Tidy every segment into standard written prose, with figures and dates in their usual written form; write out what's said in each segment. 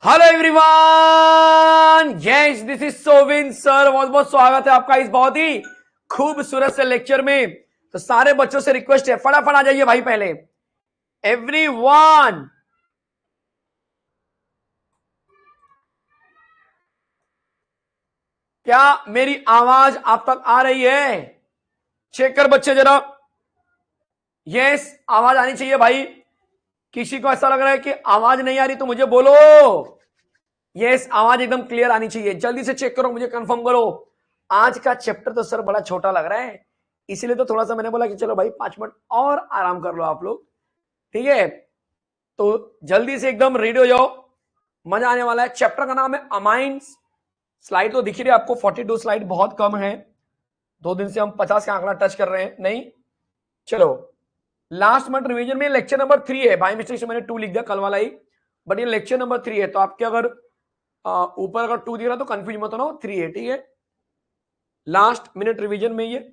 Hello everyone, yes this is Sovin sir. बहुत बहुत स्वागत है आपका इस बहुत ही खूबसूरत से लेक्चर में। तो सारे बच्चों से रिक्वेस्ट है, फटाफट आ जाइए भाई। पहले एवरीवन, क्या मेरी आवाज आप तक आ रही है? चेक कर बच्चे जरा। यस, आवाज आनी चाहिए भाई। किसी को ऐसा लग रहा है कि आवाज नहीं आ रही तो मुझे बोलो। यस, आवाज एकदम क्लियर आनी चाहिए। जल्दी से चेक करो, मुझे कंफर्म करो। आज का चैप्टर तो सर बड़ा छोटा लग रहा है, इसीलिए तो थोड़ा सा मैंने बोला कि चलो भाई 5 मिनट और आराम कर लो आप लोग। ठीक है, तो जल्दी से एकदम रेडी हो जाओ, मजा आने वाला है। चैप्टर का नाम है अमाइंस। स्लाइड तो दिख रही है आपको, 42 स्लाइड बहुत कम है। 2 दिन से हम 50 का आंकड़ा टच कर रहे हैं। नहीं, चलो लास्ट मंथ रिवीजन में लेक्चर नंबर 3 है। बाय मिस्टेक से मैंने 2 लिख दिया कल वाला ही, बट ये लेक्चर नंबर 3 है। तो आपके अगर ऊपर अगर 2 दिख रहा तो कंफ्यूज मत होना, 3 है। ठीक है, लास्ट मिनट रिवीजन में ये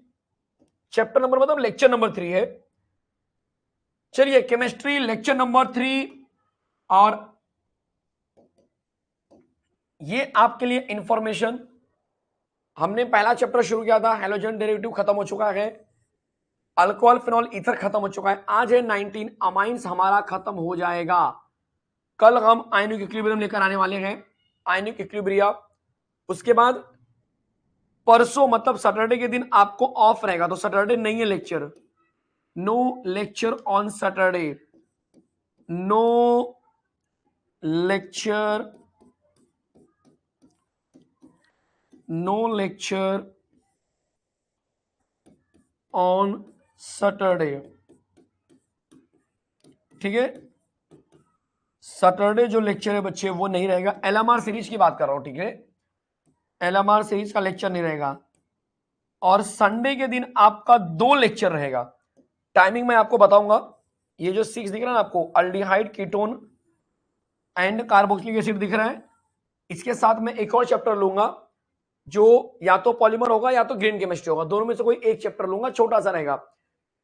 चैप्टर नंबर मतलब लेक्चर नंबर 3 है। चलिए, केमिस्ट्री लेक्चर नंबर 3। और ये आपके लिए इंफॉर्मेशन, हमने पहला चैप्टर शुरू किया था, हेलोजन डेरिवेटिव खत्म हो चुका है, अल्कोहल फिनॉल ईथर खत्म हो चुका है। आज है 19 अमाइंस, हमारा खत्म हो जाएगा। कल हम आयनिक इक्विलिब्रियम लेकर आने वाले हैं, आयनिक इक्विलिब्रिया। उसके बाद परसों मतलब सैटरडे के दिन आपको ऑफ रहेगा, तो सैटरडे नहीं है lecture. No lecture on Saturday, no lecture, no lecture on Saturday. ठीक है, सैटरडे जो लेक्चर है बच्चे वो नहीं रहेगा। एलएमआर सीरीज की बात कर रहा हूं, ठीक है, एलएमआर सीरीज का लेक्चर नहीं रहेगा। और संडे के दिन आपका 2 लेक्चर रहेगा। टाइमिंग मैं आपको बताऊंगा। ये जो 6 दिख रहा है ना आपको, aldehyde ketone and carboxylic acid दिख रहा है, इसके साथ मैं एक और चैप्टर लूंगा जो या तो पॉलीमर होगा या तो ग्रीन केमिस्ट्री होगा। दोनों में से कोई एक चैप्टर लूंगा, छोटा सा रहेगा।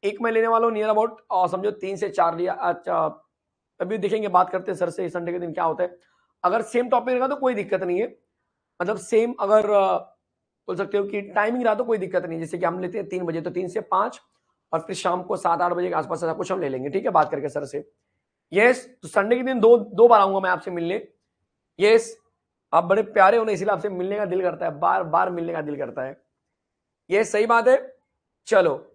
एक मैं लेने वाला हूं नियर अबाउट समझो 3 से 4 लिया। अच्छा, अभी देखेंगे, बात करते हैं सर से संडे के दिन क्या होता है। अगर सेम टॉपिक रहेगा तो कोई दिक्कत नहीं है, मतलब सेम अगर बोल सकते हो कि टाइमिंग रहा तो कोई दिक्कत नहीं है। जैसे कि हम लेते हैं 3 बजे, तो 3 से 5, और फिर शाम को 7-8 बजे के आसपास ऐसा कुछ हम ले लेंगे। ठीक है, बात करके सर से। यस, तो संडे के दिन दो बार आऊंगा मैं आपसे मिलने। यस, आप बड़े प्यारे हो ना, इसीलिए आपसे मिलने का दिल करता है, बार बार मिलने का दिल करता है। ये सही बात है। चलो,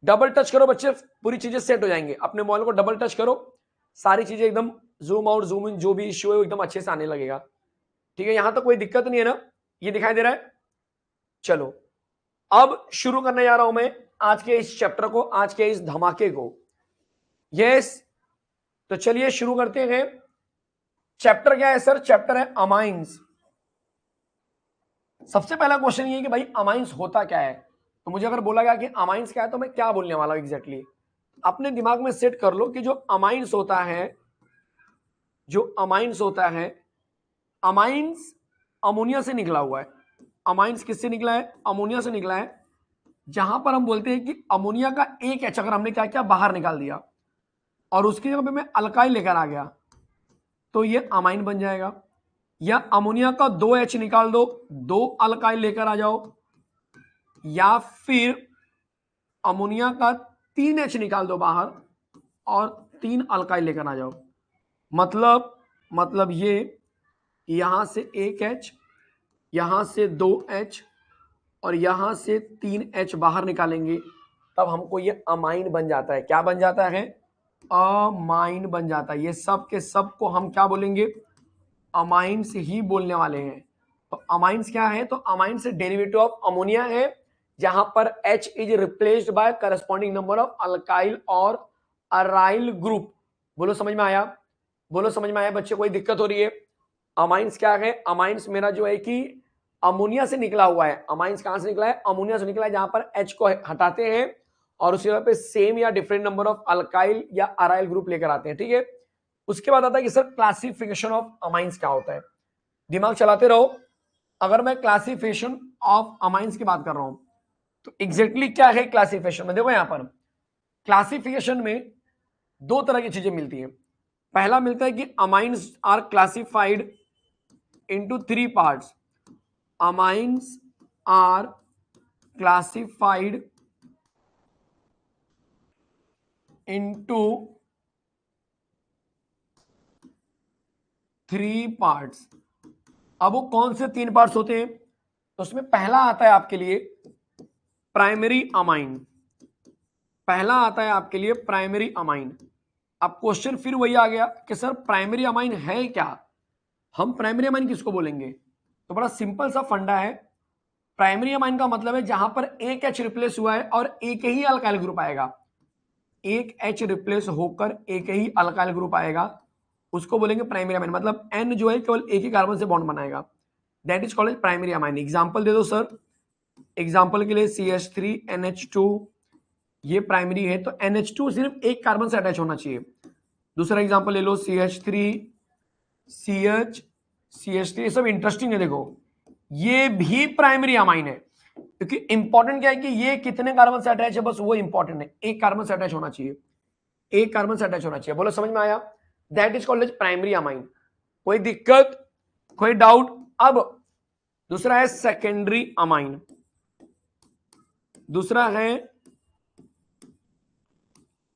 डबल टच करो बच्चे, पूरी चीजें सेट हो जाएंगे। अपने मोबाइल को डबल टच करो, सारी चीजें एकदम जूम आउट जूम इन जो भी इश्यू है वो एकदम अच्छे से आने लगेगा। ठीक है, यहां तक कोई दिक्कत नहीं है ना? ये दिखाई दे रहा है? चलो, अब शुरू करने जा रहा हूं मैं आज के इस चैप्टर को, आज के इस धमाके को। यस, तो चलिए शुरू करते हैं। चैप्टर क्या है सर? चैप्टर है अमाइंस। सबसे पहला क्वेश्चन ये है कि भाई अमाइंस होता क्या है। तो मुझे अगर बोला गया कि अमाइंस क्या है तो मैं क्या बोलने वाला हूं एग्जैक्टली। अपने दिमाग में सेट कर लो कि जो अमाइंस होता है, जो अमाइंस होता है, अमाइंस अमोनिया से निकला हुआ है। अमाइंस किससे निकला है? अमोनिया से निकला है। जहां पर हम बोलते हैं कि अमोनिया का एक एच अगर हमने क्या किया, बाहर निकाल दिया, और उसकी जगह पे मैं अल्काइल लेकर आ गया, तो ये अमाइन बन जाएगा। या अमोनिया का 2 एच निकाल दो, 2 अल्काइल लेकर आ जाओ, या फिर अमोनिया का 3 एच निकाल दो बाहर और 3 अल्काइल लेकर आ जाओ। मतलब ये यहां से 1 एच, यहां से 2 एच, और यहां से 3 एच बाहर निकालेंगे, तब हमको ये अमाइन बन जाता है। क्या बन जाता है? अमाइन बन जाता है। ये सब के सब को हम क्या बोलेंगे? अमाइंस ही बोलने वाले हैं। तो अमाइंस क्या है? तो अमाइंस डेरिवेटिव ऑफ अमोनिया है, जहां पर H is replaced by corresponding number of alkyl और अराइल ग्रुप। बोलो समझ में आया? बोलो समझ में आया बच्चे? कोई दिक्कत हो रही है? अमाइंस क्या है? अमाइंस मेरा जो है कि अमोनिया से निकला हुआ है। अमाइंस कहां से निकला है? अमोनिया से निकला है, जहां पर H को हटाते हैं और उसकी जगह पे सेम या डिफरेंट नंबर ऑफ अल्काइल या अराइल ग्रुप लेकर आते हैं। ठीक है, उसके बाद आता है कि सर क्लासिफिकेशन ऑफ अमाइंस क्या होता है। दिमाग चलाते रहो। अगर मैं क्लासिफिकेशन ऑफ अमाइंस की बात कर रहा हूं तो एग्जैक्टली क्या है क्लासिफिकेशन में? देखो यहां पर क्लासिफिकेशन में 2 तरह की चीजें मिलती हैं। पहला मिलता है कि amines are classified into 3 parts. Amines are classified into 3 parts. अब वो कौन से 3 पार्ट्स होते हैं? तो उसमें पहला आता है आपके लिए प्राइमरी अमाइन। पहला आता है आपके लिए प्राइमरी अमाइन। अब क्वेश्चन फिर वही आ गया कि सर प्राइमरी अमाइन है क्या? हम प्राइमरी अमाइन किसको बोलेंगे? तो बड़ा सिंपल सा फंडा है। प्राइमरी अमाइन का मतलब है जहां पर एक एच रिप्लेस हुआ है और एक ही अल्काइल ग्रुप आएगा। एक एच रिप्लेस होकर एक ही अल्काइल ग्रुप आएगा, उसको बोलेंगे प्राइमरी अमाइन। मतलब एन जो है केवल एक ही कार्बन से बॉन्ड बनाएगा, that is called primary amine. Example दे दो सर। एग्जांपल के लिए CH3NH2 ये प्राइमरी है, तो NH2 सिर्फ एक कार्बन से अटैच होना चाहिए। दूसरा एग्जांपल ले लो CH3 CH CH3, ये सब इंटरेस्टिंग है। देखो ये भी प्राइमरी अमाइन है, क्योंकि इंपॉर्टेंट क्या है कि ये कितने कार्बन से अटैच है, बस वो इंपॉर्टेंट है। एक कार्बन से अटैच होना चाहिए, एक कार्बन से अटैच होना चाहिए। बोलो समझ में आया? That is called as primary amine. कोई दिक्कत, कोई डाउट? अब दूसरा है सेकेंडरी अमाइन। दूसरा है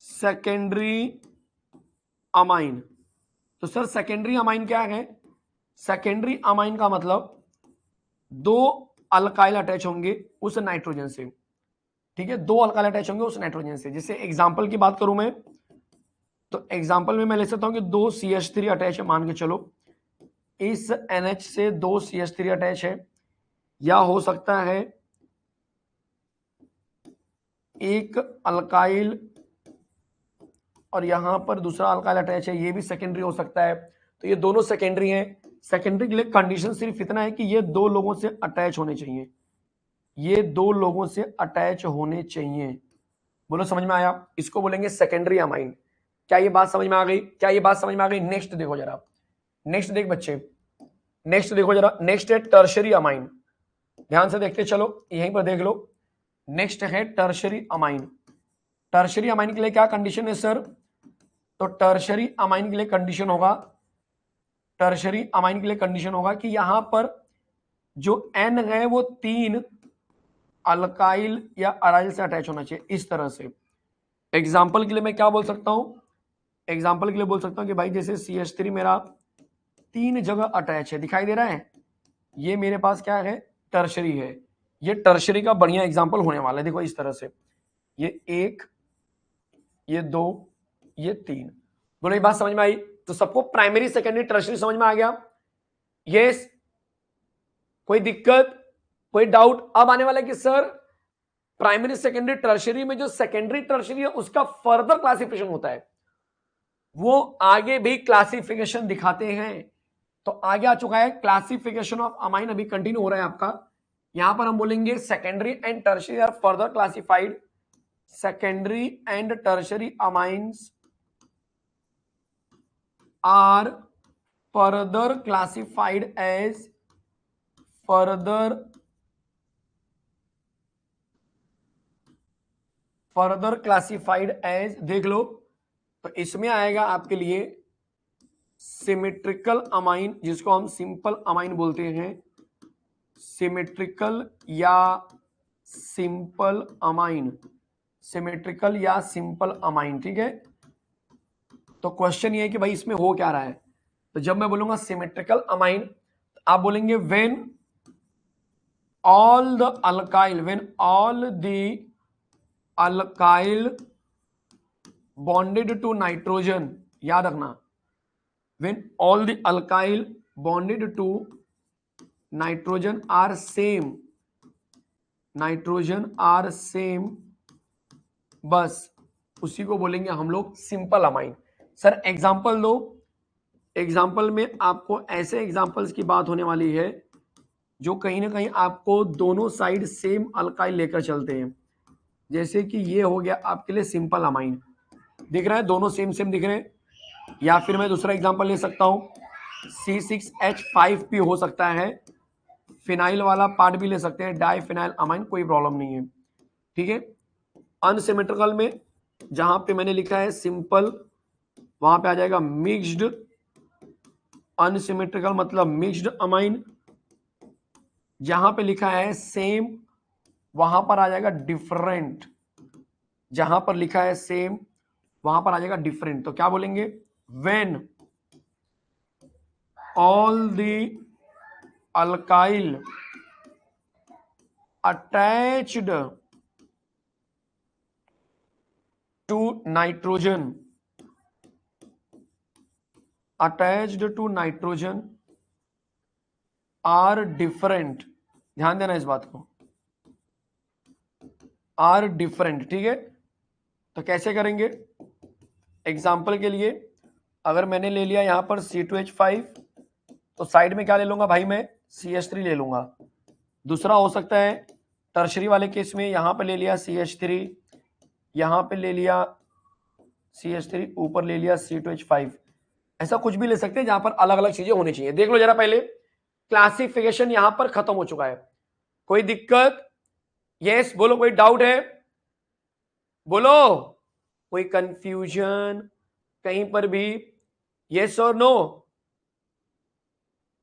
सेकेंडरी अमाइन। तो सर सेकेंडरी अमाइन क्या है? सेकेंडरी अमाइन का मतलब दो अल्काइल अटैच होंगे उस नाइट्रोजन से। ठीक है, दो अल्काइल अटैच होंगे उस नाइट्रोजन से। जैसे एग्जांपल की बात करूं मैं, तो एग्जांपल में मैं ले सकता हूं कि दो CH3 अटैच है, मान के चलो इस NH से दो CH3 अटैच है, या हो सकता है एक अल्काइल और यहां पर दूसरा अल्काइल अटैच है, ये भी सेकेंडरी हो सकता है। तो ये दोनों सेकेंडरी हैं। सेकेंडरी के लिए कंडीशन सिर्फ इतना है कि ये दो लोगों से अटैच होने चाहिए, ये दो लोगों से अटैच होने चाहिए। बोलो समझ में आया? इसको बोलेंगे सेकेंडरी अमाइन। क्या ये बात समझ में आ गई? क्या ये बात समझ में आ गई? नेक्स्ट देखो जरा, नेक्स्ट देख बच्चे, नेक्स्ट देखो जरा। नेक्स्ट है टर्शरी अमाइन। ध्यान से देखते चलो, यहीं पर देख लो। नेक्स्ट है टर्शरी अमाइन। टर्शरी अमाइन के लिए क्या कंडीशन है सर? तो टर्शरी अमाइन के लिए कंडीशन होगा, टर्शरी अमाइन के लिए कंडीशन होगा कि यहां पर जो N है वो 3 अल्काइल या अराइल से अटैच होना चाहिए, इस तरह से। एग्जाम्पल के लिए मैं क्या बोल सकता हूं? एग्जाम्पल के लिए बोल सकता हूं कि भाई जैसे CH3 मेरा 3 जगह अटैच है, दिखाई दे रहा है, ये मेरे पास क्या है? टर्शरी है। ये टर्शरी का बढ़िया एग्जाम्पल होने वाला है। देखो इस तरह से, ये 1, ये 2, ये 3। बोलो ये बात समझ में आई? तो सबको प्राइमरी सेकेंडरी टर्शरी समझ में आ गया? यस? कोई दिक्कत, कोई डाउट? अब आने वाला है कि सर प्राइमरी सेकेंडरी टर्शरी में जो सेकेंडरी टर्शरी है उसका फर्दर क्लासिफिकेशन होता है, वो आगे भी क्लासिफिकेशन दिखाते हैं। तो आगे आ चुका है क्लासिफिकेशन ऑफ अमाइन, अभी कंटिन्यू हो रहा है आपका। यहां पर हम बोलेंगे secondary and tertiary are further classified. Secondary and tertiary amines are further classified as further classified as, देख लो। तो इसमें आएगा आपके लिए सिमेट्रिकल अमाइन, जिसको हम सिंपल अमाइन बोलते हैं। सिमेट्रिकल या सिंपल अमाइन, सिमेट्रिकल या सिंपल अमाइन। ठीक है, तो क्वेश्चन ये है कि भाई इसमें हो क्या रहा है। तो जब मैं बोलूंगा सिमेट्रिकल अमाइन, आप बोलेंगे when all the alkyl, when all the alkyl bonded to nitrogen, याद रखना, when all the alkyl bonded to nitrogen are same, nitrogen are same, बस उसी को बोलेंगे हम लोग सिंपल अमाइन। सर एग्जांपल दो। एग्जांपल में आपको ऐसे एग्जांपल्स की बात होने वाली है जो कहीं ना कहीं आपको दोनों साइड सेम अल्काइल लेकर चलते हैं। जैसे कि ये हो गया आपके लिए सिंपल अमाइन, दिख रहा है, दोनों सेम सेम दिख रहे हैं। या फिर मैं दूसरा एग्जांपल ले सकता हूं, C6H5 भी हो सकता है, फिनाइल वाला पार्ट भी ले सकते हैं, डाई फिनाइल अमाइन, कोई प्रॉब्लम नहीं है। ठीक है, अनसिमेट्रिकल में जहां पे मैंने लिखा है सिंपल वहां पे आ जाएगा मिक्स्ड अनसिमेट्रिकल मतलब मिक्स्ड अमाइन। जहां पे लिखा है सेम वहां पर आ जाएगा डिफरेंट, जहां पर लिखा है सेम वहां पर आ जाएगा डिफरेंट। तो क्या बोलेंगे, when all the alkyl attached to nitrogen, attached to nitrogen are different, ध्यान देना इस बात को, आर डिफरेंट, ठीक है। तो कैसे करेंगे, एग्जाम्पल के लिए अगर मैंने ले लिया यहां पर C2H5 तो साइड में क्या ले लूंगा भाई, मैं CH3 ले लूंगा। दूसरा हो सकता है टर्शरी वाले केस में यहां पे ले लिया CH3, यहां पे ले लिया CH3, ऊपर ले लिया C2H5। ऐसा कुछ भी ले सकते हैं जहां पर अलग अलग चीजें होनी चाहिए। देख लो जरा, पहले क्लासिफिकेशन यहां पर खत्म हो चुका है। कोई दिक्कत, यस बोलो, कोई डाउट है बोलो, कोई कंफ्यूजन कहीं पर भी, यस और नो,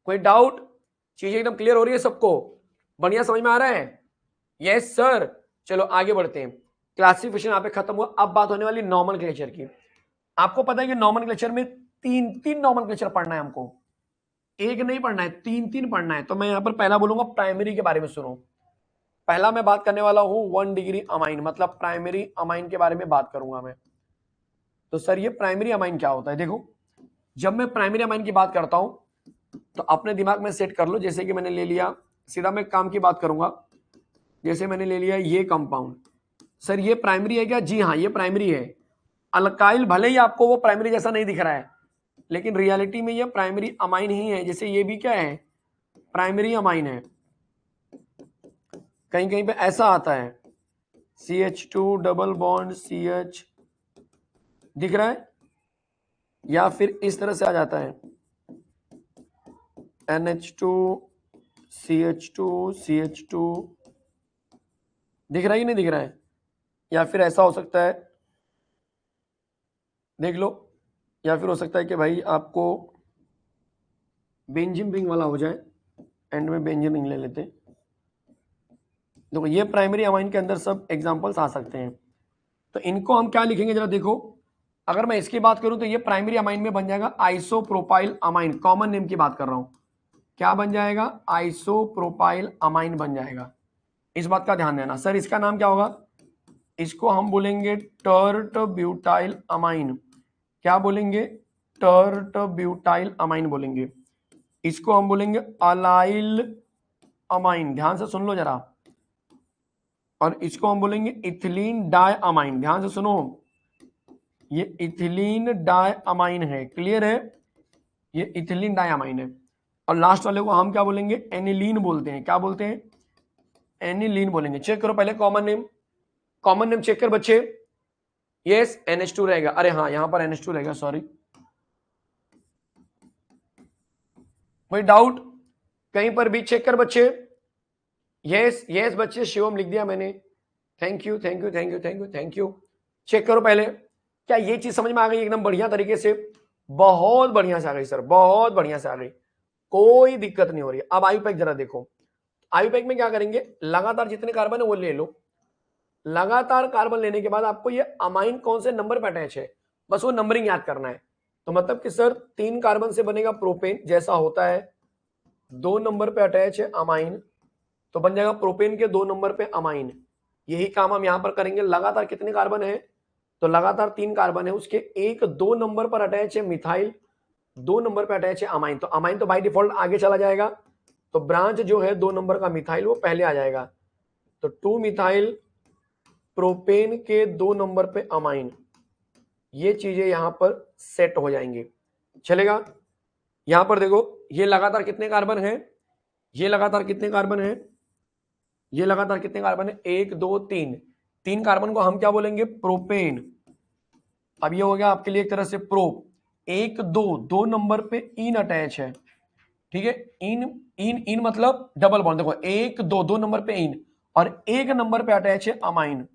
कोई डाउट, चीजें एकदम क्लियर हो रही है सबको, बढ़िया समझ में आ रहा है, यस सर। चलो आगे बढ़ते हैं, क्लासिफिकेशन यहाँ पे खत्म हुआ। अब बात होने वाली नॉमेनक्लेचर की। आपको पता है कि नॉमेनक्लेचर में तीन तीन नॉमेनक्लेचर पढ़ना है हमको, एक नहीं पढ़ना है, तीन तीन पढ़ना है। तो मैं यहां पर पहला बोलूंगा प्राइमरी के बारे में सुनो। पहला मैं बात करने वाला हूं 1 डिग्री अमाइन, मतलब प्राइमरी अमाइन के बारे में बात करूंगा मैं। तो सर ये प्राइमरी अमाइन क्या होता है, देखो जब मैं प्राइमरी अमाइन की बात करता हूं तो अपने दिमाग में सेट कर लो, जैसे कि मैंने ले लिया, सीधा मैं काम की बात करूंगा, जैसे मैंने ले लिया ये कंपाउंड, सर ये प्राइमरी है क्या, जी हाँ ये प्राइमरी है। अल्काइल भले ही आपको वो प्राइमरी जैसा नहीं दिख रहा है, लेकिन रियलिटी में ये प्राइमरी अमाइन ही है। जैसे ये भी क्या है, प्राइमरी अमाइन है। कहीं कहीं पे ऐसा आता है CH2 डबल बॉन्ड CH, दिख रहा है, या फिर इस तरह से आ जाता है NH2 CH2 CH2, दिख रहा है कि नहीं दिख रहा है। या फिर ऐसा हो सकता है, देख लो, या फिर हो सकता है कि भाई आपको बेंजीन रिंग वाला हो जाए, एंड में बेंजीन रिंग ले लेते हैं। देखो ये प्राइमरी अमाइन के अंदर सब एग्जांपल्स आ सकते हैं। तो इनको हम क्या लिखेंगे जरा देखो, अगर मैं इसकी बात करूं तो ये प्राइमरी अमाइन में बन जाएगा आइसोप्रोपाइल अमाइन, कॉमन नेम की बात कर रहा हूं, क्या बन जाएगा, आइसोप्रोपाइल अमाइन बन जाएगा। इस बात का ध्यान देना। सर इसका नाम क्या होगा, इसको हम बोलेंगे टर्ट ब्यूटाइल अमाइन। क्या बोलेंगे, टर्ट ब्यूटाइल अमाइन बोलेंगे। इसको हम बोलेंगे अलाइल अमाइन, ध्यान से सुन लो जरा। और इसको हम बोलेंगे इथिलीन डाई अमाइन, ध्यान से सुनो, ये इथिलीन डाई अमाइन है, क्लियर है, ये इथिलीन डाई अमाइन है। और लास्ट वाले को हम क्या बोलेंगे, एनिलीन बोलते हैं। क्या बोलते हैं, एनिलीन बोलेंगे। चेक करो पहले common name, common name check कर बच्चे, यस NH2 रहेगा, अरे हाँ यहां पर NH2 रहेगा, सॉरी, कोई डाउट कहीं पर भी, चेक कर बच्चे, यस यस बच्चे, शिवम लिख दिया मैंने, thank you thank you thank you thank you thank you. Check करो पहले, क्या ये चीज समझ में आ गई एकदम बढ़िया तरीके से, बहुत बढ़िया से आ गई सर, बहुत बढ़िया से आ गई, कोई दिक्कत नहीं हो रही। अब आयुपैक जरा देखो, आयुपैक में क्या करेंगे, लगातार जितने कार्बन है वो ले लो, लगातार कार्बन लेने के बाद आपको ये अमाइन कौन से नंबर पे अटैच है, बस वो नंबरिंग याद करना है। तो मतलब कि सर 3 कार्बन से बनेगा प्रोपेन, जैसा होता है 2 नंबर पे अटैच है अमाइन, तो बन जाएगा प्रोपेन के 2 नंबर पे अमाइन। यही काम हम यहां पर करेंगे। लगातार कितने कार्बन है, तो लगातार 3 कार्बन है, उसके 1-2 नंबर पर अटैच है मिथाइल, 2 नंबर पे अटैच है अमाइन। तो अमाइन तो बाय डिफॉल्ट आगे चला जाएगा, तो ब्रांच जो है 2 नंबर का मिथाइल वो पहले आ जाएगा। तो 2 मिथाइल प्रोपेन के 2 नंबर पे अमाइन, ये चीजें यहां पर सेट हो जाएंगी, चलेगा। यहां पर देखो ये लगातार कितने कार्बन है, ये लगातार कितने कार्बन है, ये लगातार कितने कार्बन है, 1 2 3, 3 कार्बन को हम क्या बोलेंगे, प्रोपेन। अब ये हो गया आपके लिए एक तरह से प्रोप। 1 2 2 नंबर पे इन अटैच है, ठीक है, इन इन इन मतलब डबल बॉन्ड। देखो 1 2 2 नंबर पे इन, और 1 नंबर पे अटैच है अमाइन।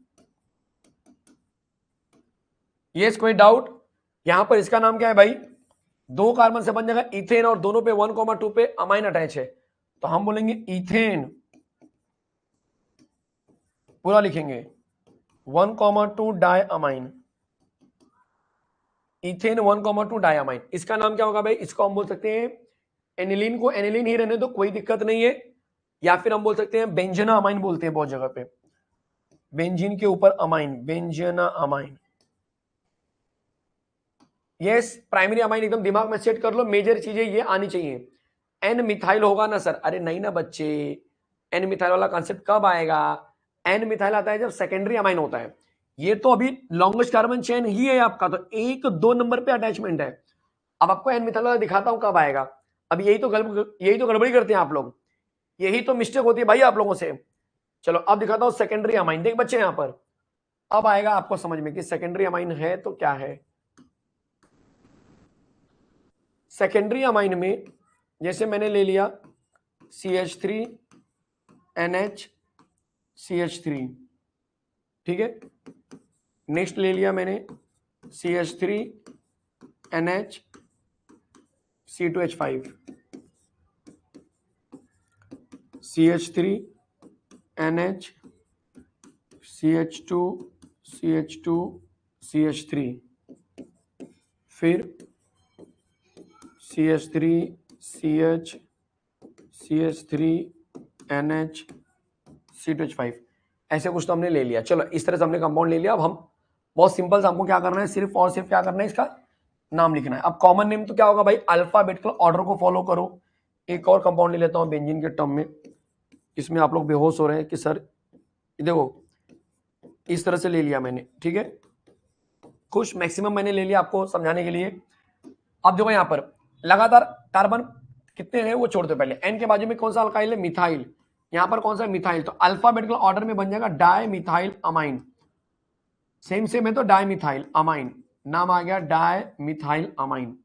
यस कोई डाउट, यहां पर इसका नाम क्या है भाई, 2 कार्बन से बन जाएगा इथेन और दोनों पे 1,2 पे अमाइन अटैच है, तो हम बोलेंगे इथेन, पूरा लिखेंगे 1,2 di amine, ethane 1,2 di amine. इसका नाम क्या होगा भाई, इसको हम बोल सकते हैं एनिलीन को एनिलीन ही रहने दो, कोई दिक्कत नहीं है, या फिर हम बोल सकते हैं बेंजना अमाइन बोलते हैं बहुत जगह पे, बेंजीन के ऊपर amine, benzenamine. Yes, primary amine एकदम दिमाग में सेट कर लो, मेजर चीजें ये आनी चाहिए। एन मिथाइल होगा ना सर, अरे नहीं ना बच्चे, एन मिथाइल वाला कॉन्सेप्ट कब आएगा, एन मिथाइल आता है जब सेकेंडरी अमाइन होता है, ये तो अभी लॉन्गेस्ट कार्बन चेन ही है आपका, तो 1-2 नंबर पे अटैचमेंट है। अब आपको एन मिथाइल वाला दिखाता हूं कब आएगा, अब यही तो गड़बड़ी करते हैं आप लोग, यही तो मिस्टेक होती है भाई आप लोगों से। चलो अब दिखाता हूं सेकेंडरी अमाइन, देख बच्चे यहां पर अब आएगा आपको समझ में कि सेकेंडरी अमाइन है तो क्या है। सेकेंडरी अमाइन में जैसे मैंने ले लिया CH3NH CH3, ठीक है, नेक्स्ट ले लिया मैंने CH3NH C2H5, CH3NH CH2CH2CH3, फिर CH3CH CH3NH ऐसे कुछ तो हमने ले लिया। चलो इस तरह से हमने कंपाउंड ले लिया। अब हम बहुत सिंपल से हमको क्या करना है, सिर्फ और सिर्फ क्या करना है, इसका नाम लिखना है। अब कॉमन नेम तो क्या होगा भाई, अल्फाबेटिकल ऑर्डर को फॉलो करो। एक और कंपाउंड ले लेता हूं बेंजीन के टर्म में, इसमें आप लोग बेहोश हो रहे हैं कि सर देखो इस तरह से ले लिया मैंने, ठीक है, कुछ मैक्सिमम मैंने ले लिया आपको समझाने के लिए। अब देखो यहां पर लगातार कार्बन कितने हैं वो छोड़ दो, पहले एन के बाजू में कौन सा अल्काइल है, मिथाइल, यहां पर कौन सा मिथाइल, तो अल्फाबेटिकल ऑर्डर में बन जाएगा di methyl amine, same same है तो डाई मिथाइल अमाइन, नाम आ गया डाई मिथाइल अमाइन।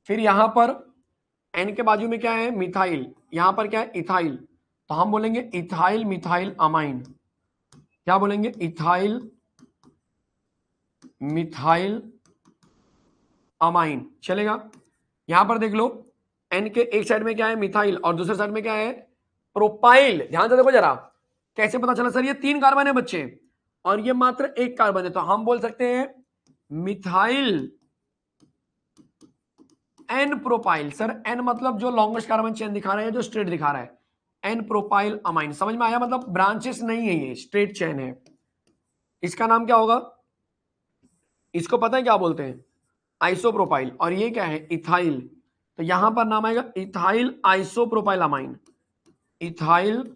फिर यहां पर एन के बाजू में क्या है, मिथाइल, यहां पर क्या है, इथाइल, तो हम बोलेंगे इथाइल मिथाइल अमाइन, क्या बोलेंगे, इथाइल मिथाइल अमाइन, चलेगा। यहां पर देख लो एन के एक साइड में क्या है, मिथाइल, और दूसरे साइड में क्या है, प्रोपाइल। ध्यान से देखो जरा, कैसे पता चला सर ये 3 कार्बन है बच्चे और ये मात्र 1 कार्बन है, तो हम बोल सकते हैं methyl N propyl. Sir N मतलब जो लॉन्गेस्ट कार्बन चेन दिखा रहा है, जो स्ट्रेट दिखा रहा है, एन प्रोपाइल अमाइन, समझ में आया, मतलब ब्रांचेस नहीं है, ये स्ट्रेट चेन है। इसका नाम क्या होगा, इसको पता है क्या बोलते हैं, आइसोप्रोपाइल, और ये क्या है, इथाइल, तो यहां पर नाम आएगा ethyl isopropyl amine, ethyl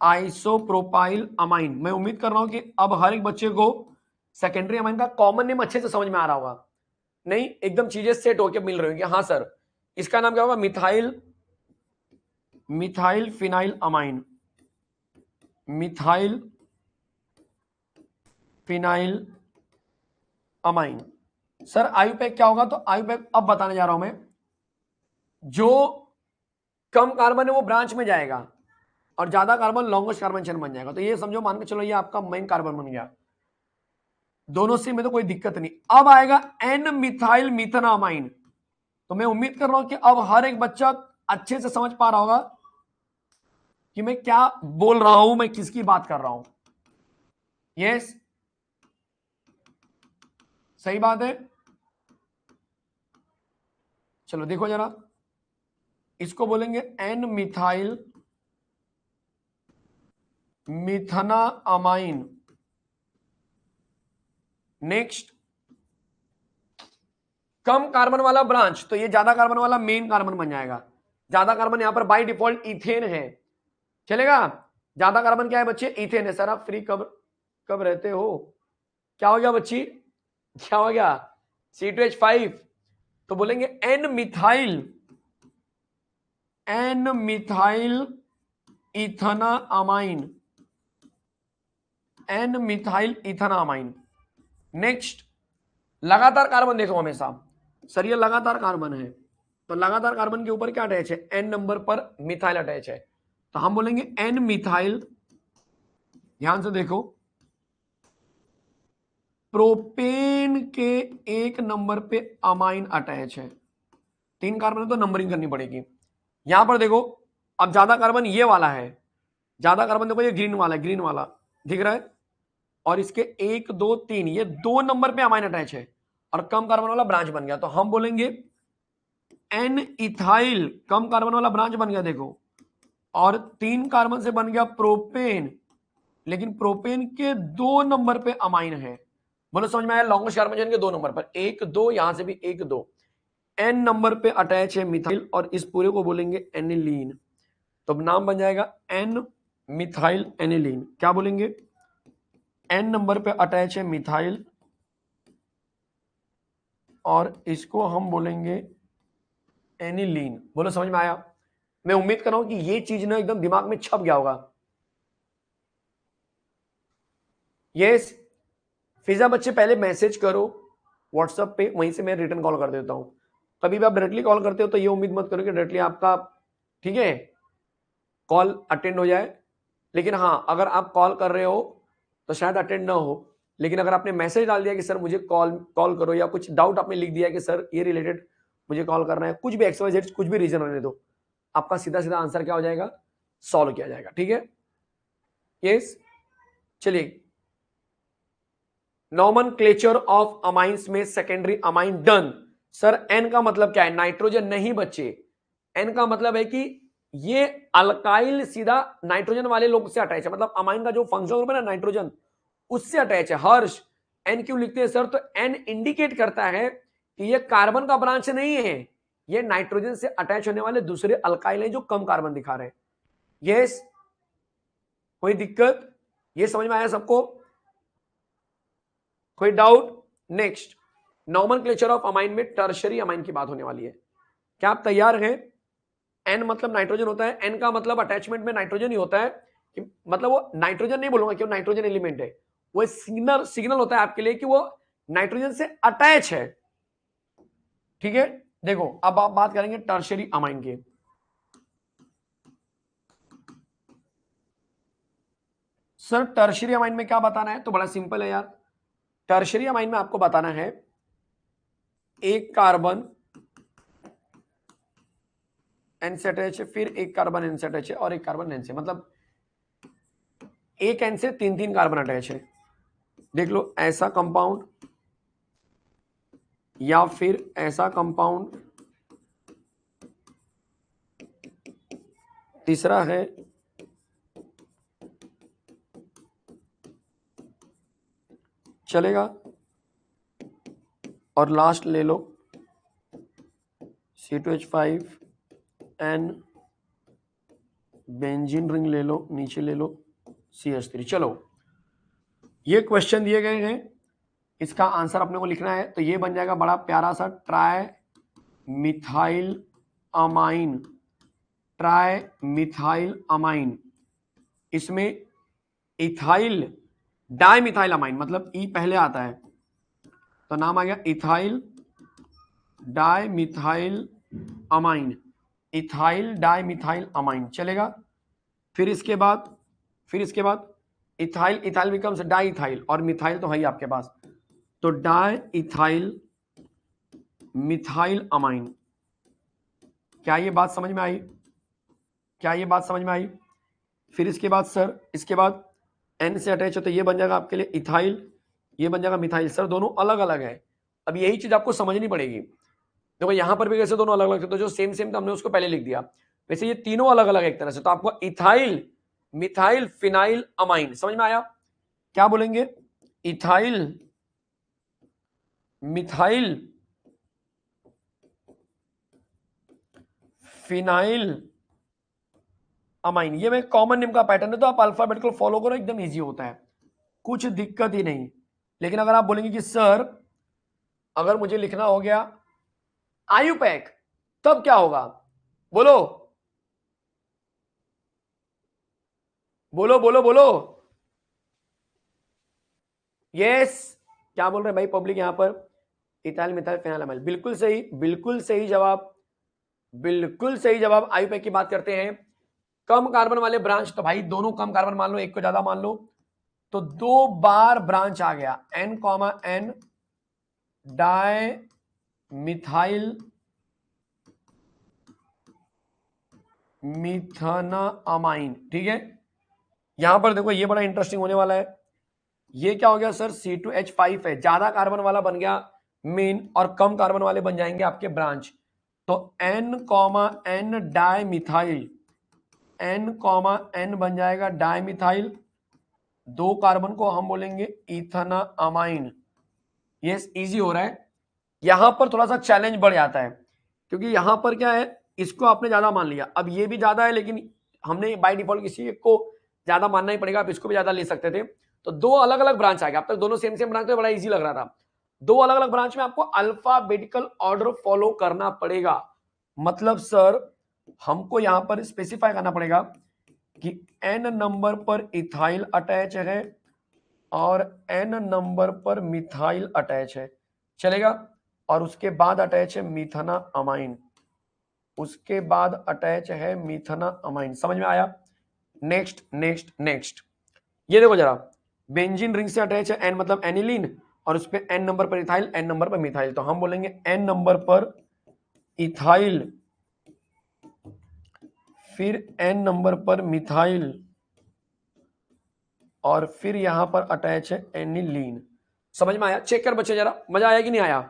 isopropyl amine. मैं उम्मीद कर रहा हूं कि अब हर एक बच्चे को सेकेंडरी अमाइन का कॉमन नेम अच्छे से समझ में आ रहा होगा, नहीं एकदम चीजें सेट होकर मिल रही होंगी। हाँ सर, इसका नाम क्या होगा, methyl, methyl phenyl amine, methyl phenyl amine. Sir IUPAC क्या होगा, तो आयुपैक अब बताने जा रहा हूं मैं, जो कम कार्बन है वो ब्रांच में जाएगा और ज्यादा कार्बन लॉन्गेस्ट कार्बन चेन बन जाएगा, तो ये समझो, मान के चलो ये आपका मेन कार्बन बन गया, दोनों से में तो कोई दिक्कत नहीं। अब आएगा एन मिथाइल मिथेनामाइन, तो मैं उम्मीद कर रहा हूं कि अब हर एक बच्चा अच्छे से समझ पा रहा होगा कि मैं क्या बोल रहा हूं, मैं किसकी बात कर रहा हूं। यस, सही बात है। चलो देखो जरा, इसको बोलेंगे एन मिथाइल मिथना अमाइन। नेक्स्ट, कम कार्बन वाला ब्रांच, तो ये ज्यादा कार्बन वाला मेन कार्बन बन जाएगा। ज्यादा कार्बन यहां पर बाय डिफॉल्ट इथेन है, चलेगा। ज्यादा कार्बन क्या है बच्चे, इथेन है। सर आप फ्री कब कब रहते हो, क्या हो गया बच्ची, क्या हो गया, C2H5, तो बोलेंगे N methyl, N methyl ethanamine, N methyl ethanamine. Next, लगातार कार्बन देखो हमेशा, सर ये लगातार कार्बन है, तो लगातार कार्बन के ऊपर क्या अटैच है, एन नंबर पर मिथाइल अटैच है, तो हम बोलेंगे एन मिथाइल, ध्यान से देखो, प्रोपेन के एक नंबर पे अमाइन अटैच है। 3 कार्बन है तो नंबरिंग करनी पड़ेगी। यहां पर देखो, अब ज्यादा कार्बन ये वाला है, ज्यादा कार्बन देखो ये ग्रीन वाला है, ग्रीन वाला दिख रहा है, और इसके 1 2 3 ये 2 नंबर पे अमाइन अटैच है, और कम कार्बन वाला ब्रांच बन गया, तो हम बोलेंगे एन इथाइल, कम कार्बन वाला ब्रांच बन गया देखो, और 3 कार्बन से बन गया प्रोपेन, लेकिन प्रोपेन के 2 नंबर पे अमाइन है। बोलो समझ में आया? लॉन्गेस्ट कार्बन के 2 नंबर पर, 1 2, यहां से भी 1 2, एन नंबर पे अटैच है मिथाइल, और इस पूरे को बोलेंगे एनिलीन। तो नाम बन जाएगा एन मिथाइल एनिलीन। क्या बोलेंगे? एन नंबर पे अटैच है मिथाइल, और इसको हम बोलेंगे एनिलीन। बोलो समझ में आया? मैं उम्मीद कर रहा हूं कि ये चीज ना एकदम दिमाग में छप गया होगा। यस, फिजा बच्चे पहले मैसेज करो व्हाट्सएप पे, वहीं से मैं रिटर्न कॉल कर देता हूं। कभी भी आप डायरेक्टली कॉल करते हो तो ये उम्मीद मत करो कि डायरेक्टली आपका, ठीक है, कॉल अटेंड हो जाए। लेकिन हाँ, अगर आप कॉल कर रहे हो तो शायद अटेंड ना हो, लेकिन अगर आपने मैसेज डाल दिया कि सर मुझे कॉल करो, या कुछ डाउट आपने लिख दिया कि सर ये रिलेटेड मुझे कॉल करना है, कुछ भी XYZ, कुछ भी रीजन रहने दो, आपका सीधा सीधा आंसर क्या हो जाएगा? सॉल्व किया जाएगा। ठीक है, यस। चलिए, नॉमेनक्लेचर ऑफ अमाइंस में secondary amine done. Sir N का मतलब क्या है? नाइट्रोजन नहीं बच्चे, एन का मतलब है कि ये अल्काइल सीधा नाइट्रोजन वाले लोग से अटैच है, मतलब अमाइन का जो फंक्शनल ग्रुप है ना नाइट्रोजन, उससे अटैच है। हर्ष, एन क्यों लिखते हैं सर? तो एन इंडिकेट करता है कि ये कार्बन का ब्रांच नहीं है, ये नाइट्रोजन से अटैच होने वाले दूसरे अल्काइल हैं जो कम कार्बन दिखा रहे हैं। यस, कोई दिक्कत? ये समझ में आया सबको? कोई doubt? Next, nomenclature of amine में टर्शरी अमाइन की बात होने वाली है। क्या आप तैयार हैं? एन मतलब नाइट्रोजन होता है, एन का मतलब अटैचमेंट में नाइट्रोजन ही होता है, कि मतलब वो नाइट्रोजन नहीं बोलूंगा क्यों, नाइट्रोजन एलिमेंट है, वो सिग्नल होता है आपके लिए कि वो नाइट्रोजन से अटैच है। ठीक है, देखो अब आप बात करेंगे टर्शरी अमाइन की। सर टर्शरी अमाइन में क्या बताना है? तो बड़ा सिंपल है यार, टर्शरी अमाइन में आपको बताना है एक कार्बन एन से अटैच है, फिर एक कार्बन एन से अटैच है, और एक कार्बन एन से, मतलब एक एन से 3 कार्बन अटैच है। देख लो, ऐसा कंपाउंड या फिर ऐसा कंपाउंड, तीसरा है चलेगा, और लास्ट ले लो C2H5N बेंजीन रिंग ले लो, नीचे ले लो CH3। चलो, ये क्वेश्चन दिए गए हैं, इसका आंसर अपने को लिखना है, तो ये बन जाएगा बड़ा प्यारा सा tri methyl amine, tri methyl amine. इसमें इथाइल डाई मिथाइल अमाइन, मतलब ई पहले आता है, तो नाम आ गया ethyl di methyl amine, ethyl di methyl amine. चलेगा? फिर इसके बाद ethyl, ethyl becomes di ethyl, और मिथाइल तो है ही आपके पास, तो डाई इथाइल मिथाइल अमाइन। क्या ये बात समझ में आई? क्या ये बात समझ में आई? फिर इसके बाद सर, इसके बाद एन से अटैच है, तो ये बन जाएगा आपके लिए इथाइल, ये बन जाएगा मिथाइल। सर दोनों अलग अलग है, अब यही चीज आपको समझनी पड़ेगी। देखो यहां पर भी कैसे दोनों अलग अलग थे, तो जो सेम सेम था हमने उसको पहले लिख दिया, वैसे ये तीनों अलग अलग एक तरह से, तो आपको इथाइल मिथाइल फिनाइल अमाइन समझ में आया? क्या बोलेंगे? इथाइल मिथाइल फिनाइल अमाइन, ये मैं कॉमन नेम का पैटर्न है, तो आप अल्फाबेटिकल फॉलो करो, एकदम इजी होता है, कुछ दिक्कत ही नहीं। लेकिन अगर आप बोलेंगे कि सर अगर मुझे लिखना हो गया आयुपैक, तब क्या होगा? बोलो बोलो बोलो बोलो। यस, क्या बोल रहे हैं भाई पब्लिक यहां पर? इथाइल मिथाइल फिनाइल अमाइल, बिल्कुल सही, बिल्कुल सही जवाब, बिल्कुल सही जवाब। आयुपैक की बात करते हैं, कम कार्बन वाले ब्रांच, तो भाई दोनों कम कार्बन मान लो, एक को ज्यादा मान लो, तो 2 बार ब्रांच आ गया, N, N डाई मिथाइल मिथानामाइन। ठीक है, यहां पर देखो ये बड़ा इंटरेस्टिंग होने वाला है। ये क्या हो गया सर, C2H5 है, ज्यादा कार्बन वाला बन गया मेन और कम कार्बन वाले बन जाएंगे आपके ब्रांच। तो N, N di methyl, N, N बन जाएगा डाई मिथाइल, 2 कार्बन को हम बोलेंगे इथेनामाइन। ये इजी हो रहा है। यहां पर थोड़ा सा चैलेंज बढ़ जाता है क्योंकि यहां पर क्या है, इसको आपने ज्यादा मान लिया, अब ये भी ज्यादा है लेकिन हमने बाय डिफॉल्ट किसी एक को ज्यादा मानना ही पड़ेगा, आप इसको भी ज्यादा ले सकते थे। तो 2 अलग अलग ब्रांच आ गया, अब तक दोनों सेम सेम ब्रांच तो बड़ा इजी लग रहा था। 2 अलग अलग ब्रांच में आपको अल्फाबेटिकल ऑर्डर फॉलो करना पड़ेगा। मतलब सर हमको यहां पर स्पेसिफाई करना पड़ेगा कि N नंबर पर इथाइल अटैच है और N नंबर पर मिथाइल अटैच है, चलेगा। और उसके बाद अटैच है मीथाना अमाइन, उसके बाद अटैच है मीथाना अमाइन। समझ में आया? नेक्स्ट नेक्स्ट नेक्स्ट, ये देखो जरा, बेंजीन रिंग से अटैच है N मतलब एनिलीन और उस पे N नंबर पर इथाइल, N नंबर पर मिथाइल। तो हम बोलेंगे N नंबर पर इथाइल, फिर N नंबर पर मिथाइल और फिर यहां पर अटैच है एनिलीन। समझ में आया? चेक कर बच्चे जरा, मजा आया कि नहीं आया?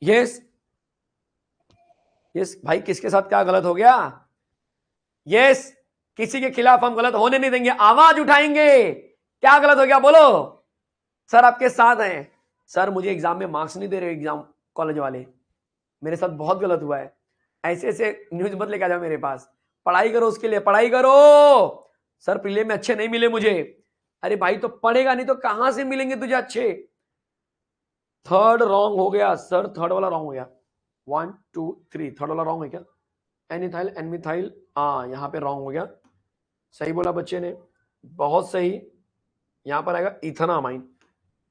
यस यस भाई, किसके साथ क्या गलत हो गया? यस, किसी के खिलाफ हम गलत होने नहीं देंगे, आवाज उठाएंगे। क्या गलत हो गया बोलो? सर आपके साथ हैं। सर मुझे एग्जाम में मार्क्स नहीं दे रहे, एग्जाम कॉलेज वाले, मेरे साथ बहुत गलत हुआ है, ऐसे ऐसे न्यूज मत लेके आ जाओ मेरे पास, पढ़ाई करो, उसके लिए पढ़ाई करो। सर प्रीलिम में अच्छे नहीं मिले मुझे। अरे भाई तो पढ़ेगा नहीं तो कहां से मिलेंगे तुझे अच्छे? थर्ड रॉन्ग हो गया सर, थर्ड वाला रॉन्ग हो गया। 1 2 3, थर्ड वाला रॉन्ग है क्या? एनिथाइल एन मिथाइल, हाँ यहाँ पे रॉन्ग हो गया। सही बोला बच्चे ने, बहुत सही। यहां पर आएगा इथेनामाइन,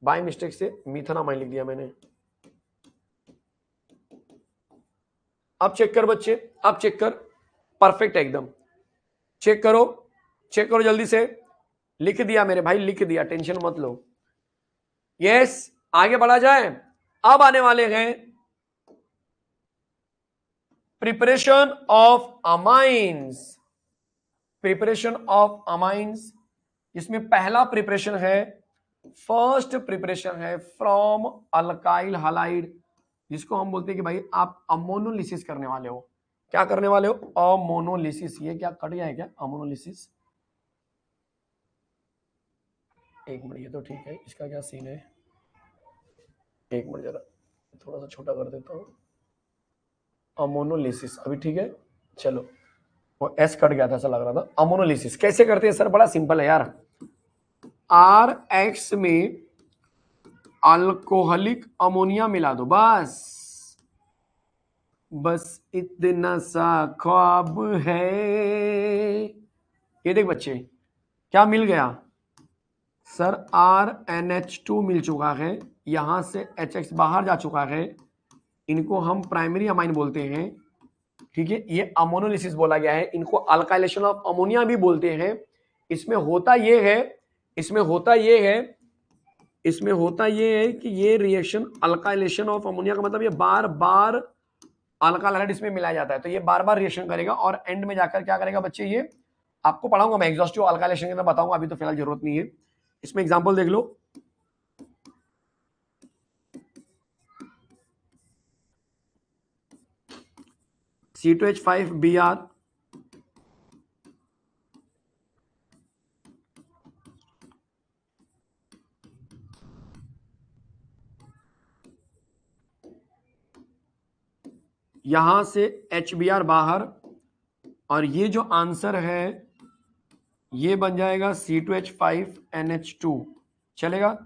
बाय मिस्टेक से मिथेनामाइन लिख दिया मैंने। अब चेक कर बच्चे, अब चेक कर, परफेक्ट है एकदम। चेक करो, चेक करो जल्दी से। लिख दिया मेरे भाई, लिख दिया, टेंशन मत लो। यस, आगे बढ़ा जाए। अब आने वाले हैं preparation of amines. Preparation of amines, इसमें पहला प्रिपरेशन है, फर्स्ट प्रिपरेशन है फ्रॉम अल्काइल हैलाइड, जिसको हम बोलते हैं कि भाई आप अमोनोलिसिस करने वाले हो। क्या करने वाले हो? अमोनोलिसिस। ये क्या कट गया है क्या? अमोनोलिसिस, एक मिनट, ये तो ठीक है, इसका क्या सीन है? एक मिनट जरा, थोड़ा सा छोटा कर देता हूँ। अमोनोलिसिस अभी ठीक है, चलो, वो एस कट गया था ऐसा लग रहा था। अमोनोलिसिस कैसे करते हैं सर? बड़ा सिंपल है यार, RX में अल्कोहलिक अमोनिया मिला दो, बस बस इतना सा ख्वाब है। ये देख बच्चे, क्या मिल गया सर? RNH2 मिल चुका है, यहां से HX बाहर जा चुका है, इनको हम प्राइमरी अमाइन बोलते हैं। ठीक है, ये अमोनोलिसिस बोला गया है, इनको अल्काइलेशन ऑफ अमोनिया भी बोलते हैं। इसमें होता ये है, इसमें होता ये है, इसमें होता ये है कि ये रिएक्शन अल्काइलेशन ऑफ अमोनिया का मतलब ये बार बार अल्काइल हाइड्राइड इसमें मिलाया जाता है, तो ये बार बार रिएक्शन करेगा और एंड में जाकर क्या करेगा बच्चे? ये आपको पढ़ाऊंगा मैं, एग्जॉस्टिव अल्काइलेशन के अंदर बताऊंगा, अभी तो फिलहाल जरूरत नहीं है। इसमें एग्जांपल देख लो, C2H5Br, यहां से HBr बाहर, और ये जो आंसर है ये बन जाएगा C2H5NH2, चलेगा।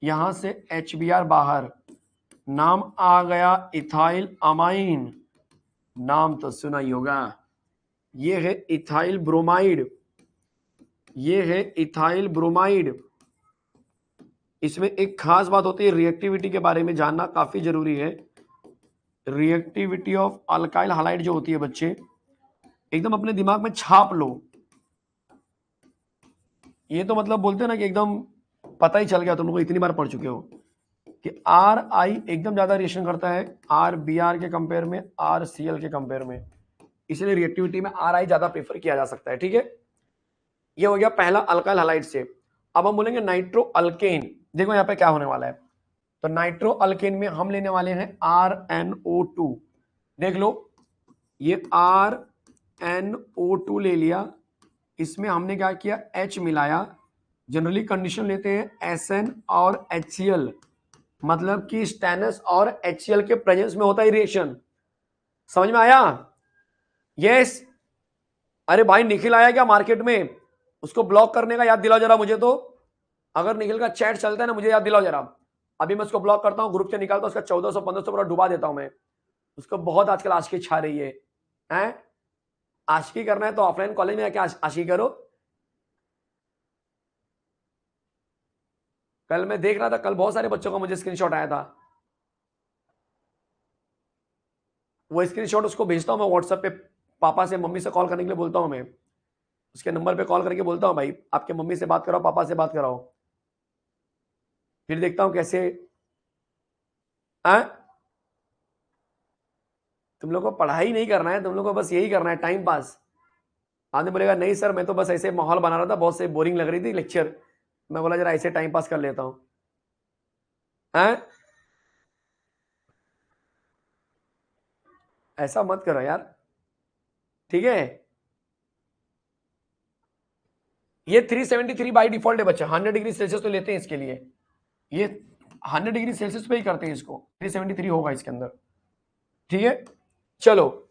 यहां से HBr बाहर, नाम आ गया इथाइल अमाइन, नाम तो सुना ही होगा। ये है इथाइल ब्रोमाइड, ये है इथाइल ब्रोमाइड। इसमें एक खास बात होती है, रिएक्टिविटी के बारे में जानना काफी जरूरी है। रिएक्टिविटी ऑफ अल्काइल हैलाइड जो होती है बच्चे, एकदम अपने दिमाग में छाप लो। ये तो मतलब बोलते हैं ना कि एकदम पता ही चल गया, तुम लोग इतनी बार पढ़ चुके हो कि आर आई एकदम ज्यादा रिएक्शन करता है आर बी आर के कंपेयर में, आर सी एल के कंपेयर में, इसलिए रिएक्टिविटी में आर आई ज्यादा प्रेफर किया जा सकता है। ठीक है, ये हो गया पहला अल्काइल हैलाइड से। अब हम बोलेंगे नाइट्रो अल्केन। देखो यहाँ पे क्या होने वाला है, तो नाइट्रो अल्केन में हम लेने वाले हैं RnO2। देख लो, ये RnO2 ले लिया, इसमें हमने क्या किया, H मिलाया। जनरली कंडीशन लेते हैं SN और HCl, मतलब कि स्टेनस और HCl के प्रेजेंस में होता है रिएक्शन। समझ में आया? यस। अरे भाई निखिल आया क्या मार्केट में? उसको ब्लॉक करने का याद दिलाओ जरा मुझे तो। अगर निखिल का चैट चलता है ना, मुझे याद दिलाओ जरा। अभी मैं उसको ब्लॉक करता हूँ, ग्रुप से निकालता हूँ, उसका 1400-1500 पूरा डुबा देता हूँ मैं उसको। बहुत आजकल आशिकी छा रही है, हैं? आशिकी करना है तो ऑफलाइन कॉलेज में आके आशिकी करो। कल मैं देख रहा था, कल बहुत सारे बच्चों का मुझे स्क्रीनशॉट आया था। वो स्क्रीनशॉट उसको भेजता हूँ मैं व्हाट्सएप पे, पापा से मम्मी से कॉल करने के लिए बोलता हूँ मैं। उसके नंबर पे कॉल करके बोलता हूँ भाई आपके मम्मी से बात कराओ, पापा से बात कराओ। फिर देखता हूँ कैसे। तुम लोग को पढ़ाई नहीं करना है, तुम लोग को बस यही करना है, टाइम पास। आदमी बोलेगा नहीं सर मैं तो बस ऐसे माहौल बना रहा था, बहुत से बोरिंग लग रही थी लेक्चर, मैं बोला जरा ऐसे टाइम पास कर लेता हूँ। ऐसा मत करो यार, ठीक है? ये 373 बाई डिफॉल्ट है बच्चा, 100 डिग्री सेल्सियस तो लेते हैं इसके लिए, ये 100 डिग्री सेल्सियस पे ही करते हैं इसको, 373 होगा इसके अंदर। ठीक है, चलो।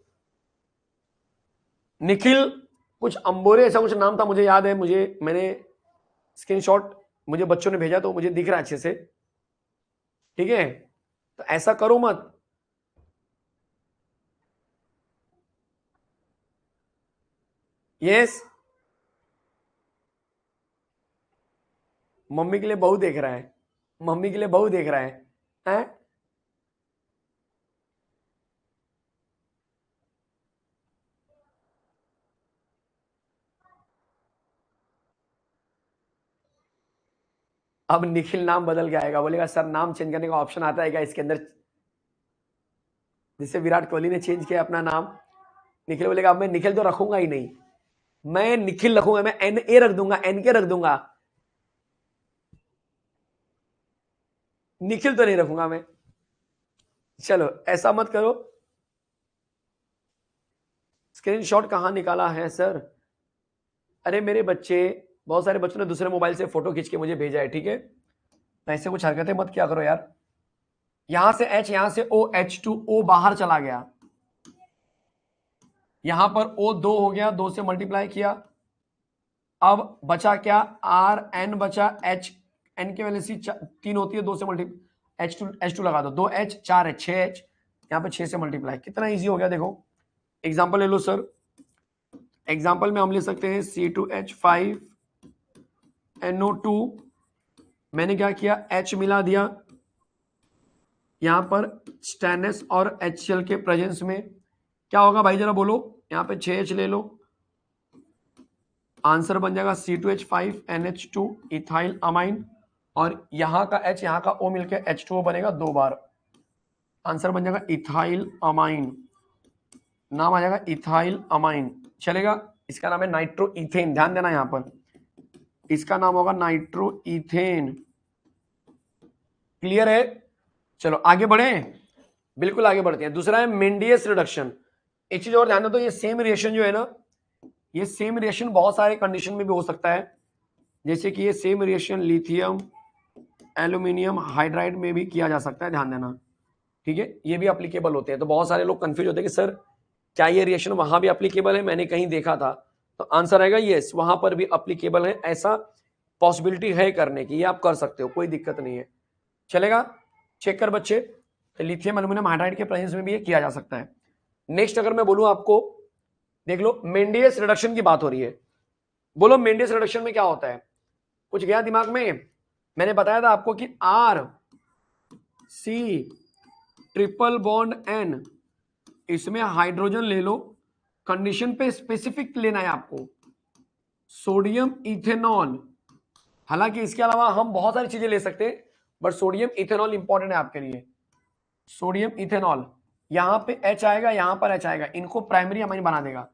निखिल कुछ अंबोरे ऐसा कुछ नाम था, मुझे याद है, मैंने स्क्रीनशॉट मुझे बच्चों ने भेजा तो मुझे दिख रहा है अच्छे से। ठीक है, तो ऐसा करो मत। यस, मम्मी के लिए बहू देख रहा है, मम्मी के लिए बहू देख रहा है? अब निखिल नाम बदल के आएगा, बोलेगा सर नाम चेंज करने का ऑप्शन आता है क्या इसके अंदर, जिससे विराट कोहली ने चेंज किया अपना नाम। निखिल बोलेगा अब मैं निखिल तो रखूंगा ही नहीं, मैं निखिल रखूंगा, मैं NA रख दूंगा, NK रख दूंगा, निखिल तो नहीं रखूंगा मैं। चलो ऐसा मत करो। स्क्रीनशॉट कहां निकाला है सर? अरे मेरे बच्चे, बहुत सारे बच्चों ने दूसरे मोबाइल से फोटो खींच के मुझे भेजा है। ठीक है, ऐसे कुछ हरकतें मत क्या करो यार। यहां से H, यहां से O, H2O बाहर चला गया, यहां पर O 2 हो गया, 2 से मल्टीप्लाई किया। अब बचा क्या, RN बचा, H N की वैल्यू 3 होती है, 2 से मल्टीप्लाई, H2 लगा दो, 2H 4H 6H, यहाँ पे 6 से मल्टीप्लाई। कितना इजी हो गया देखो। एग्जाम्पल ले लो सर, एग्जाम्पल में हम ले सकते हैं C2H5NO2, मैंने क्या किया, H मिला दिया, यहां पर स्टेनस और HCl के प्रेजेंस में क्या होगा भाई जरा बोलो। यहाँ पे 6H ले लो, आंसर बन जाएगा C2H5NH2 इथाइल अमाइन, और यहां का H यहां का O मिलकर H2O बनेगा 2 बार, आंसर बन जाएगा इथाइल अमाइन, नाम आ जाएगा इथाइल अमाइन। चलेगा, इसका नाम है नाइट्रो इथेन, ध्यान देना यहां पर, इसका नाम होगा नाइट्रो इथेन। क्लियर है? चलो आगे बढ़े, बिल्कुल आगे बढ़ते हैं। दूसरा है मेंडियस रिडक्शन। एक चीज और ध्यान दो, तो ये सेम रिएक्शन जो है ना, ये सेम रिएक्शन बहुत सारे कंडीशन में भी हो सकता है, जैसे कि ये same reaction lithium aluminium hydride में भी किया जा सकता है, ध्यान देना। ठीक है, ये भी अप्लीकेबल होते हैं। तो बहुत सारे लोग कंफ्यूज होते हैं कि सर क्या ये रिएक्शन वहां भी अप्लीकेबल है, मैंने कहीं देखा था, तो आंसर आएगा यस, वहां पर भी अप्लीकेबल है, ऐसा पॉसिबिलिटी है करने की, ये आप कर सकते हो, कोई दिक्कत नहीं है। चलेगा, चेक कर बच्चे, तो लिथियम एल्यूमिनियम हाइड्राइड के प्रेजेंस में भी ये किया जा सकता है। नेक्स्ट अगर मैं बोलूं आपको, देख लो मेंडियस रिडक्शन की बात हो रही है, बोलो मेंडियस रिडक्शन में क्या होता है? कुछ गया दिमाग में? मैंने बताया था आपको कि R C triple bond N, इसमें हाइड्रोजन ले लो, कंडीशन पे स्पेसिफिक लेना है आपको, सोडियम इथेनॉल, हालांकि इसके अलावा हम बहुत सारी चीजें ले सकते हैं, बट सोडियम इथेनॉल इंपॉर्टेंट है आपके लिए। सोडियम इथेनॉल, यहां पे H आएगा, यहां पर H आएगा, इनको प्राइमरी अमाइन बना देगा।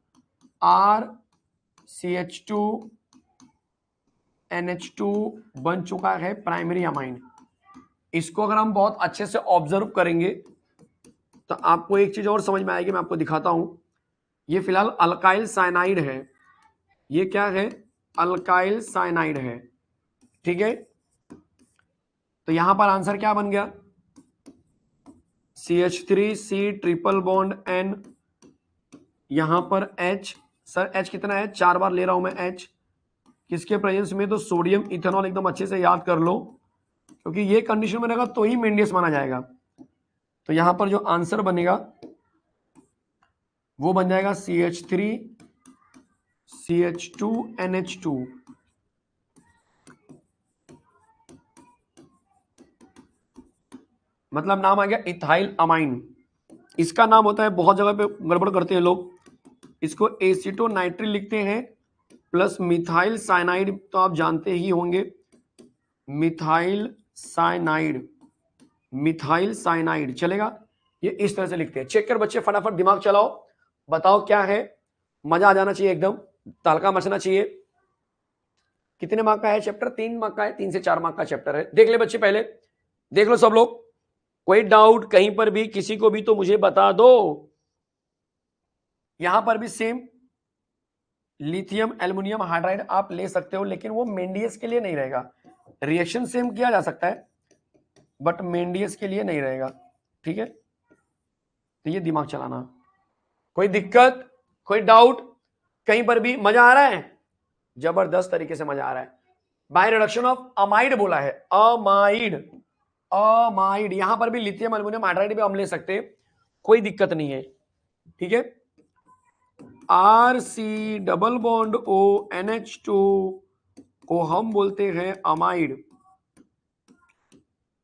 RCH2NH2 बन चुका है प्राइमरी अमाइन। इसको अगर हम बहुत अच्छे से ऑब्जर्व करेंगे तो आपको एक चीज और समझ में आएगी, मैं आपको दिखाता हूं। ये फिलहाल अल्काइल साइनाइड है, ये क्या है, अल्काइल साइनाइड है, ठीक है। तो यहां पर आंसर क्या बन गया, CH3C ट्रिपल बॉन्ड N, यहां पर H, सर H कितना है, 4 बार ले रहा हूं मैं H, किसके प्रेजेंस में, तो सोडियम इथेनॉल, एकदम अच्छे से याद कर लो, क्योंकि ये कंडीशन में रहेगा तो ही मेंडियस माना जाएगा। तो यहां पर जो आंसर बनेगा वो बन जाएगा CH3CH2NH2। मतलब नाम आ गया इथाइल अमाइन। इसका नाम होता है, बहुत जगह पे गड़बड़ करते हैं लोग, इसको एसीटोनाइट्रिल लिखते हैं प्लस मिथाइल साइनाइड, तो आप जानते ही होंगे, मिथाइल साइनाइड, मिथाइल साइनाइड चलेगा, ये इस तरह से लिखते हैं। चेक कर बच्चे, फटाफट दिमाग चलाओ, बताओ क्या है, मजा आ जाना चाहिए, एकदम तालका मचना चाहिए। कितने मार्क का है चैप्टर, 3 मार्क का है, 3 से 4 मार्क का चैप्टर है। देख ले बच्चे, पहले देख लो सब लोग, कोई डाउट कहीं पर भी किसी को भी तो मुझे बता दो। यहां पर भी सेम लिथियम एल्युमिनियम हाइड्राइड आप ले सकते हो, लेकिन वो मेंडियस के लिए नहीं रहेगा। रिएक्शन सेम किया जा सकता है बट मेंडियस के लिए नहीं रहेगा, ठीक है। तो ये दिमाग चलाना, कोई दिक्कत, कोई डाउट कहीं पर भी, मजा आ रहा है, जबरदस्त तरीके से मजा आ रहा है। बाय रिडक्शन ऑफ अमाइड बोला है, अमाइड, अमाइड, यहां पर भी लिथियम एल्युमिनियम हाइड्राइड भी हम ले सकते हैं, कोई दिक्कत नहीं है, ठीक है। RC डबल बॉन्ड ONH2 को हम बोलते हैं अमाइड,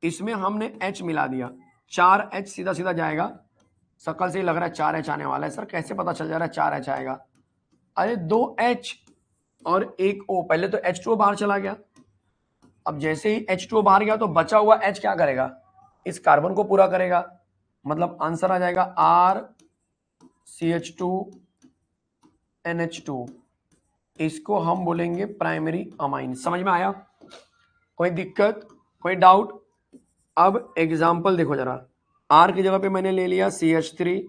इसमें हमने H मिला दिया, 4H सीधा सीधा जाएगा, शकल से ही लग रहा है 4H आने वाला है। सर कैसे पता चल जा रहा है 4H आएगा, अरे 2H और 1 O, पहले तो H2O बाहर चला गया, अब जैसे ही H2O बाहर गया तो बचा हुआ H क्या करेगा, इस कार्बन को पूरा करेगा, मतलब आंसर आ जाएगा RCH2NH2, इसको हम बोलेंगे प्राइमरी अमाइन। समझ में आया, कोई दिक्कत, कोई डाउट। अब एग्जाम्पल देखो जरा, R की जगह पे मैंने ले लिया CH3,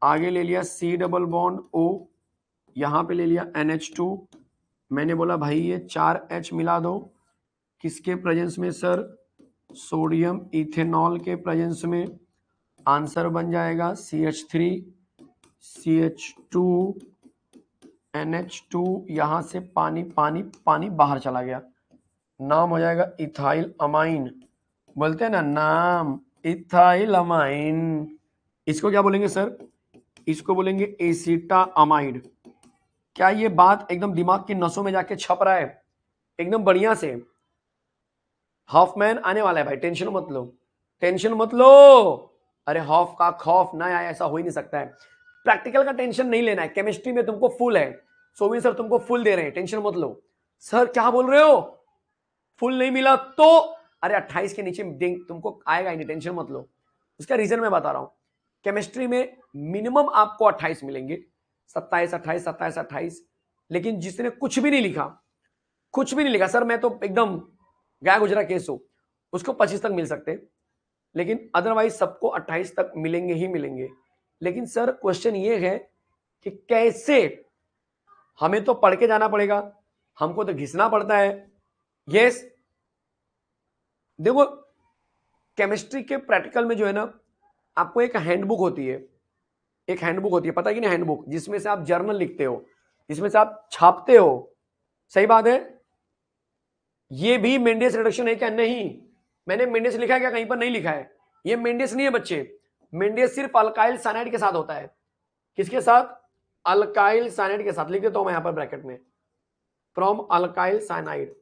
आगे ले लिया C डबल बॉन्ड O, यहां पे ले लिया NH2, मैंने बोला भाई ये 4H मिला दो, किसके प्रेजेंस में सर, सोडियम इथेनॉल के प्रेजेंस में, आंसर बन जाएगा CH3CH2NH2, यहां से पानी पानी पानी बाहर चला गया, नाम हो जाएगा इथाइल अमाइन, बोलते हैं ना नाम इथाइल अमाइन। इसको क्या बोलेंगे सर, इसको बोलेंगे एसीटा अमाइड। क्या ये बात एकदम दिमाग की नसों में जाके छप रहा है, एकदम बढ़िया से। हॉफमैन आने वाला है भाई, टेंशन मत लो, टेंशन मत लो, अरे हॉफ का खौफ ना आए ऐसा हो ही नहीं सकता है। प्रैक्टिकल का टेंशन नहीं लेना है, केमिस्ट्री में तुमको फुल है, सोविन सर तुमको फुल दे रहे हैं, टेंशन मत लो। सर क्या बोल रहे हो, फुल नहीं मिला तो, अरे 28 के नीचे तुमको आएगा ही नहीं, टेंशन मत लो। उसका रीजन मैं बता रहा हूं, केमिस्ट्री में मिनिमम आपको 28 मिलेंगे, 27 28 27 28, लेकिन जिसने कुछ भी नहीं लिखा, कुछ भी नहीं लिखा, सर मैं तो एकदम गया गुजरा केस हो, उसको 25 तक मिल सकते, लेकिन अदरवाइज सबको 28 तक मिलेंगे ही मिलेंगे। लेकिन सर क्वेश्चन ये है कि कैसे, हमें तो पढ़ के जाना पड़ेगा, हमको तो घिसना पड़ता है। यस देखो, केमिस्ट्री के प्रैक्टिकल में जो है ना, आपको एक हैंडबुक होती है, एक हैंडबुक होती है, पता है कि नहीं, हैंडबुक जिसमें से आप जर्नल लिखते हो, जिसमें से आप छापते हो, सही बात है। ये भी मेंडियस रिडक्शन है क्या, नहीं, मैंने मेंडियस लिखा है क्या, कहीं पर नहीं लिखा है, ये मेंडियस नहीं है बच्चे, मेंडियस सिर्फ अल्काइल साइनाइड के साथ होता है। किसके साथ, अल्काइल साइनाइड के साथ, लिख देता हूं मैं यहां पर ब्रैकेट में, फ्रॉम अल्काइल साइनाइड,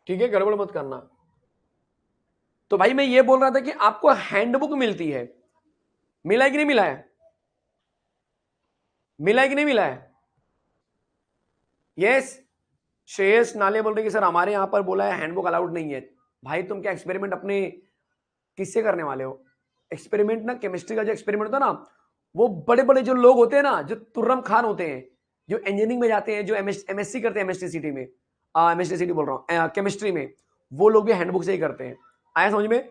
ठीक है, गड़बड़ मत करना। तो भाई मैं ये बोल रहा था कि आपको हैंडबुक मिलती है, मिला है कि नहीं मिला है, मिला है कि नहीं मिला है, यस, श्रेयस नाले बोल रहे कि सर हमारे यहाँ पर बोला है हैंडबुक अलाउड नहीं है। भाई तुम क्या एक्सपेरिमेंट अपने किससे करने वाले हो? एक्सपेरिमेंट ना, केमिस्ट्री का जो एक्सपेरिमेंट होता है ना, वो बड़े बड़े जो लोग होते हैं ना, जो तुर्रम खान होते हैं, जो इंजीनियरिंग में जाते हैं, जो एमएससी करते हैं एमएसटी सिटी में, एमएसटी सिटी बोल रहा हूँ, केमिस्ट्री में, वो लोग भी हैंडबुक से ही करते हैं। आया समझ में?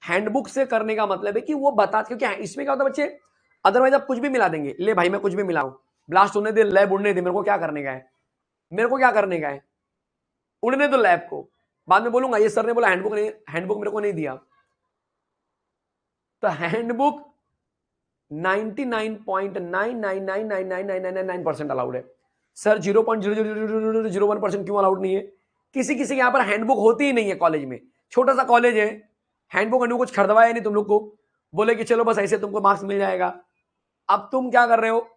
हैंडबुक से करने का मतलब है कि वो बता, क्योंकि इसमें क्या होता है बच्चे, अदरवाइज आप कुछ भी मिला देंगे। ले भाई मैं कुछ भी मिलाऊं, ब्लास्ट होने दे, लैब उड़ने दे, मेरे को क्या करने का है? मेरे को क्या करने का है? उड़ने दो लैब को, बाद में बोलूंगा ये सर ने बोला हैंडबुक नहीं, हैंडबुक मेरे को नहीं दिया। तो हैंडबुक 99.999999999% अलाउड है। सर 0.00001% क्यों अलाउड नहीं है? किसी किसी के यहाँ पर हैंडबुक होती ही नहीं है कॉलेज में। छोटा सा कॉलेज है, हैंडबुक कुछ खरीदवाया नहीं तुम लोग को, बोले कि चलो बस ऐसे तुमको मार्क्स मिल जाएगा। अब तुम क्या कर रहे हो?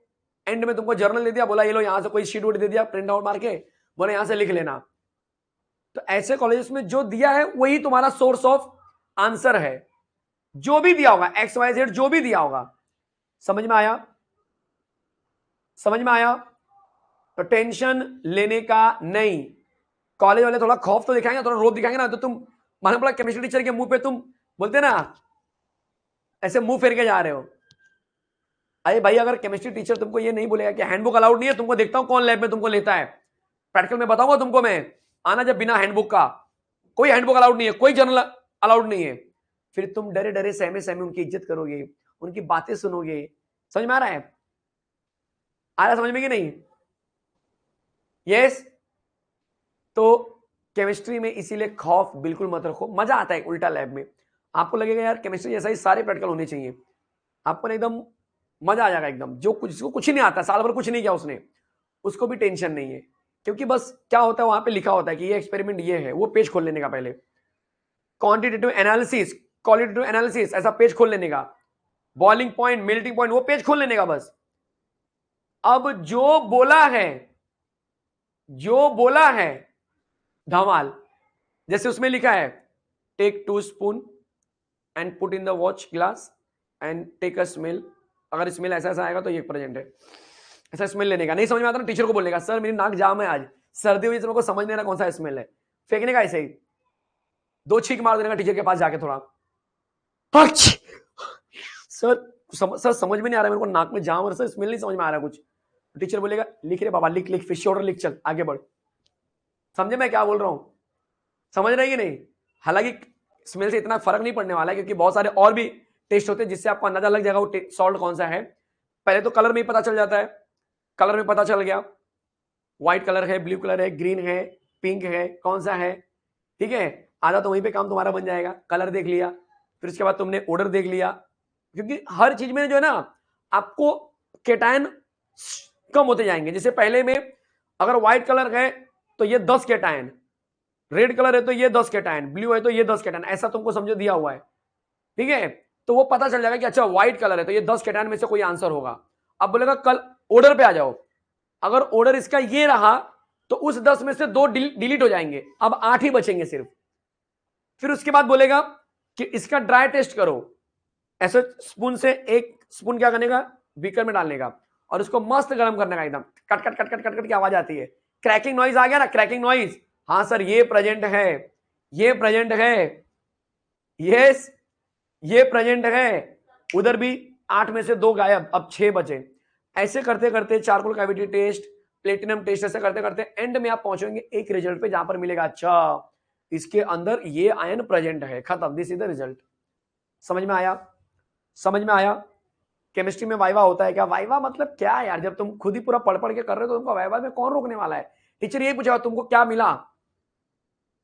एंड में तुमको जर्नल दे दिया, बोला ये लो यहाँ से कोई शीट वोट दे दिया प्रिंट आउट मार के, बोले यहाँ से लिख लेना। तो ऐसे कॉलेजेस में जो दिया है वही तुम्हारा सोर्स ऑफ आंसर है, जो भी दिया होगा एक्स वाई जेड, जो भी दिया होगा। समझ में आया? समझ में आया? तो टेंशन लेने का नहीं। कॉलेज वाले थोड़ा खौफ तो दिखाएंगे, थोड़ा रोब दिखाएंगे ना, तो तुम मालूम पड़ा केमिस्ट्री टीचर के मुंह पे तुम बोलते ना ऐसे मुंह फेर के जा रहे हो। अरे भाई अगर केमिस्ट्री टीचर तुमको ये नहीं बोलेगा कि हैंडबुक अलाउड नहीं है, तुमको देखता हूं कौन लैब में तुमको लेता है, प्रैक्टिकल में बताऊंगा तुमको मैं, आना जब बिना हैंडबुक का, कोई हैंडबुक अलाउड नहीं है, कोई जर्नल अलाउड नहीं है, फिर तुम डरे डरे सहमे सहमे उनकी इज्जत करोगे, उनकी बातें सुनोगे। समझ में आ रहा है? आ रहा समझ में कि नहीं? यस। तो केमिस्ट्री में इसीलिए खौफ बिल्कुल मत रखो, मजा आता है उल्टा लैब में। आपको लगेगा यार केमिस्ट्री जैसा ही सारे प्रैक्टिकल होने चाहिए, आपको ना एकदम मजा आ जाएगा एकदम। जो कुछ जिसको कुछ ही नहीं आता, साल भर कुछ नहीं किया उसने, उसको भी टेंशन नहीं है, क्योंकि बस क्या होता है वहां पे लिखा होता है कि ये एक्सपेरिमेंट ये है, वो पेज खोल लेने का पहले, क्वांटिटेटिव एनालिसिस, क्वालिटेटिव एनालिसिस, ऐसा पेज खोल लेने का, बॉइलिंग पॉइंट, मेल्टिंग पॉइंट, वो पेज खोल लेने का बस। अब जो बोला है, जो बोला है धमाल, जैसे उसमें लिखा है take 2 spoon and put in the watch glass and take a smell, अगर स्मेल ऐसा ऐसा आएगा तो ये प्रेजेंट है, ऐसा स्मेल लेने का। नहीं समझ में आता ना, टीचर को बोलने का सर मेरी नाक जाम है आज, सर्दी हुई, मेरे को समझ नहीं रहा कौन सा स्मेल है, फेंकने का ऐसे ही, 2 छींक मार देने का टीचर के पास जाके थोड़ा, सर समझ में नहीं आ रहा मेरे को, नाक में जाम और सर स्मेल नहीं समझ में आ रहा कुछ। टीचर बोलेगा लिख रे बाबा, लिख लिख, फिश ऑर्डर लिख, चल आगे बढ़। समझे मैं क्या बोल रहा हूं? समझ रहे कि नहीं? हालांकि स्मेल से इतना फर्क नहीं पड़ने वाला है, क्योंकि बहुत सारे और भी टेस्ट होते हैं जिससे आपको अंदाजा लग जाएगा वो सॉल्ट कौन सा है। पहले तो कलर में ही पता चल जाता है, कलर में पता चल गया व्हाइट कलर है, ब्लू कलर है, ग्रीन है, पिंक है, कौन सा है, ठीक है। आधा तो वहीं पे काम तुम्हारा बन जाएगा, कलर देख लिया, फिर उसके बाद तुमने ऑर्डर देख लिया, क्योंकि हर चीज में जो है ना आपको केटायन कम होते जाएंगे। जैसे पहले में अगर व्हाइट कलर है तो ये 10 केटायन, रेड कलर है तो ये 10 केटायन, ब्लू है तो ये 10 केटायन, ऐसा तुमको समझो दिया हुआ है, ठीक है। तो वो पता चल जाएगा कि अच्छा व्हाइट कलर है तो ये 10 केटायन में से कोई आंसर होगा। अब बोलेगा कल ऑर्डर पे आ जाओ, अगर ऑर्डर इसका ये रहा तो उस 10 में से 2 डिलीट हो जाएंगे, अब 8 ही बचेंगे सिर्फ। फिर उसके बाद बोलेगा कि इसका ड्राई टेस्ट करो, ऐसे स्पून से 1 स्पून क्या करने का, बीकर में डालने का, और उसको मस्त गर्म करने का, एकदम cut cut cut cut cut cut की आवाज आती है, क्रैकिंग नॉइज आ गया ना, क्रैकिंग नॉइज, हाँ सर ये प्रेजेंट है, ये प्रेजेंट है, यस ये प्रेजेंट है। उधर भी 8 में से 2 गायब, अब 6 बचे। ऐसे करते करते charcoal cavity test, platinum test, ऐसे करते करते एंड में आप पहुंचेंगे एक रिजल्ट पे जहां पर मिलेगा अच्छा इसके अंदर ये आयन प्रेजेंट है, खत्म, दिस इज द रिजल्ट। समझ में आया? समझ में आया? केमिस्ट्री में वाइवा होता है क्या? वाइवा मतलब क्या है यार, जब तुम खुद ही पूरा पढ़ पढ़ के कर रहे हो तो तुमको वाइवा में कौन रोकने वाला है? टीचर यही पूछेगा तुमको क्या मिला,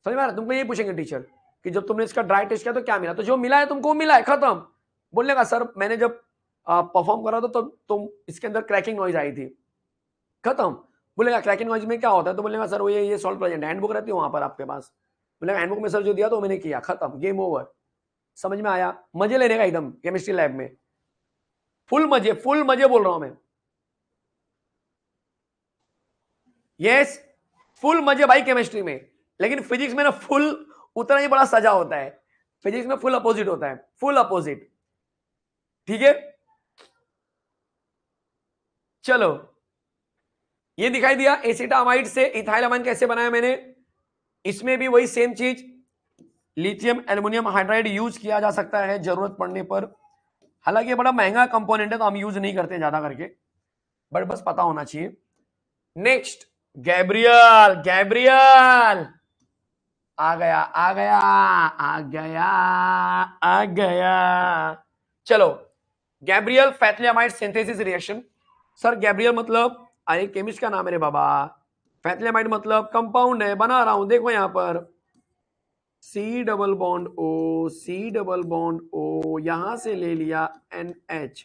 समझ में आ रहा है? तुमको यही पूछेंगे टीचर कि जब तुमने इसका ड्राई टेस्ट किया तो क्या मिला, तो जो मिला है तुमको मिला है, खत्म। बोलने का सर मैंने जब परफॉर्म करा था तो तुम इसके अंदर क्रैकिंग नॉइज आई थी, खत्म। बोलेगा क्रैकिंग नॉइज में क्या होता है, तो बोलेगा सर वो ये सॉल्ट प्रेजेंट, हैंडबुक रहती है वहां पर आपके पास, बोलेगा हैंडबुक में सर जो दिया तो मैंने किया, खत्म, गेम ओवर। समझ में आया? मजे लेने का एकदम केमिस्ट्री लैब में, फुल मजे, फुल मजे बोल रहा हूं मैं, यस फुल मजे भाई केमिस्ट्री में। लेकिन फिजिक्स में ना फुल उतना ही बड़ा सजा होता है, फिजिक्स में फुल अपोजिट होता है, फुल अपोजिट, ठीक है। चलो ये दिखाई दिया एसिटामाइड से इथाइल अमाइन कैसे बनाया मैंने, इसमें भी वही सेम चीज, लिथियम एल्युमिनियम हाइड्राइड यूज किया जा सकता है जरूरत पड़ने पर। हालांकि ये बड़ा महंगा कंपोनेंट है तो हम यूज नहीं करते ज्यादा करके, बट बस पता होना चाहिए। नेक्स्ट गैब्रियल, गैब्रियल आ गया आ गया आ गया आ गया। चलो Gabriel phthalimide synthesis reaction. Sir Gabriel मतलब, अरे केमिस्ट का नाम है रे बाबा। फैथिलियमाइड मतलब कंपाउंड है, बना रहा हूं देखो यहां पर, C double bond O, C double bond O, यहां से ले लिया NH,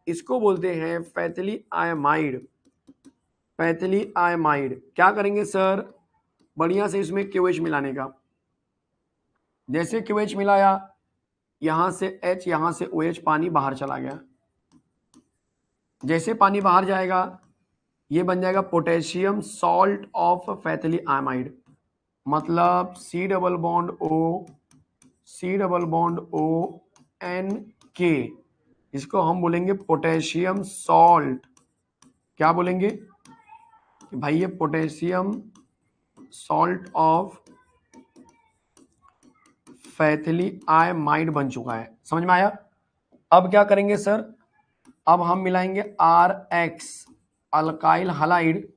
इसको बोलते हैं फैथिलियमाइड। फैथिलियमाइड क्या करेंगे सर, बढ़िया से इसमें QH मिलाने का। जैसे QH मिलाया, यहां से H, यहां से OH, पानी बाहर चला गया। जैसे पानी बाहर जाएगा ये बन जाएगा पोटेशियम सॉल्ट ऑफ फैथिलियमाइड, मतलब C double bond O, C double bond O NK, इसको हम बोलेंगे पोटेशियम सॉल्ट। क्या बोलेंगे कि भाई ये पोटेशियम सॉल्ट ऑफ फैथिलियमाइड बन चुका है। समझ में आया? अब क्या करेंगे सर, अब हम मिलाएंगे RX अल्काइल हलाइड,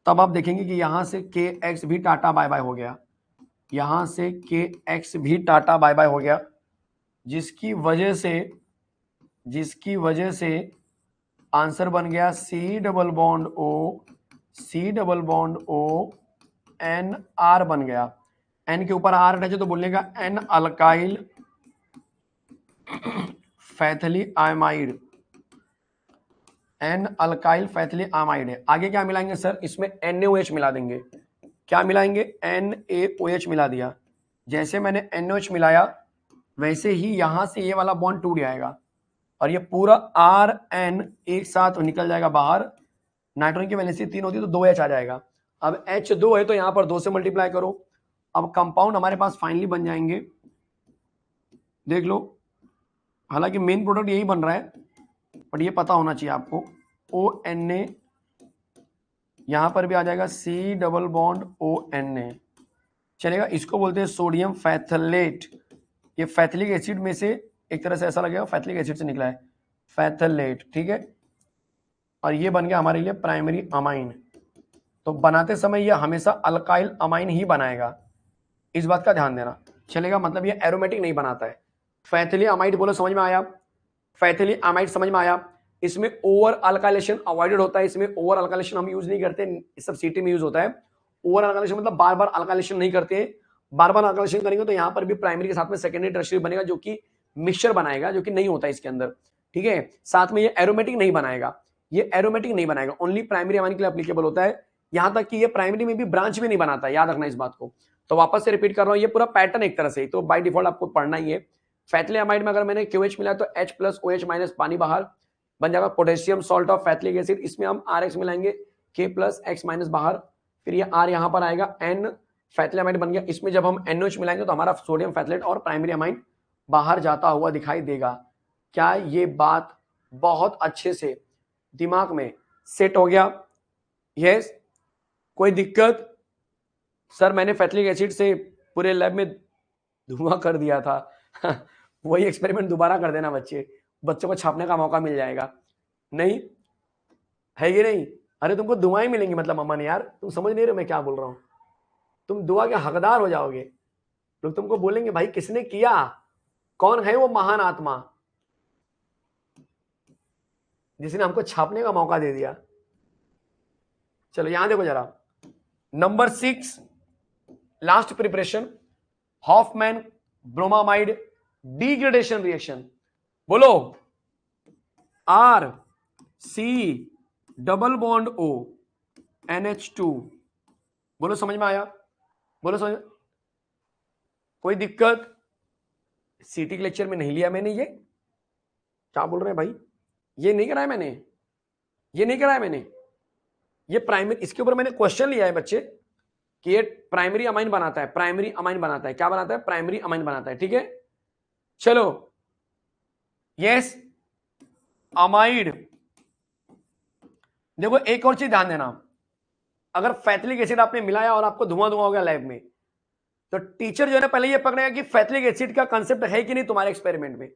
तब आप देखेंगे कि यहां से KX भी टाटा बाय बाय हो गया, यहां से KX भी टाटा बाय बाय हो गया, जिसकी वजह से आंसर बन गया C double bond O, C double bond O NR बन गया। N के ऊपर R अटैच है तो बोलने का N अल्काइल फैथिलियमाइड, N अल्काइल फैथिलियमाइड है। आगे क्या मिलाएंगे सर, इसमें NaOH मिला देंगे। क्या मिलाएंगे, NaOH मिला दिया। जैसे मैंने NaOH मिलाया वैसे ही यहां से ये वाला बॉन्ड टूट जाएगा और ये पूरा RN एक साथ निकल जाएगा बाहर। नाइट्रोजन की वैलेंसी 3 होती है तो 2H आ जाएगा। अब H2 है तो यहां पर 2 से मल्टीप्लाई करो। अब कंपाउंड हमारे पास फाइनली बन जाएंगे, देख लो। हालांकि मेन प्रोडक्ट यही बन रहा है बट ये पता होना चाहिए आपको, ONA यहां पर भी आ जाएगा, C डबल बॉन्ड ONA चलेगा। इसको बोलते हैं सोडियम फैथलेट। ये फैथिलिक एसिड में से एक तरह से ऐसा लगेगा फैथिलिक एसिड से निकला है, फैथलेट, ठीक है। और ये बन गया हमारे लिए प्राइमरी अमाइन। तो बनाते समय ये हमेशा अल्काइल अमाइन ही बनाएगा, इस बात का ध्यान देना चलेगा। मतलब ये एरोमेटिक नहीं बनाता है। फैथिलियमाइड बोलो, समझ में आया? फैथिलियमाइड समझ में आया? इसमें ओवर अल्काइलेशन अवॉइडेड होता है, इसमें ओवर अल्काइलेशन हम यूज नहीं करते, सब सीटी में यूज होता है। ओवर अल्काइलेशन मतलब बार बार अल्काइलेशन नहीं करते, बार बार अल्काइलेशन करेंगे तो यहाँ पर भी प्राइमरी के साथ में सेकेंडरी टर्शियरी बनेगा जो कि मिक्सचर बनाएगा, जो कि नहीं होता इसके अंदर, ठीक है। साथ में ये एरोमेटिक नहीं बनाएगा, ये एरोमेटिक नहीं बनाएगा, ओनली प्राइमरी अमाइन के लिए एप्लीकेबल होता है। यहां तक कि ये प्राइमरी में भी ब्रांच भी नहीं बनाता है, याद रखना इस बात को। तो वापस से रिपीट कर रहा हूं, ये पूरा पैटर्न एक तरह से तो बाय डिफॉल्ट आपको पढ़ना ही है। फैथिलियमाइड में अगर मैंने QH मिला तो H प्लस OH माइनस पानी बाहर बन जाएगा पोटेशियम सॉल्ट ऑफ फैथिलिक एसिड। इसमें हम RX मिलाएंगे, K प्लस X माइनस बाहर, फिर ये R यहां पर आएगा, N फैथिलियमाइड बन गया। इसमें जब हम NOH मिलाएंगे तो हमारा सोडियम फैथलेट और प्राइमरी अमाइन बाहर जाता हुआ दिखाई देगा। क्या ये बात बहुत अच्छे से दिमाग में सेट हो गया? यस। कोई दिक्कत? सर मैंने फैथिलिक एसिड से पूरे लैब में धुआं कर दिया था वही एक्सपेरिमेंट दोबारा कर देना बच्चे, बच्चों को छापने का मौका मिल जाएगा। नहीं है ये नहीं? अरे तुमको दुआएं मिलेंगी मतलब अम्मा ने, यार तुम समझ नहीं रहे मैं क्या बोल रहा हूं, तुम दुआ के हकदार हो जाओगे। लोग तुमको बोलेंगे भाई किसने किया, कौन है वो महान आत्मा जिसने हमको छापने का मौका दे दिया। चलो यहां देखो जरा, number 6 last preparation, Hofmann bromamide degradation reaction. बोलो, RC double bond O NH2। बोलो समझ में आया? बोलो समझ, कोई दिक्कत? सीटी के लेक्चर में नहीं लिया मैंने ये, क्या बोल रहे हैं भाई, ये नहीं कराया मैंने, ये नहीं कराया मैंने, ये प्राइमरी, इसके ऊपर मैंने क्वेश्चन लिया है बच्चे कि ये प्राइमरी अमाइन बनाता है, प्राइमरी अमाइन बनाता है, क्या बनाता है? प्राइमरी अमाइन बनाता है, ठीक है। चलो यस, अमाइड। देखो एक और चीज ध्यान देना, अगर फैथिलिक एसिड आपने मिलाया और आपको धुआं धुआं हो गया लैब में, तो टीचर जो है ना पहले ये पकड़ेगा कि फैथिलिक एसिड का कंसेप्ट है कि नहीं तुम्हारे एक्सपेरिमेंट में।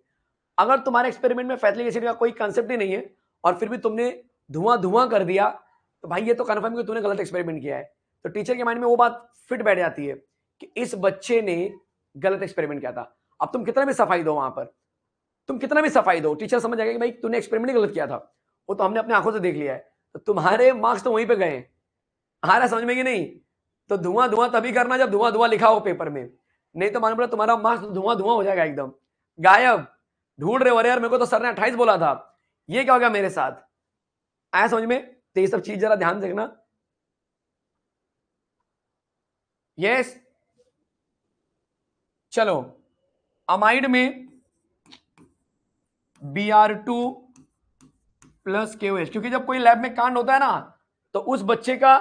अगर तुम्हारे एक्सपेरिमेंट में फैथिलिक एसिड का कोई कंसेप्ट ही नहीं है और फिर भी तुमने धुआं धुआं कर दिया, तो भाई ये तो कंफर्म कि तूने गलत एक्सपेरिमेंट किया है। तो टीचर के माइंड में वो बात फिट बैठ जाती है कि इस बच्चे ने गलत एक्सपेरिमेंट किया था। अब तुम कितना भी सफाई दो, वहां पर तुम कितना भी सफाई दो, टीचर समझ जाएगा कि भाई तूने एक्सपेरिमेंट गलत किया था, वो तो हमने अपने आंखों से देख लिया है। तो तुम्हारे मार्क्स तो वहीं पे गए। आ रहा समझ में कि नहीं? तो धुआं धुआं तभी करना जब धुआं धुआं लिखा हो पेपर में, नहीं तो मान लो तुम्हारा मार्क्स धुआं धुआं हो जाएगा, एकदम गायब। ढूंढ रहे हो, अरे यार मेरे को तो सर ने 28 बोला था, ये क्या हो गया मेरे साथ? आया समझ में? तो ये सब चीज जरा ध्यान रखना। यस, चलो अमाइड में Br2 प्लस KOH, क्योंकि जब कोई लैब में कांड होता है ना, तो उस बच्चे का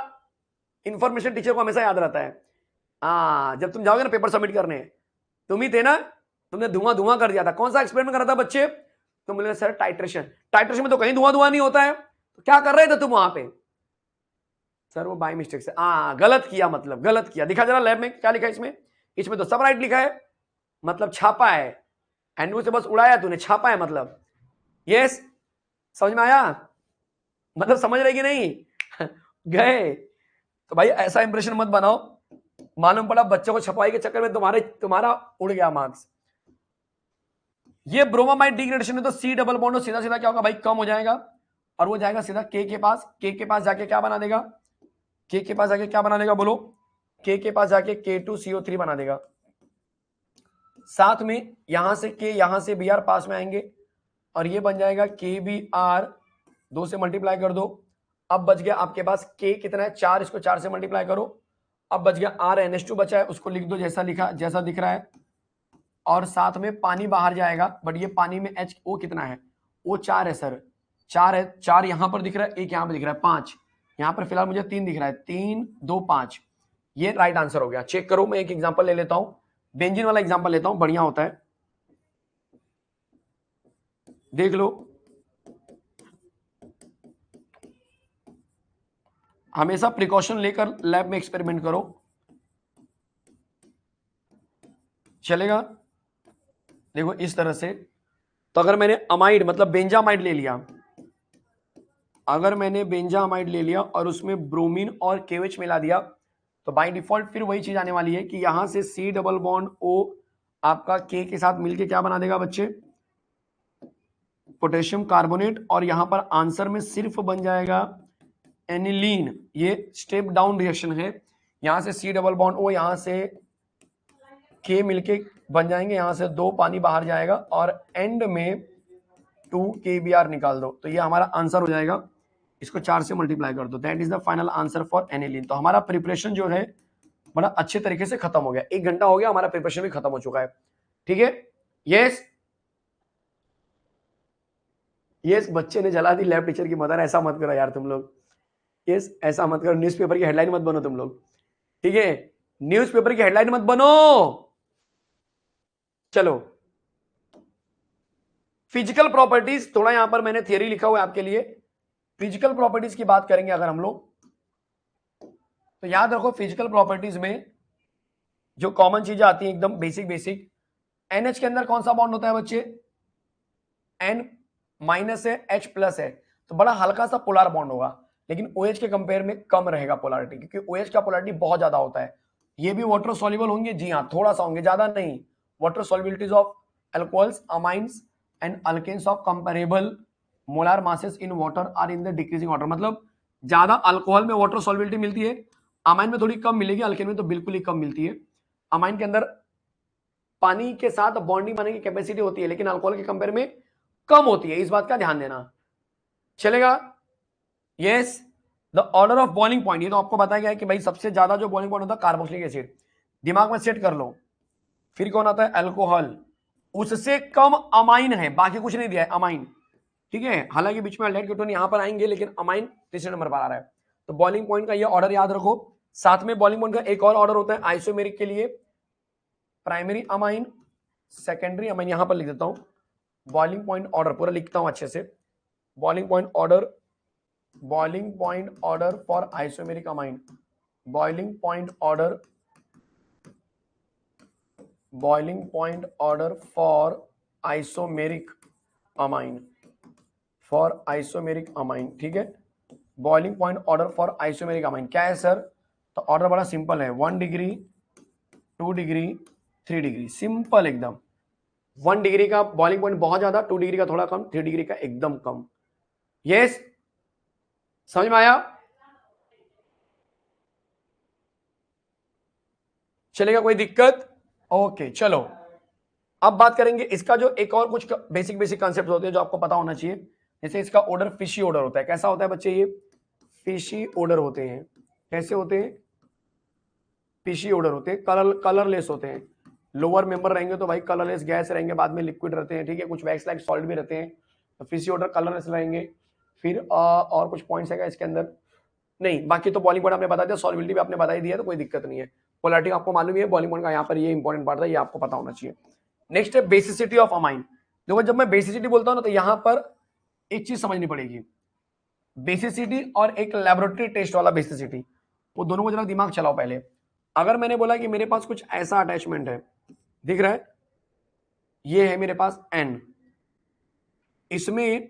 इंफॉर्मेशन टीचर को हमेशा याद रहता है। जब तुम जाओगे ना पेपर सबमिट करने, तुम ही थे ना, तुमने धुआं धुआं कर दिया था। कौन सा एक्सपेरिमेंट कर रहा था बच्चे? तुम बोले सर टाइट्रेशन। टाइट्रेशन में तो कहीं धुआं धुआं नहीं होता है, तो क्या कर रहे थे तुम वहां पे? सर वो बाय मिस्टेक से। गलत किया, मतलब गलत किया। दिखा जरा लैब में क्या लिखा है इसमें? इसमें तो सब राइट लिखा है, मतलब छापा है। एंड्रू से बस उड़ाया तूने, छापा है मतलब। यस, समझ में आया? मतलब समझ रहे कि नहीं? गए तो भाई ऐसा इंप्रेशन मत बनाओ, मालूम पड़ा बच्चों को छपाई के चक्कर में तुम्हारा उड़ गया मार्क्स। ये ब्रोमामाइड डिग्रेडेशन है तो सी डबल बॉन्ड सीधा सीधा क्या होगा भाई? कम हो जाएगा, और वो जाएगा सीधा के पास। के पास जाके क्या बना देगा? के पास जाके क्या बना देगा बोलो? के पास जाके K2CO3 बना देगा। साथ में यहां से के, यहां से Br पास में आएंगे और ये बन जाएगा KBr, 2 से मल्टीप्लाई कर दो। अब बच गया आपके पास के कितना है? 4, इसको 4 से मल्टीप्लाई करो। अब बच गया RNH2 बचा है, उसको लिख दो जैसा लिखा, जैसा दिख रहा है। और साथ में पानी बाहर जाएगा, बट ये पानी में HO कितना है? वो 4 है सर, 4 है। 4 यहां पर दिख रहा है, एक यहां पर दिख रहा है, 5 यहां पर फिलहाल मुझे 3 दिख रहा है। 3 2 5, ये राइट आंसर हो गया। चेक करो, मैं एक एग्जांपल ले लेता हूं, बेंजीन वाला एग्जांपल लेता हूं, बढ़िया होता है, देख लो। हमेशा प्रिकॉशन लेकर लैब में एक्सपेरिमेंट करो, चलेगा? देखो इस तरह से, तो अगर मैंने अमाइड मतलब बेंजामाइड ले लिया, अगर मैंने बेंजामाइड ले लिया और उसमें ब्रोमीन और KOH मिला दिया, तो बाय डिफॉल्ट फिर वही चीज आने वाली है कि यहां से C डबल बॉन्ड O आपका K के साथ मिलके क्या बना देगा बच्चे? Potassium carbonate. और यहां पर आंसर में सिर्फ बन जाएगा एनिलीन। ये स्टेप डाउन रिएक्शन है, यहां से C डबल बॉन्ड O, यहां से K मिलके बन जाएंगे, यहां से 2 पानी बाहर जाएगा और एंड में 2 KBr निकाल दो, तो ये हमारा आंसर हो जाएगा। इसको 4 से मल्टीप्लाई कर दो, that is the final answer for aniline. तो हमारा प्रिपरेशन जो है बड़ा अच्छे तरीके से खत्म हो गया, 1 घंटा हो गया, हमारा प्रिपरेशन भी खत्म हो चुका है। ठीक है? यस यस, बच्चे ने जला दी लैब टीचर की मदर। ऐसा मत करो यार तुम लोग, यस ऐसा मत करो। न्यूज़पेपर की हेडलाइन मत बनो तुम लोग, ठीक है? न्यूज़पेपर की हेडलाइन मत बनो। चलो फिजिकल प्रॉपर्टीज, थोड़ा यहां पर मैंने थियरी लिखा हुआ है आपके लिए। फिजिकल प्रॉपर्टीज की बात करेंगे अगर हम लोग, तो याद रखो फिजिकल प्रॉपर्टीज में जो कॉमन चीजें आती हैं एकदम बेसिक बेसिक, NH के अंदर कौन सा बॉन्ड होता है बच्चे? N माइनस है, H प्लस है, तो बड़ा हल्का सा पोलर बॉन्ड होगा, लेकिन OH के कंपेयर में कम रहेगा पोलैरिटी, क्योंकि OH का पोलैरिटी बहुत ज्यादा होता है। ये भी वाटर सॉल्युबल होंगे, जी हाँ थोड़ा सा होंगे, ज्यादा नहीं। Water solubilities of alcohols, amines and alkanes of comparable molar masses in water are in the decreasing order. मतलब ज्यादा अल्कोहल में वाटर सॉल्युबिलिटी मिलती है, अमाइन में थोड़ी कम मिलेगी, अल्केन में तो बिल्कुल ही कम मिलती है। अमाइन के अंदर पानी के साथ बॉन्डिंग बनाने की कैपेसिटी होती है, लेकिन अल्कोहल के कंपेयर में कम होती है, इस बात का ध्यान देना, चलेगा? Yes, the order of boiling point, ये तो आपको बताया गया है कि भाई सबसे ज्यादा जो बॉइलिंग पॉइंट होता है कार्बोक्सिलिक एसिड, दिमाग में सेट कर लो। फिर कौन आता है? अल्कोहल, उससे कम अमाइन है, बाकी कुछ नहीं दिया है, अमाइन, ठीक है? हालांकि बीच में अल्डेहाइड कीटोन यहां पर आएंगे, लेकिन अमाइन तीसरे नंबर पर आ रहा है। तो बॉइलिंग पॉइंट का ये ऑर्डर याद रखो। साथ में बॉइलिंग पॉइंट का एक और ऑर्डर होता है आइसोमेरिक के लिए, प्राइमरी अमाइन, सेकेंडरी अमाइन, यहां पर लिख देता हूं बॉइलिंग पॉइंट ऑर्डर, पूरा लिखता हूं अच्छे से। Boiling point order boiling point order for isomeric amine, boiling point order, boiling point order for isomeric amine, for isomeric amine, ठीक है। Boiling point order for isomeric amine क्या है सर? तो ऑर्डर बड़ा सिंपल है, 1 डिग्री, 2 डिग्री, 3 डिग्री, सिंपल एकदम। 1 degree का boiling point बहुत ज्यादा, 2 डिग्री का थोड़ा कम, 3 डिग्री का एकदम कम। यस, समझ में आया? चलेगा, कोई दिक्कत? ओके चलो, अब बात करेंगे इसका जो एक और कुछ बेसिक बेसिक कॉन्सेप्ट होते हैं जो आपको पता होना चाहिए। जैसे इसका ऑर्डर फिशी ऑर्डर होता है। कैसा होता है बच्चे? ये फिशी ऑर्डर होते हैं। कैसे होते हैं? फिशी ऑर्डर होते हैं, कलरलेस होते हैं। लोअर मेंबर रहेंगे तो भाई कलरलेस गैस रहेंगे, बाद में लिक्विड रहते हैं, ठीक है। कुछ वैक्स लाइक सॉलिड भी रहते हैं, तो फिशी ऑर्डर कलरलेस रहेंगे। फिर और कुछ पॉइंट्स है इसके अंदर? नहीं, बाकी तो बॉइलिंग पॉइंट आपने बता दिया, सॉल्युबिलिटी भी आपने बता ही दिया, तो कोई दिक्कत नहीं है। पोलैरिटी आपको मालूम ही है, बॉइलिंग पॉइंट का यहाँ पर ये इंपॉर्टेंट पार्ट है, ये आपको पता होना चाहिए। नेक्स्ट है बेसिसिटी ऑफ अमाइन। देखो जब मैं बेसिसिटी बोलता हूं ना, तो यहां पर एक चीज समझनी पड़ेगी, बेसिसिटी और एक लैबोरेटरी टेस्ट वाला बेसिसिटी, वो दोनों को जरा दिमाग चलाओ पहले। अगर मैंने बोला कि मेरे पास कुछ ऐसा अटैचमेंट है, दिख रहा है, ये है मेरे पास N, इसमें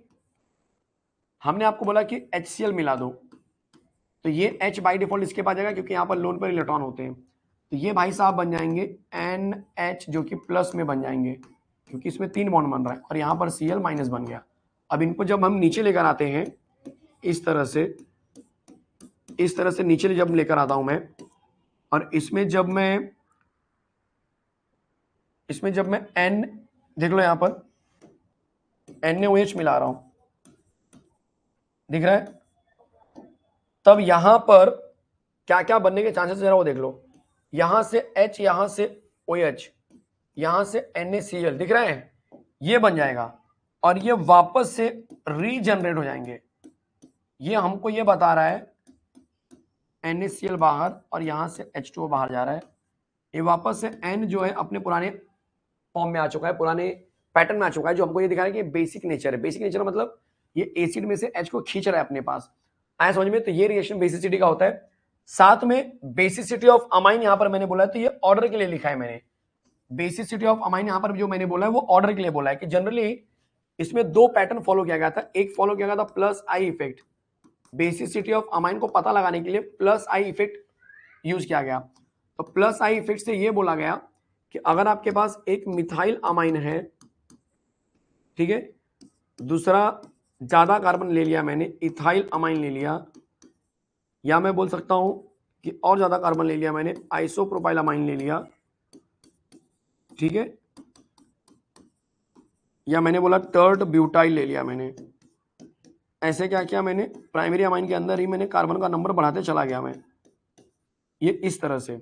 हमने आपको बोला कि HCl मिला दो, तो ये H बाई डिफॉल्ट इसके पास जाएगा क्योंकि यहां पर लोन पर इलेक्ट्रॉन होते हैं, तो ये भाई साहब बन जाएंगे NH जो कि प्लस में बन जाएंगे क्योंकि इसमें 3 बॉन्ड बन रहा है, और यहां पर Cl माइनस बन गया। अब इनको जब हम नीचे लेकर आते हैं, इस तरह से नीचे जब लेकर आता हूं मैं, और इसमें जब मैं N, देख लो यहां पर NaOH मिला रहा हूं, दिख रहा है, तब यहां पर क्या क्या बनने के चांसेस जरा वो देख लो। यहां से H, यहां से OH, यहां से NaCl, दिख रहा है, ये बन जाएगा, और ये वापस से रीजनरेट हो जाएंगे। ये हमको ये बता रहा है NaCl बाहर और यहां से H2O बाहर जा रहा है, ये वापस से N जो है अपने पुराने फॉर्म में आ चुका है, पुराने पैटर्न में आ चुका है, जो हमको ये दिखा रहा है कि बेसिक नेचर है। बेसिक नेचर मतलब ये एसिड में से H को खींच रहा है अपने पास, आया समझ में? तो ये रिएक्शन बेसिसिटी का होता है। साथ में बेसिसिटी ऑफ अमाइन यहां पर मैंने बोला है, तो ये ऑर्डर के लिए लिखा है मैंने। बेसिसिटी ऑफ अमाइन यहां पर जो मैंने बोला है वो ऑर्डर के लिए बोला है कि जनरली इसमें 2 पैटर्न फॉलो किया गया था। एक फॉलो किया गया था plus I effect, basicity of amine को पता लगाने के लिए प्लस आई इफेक्ट यूज किया गया। तो प्लस आई इफेक्ट से ये बोला गया कि अगर आपके पास एक मिथाइल अमाइन है, ठीक है, दूसरा ज्यादा कार्बन ले लिया मैंने, इथाइल अमाइन ले लिया, या मैं बोल सकता हूं कि और ज्यादा कार्बन ले लिया मैंने, आइसोप्रोपाइल अमाइन ले लिया, ठीक है, या मैंने बोला टर्ट ब्यूटाइल ले लिया मैंने। ऐसे क्या किया मैंने, प्राइमरी अमाइन के अंदर ही मैंने कार्बन का नंबर बढ़ाते चला गया मैं, ये इस तरह से,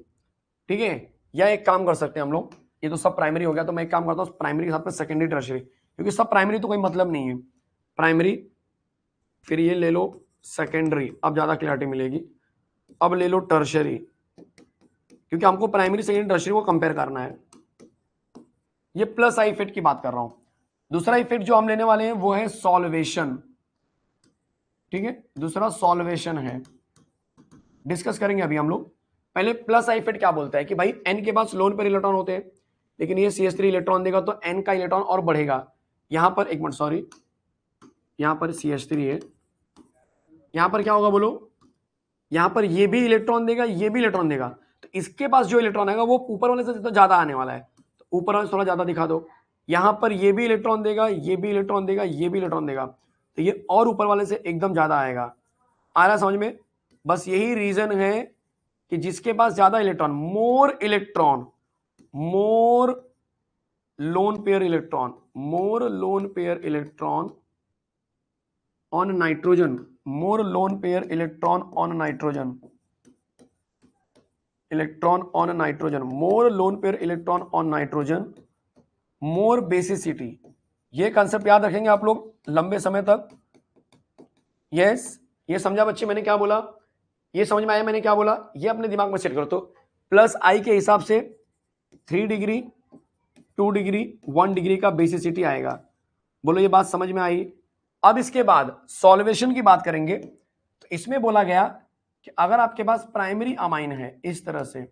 ठीक है। या एक काम कर सकते हैं हम लोग, ये तो सब प्राइमरी हो गया, तो मैं एक काम करता हूँ प्राइमरी के साथ में सेकेंडरी टर्शियरी, क्योंकि सब प्राइमरी तो कोई मतलब नहीं है, प्राइमरी फिर ये ले लो सेकेंडरी, अब ज्यादा क्लैरिटी मिलेगी। अब ले लो टर्शियरी, क्योंकि हमको प्राइमरी सेकेंडरी टर्शियरी को कंपेयर करना है। ये प्लस आई इफेक्ट की बात कर रहा हूं। दूसरा इफेक्ट जो हम लेने वाले हैं वो है सॉल्वेशन, ठीक है, दूसरा सॉल्वेशन है, डिस्कस करेंगे अभी हम लोग। पहले प्लस आई इफेक्ट क्या बोलता है कि भाई N के पास लोन पर इलेक्ट्रॉन होते हैं, लेकिन ये CH3 इलेक्ट्रॉन देगा तो N का इलेक्ट्रॉन और बढ़ेगा। यहां पर एक मिनट, सॉरी, यहां पर CH3 है, यहां पर क्या होगा बोलो, यहां पर ये भी इलेक्ट्रॉन देगा, ये भी इलेक्ट्रॉन देगा, तो इसके पास जो इलेक्ट्रॉन आएगा वो ऊपर वाले से तो ज्यादा आने वाला है, तो ऊपर वाले से थोड़ा ज्यादा दिखा दो। यहां पर ये भी इलेक्ट्रॉन देगा, ये भी इलेक्ट्रॉन देगा, ये भी इलेक्ट्रॉन देगा, तो ये और ऊपर वाले से एकदम ज्यादा आएगा। आ रहा समझ में? बस यही रीजन है कि जिसके पास ज्यादा electron, more electron, more lone pair electron, more lone pair electron on nitrogen, more lone pair electron on nitrogen, electron on nitrogen, more lone pair electron on nitrogen, more basicity. ये concept याद रखेंगे आप लोग लंबे समय तक। Yes, ये समझा बच्चे मैंने क्या बोला? ये समझ में आया मैंने क्या बोला? ये अपने दिमाग में सेट करो। तो प्लस आई के हिसाब से 3 डिग्री, 2 डिग्री, 1 डिग्री का बेसिसिटी आएगा। बोलो ये बात समझ में आई? अब इसके बाद सॉल्वेशन की बात करेंगे। तो इसमें बोला गया कि अगर आपके पास प्राइमरी अमाइन है इस तरह से,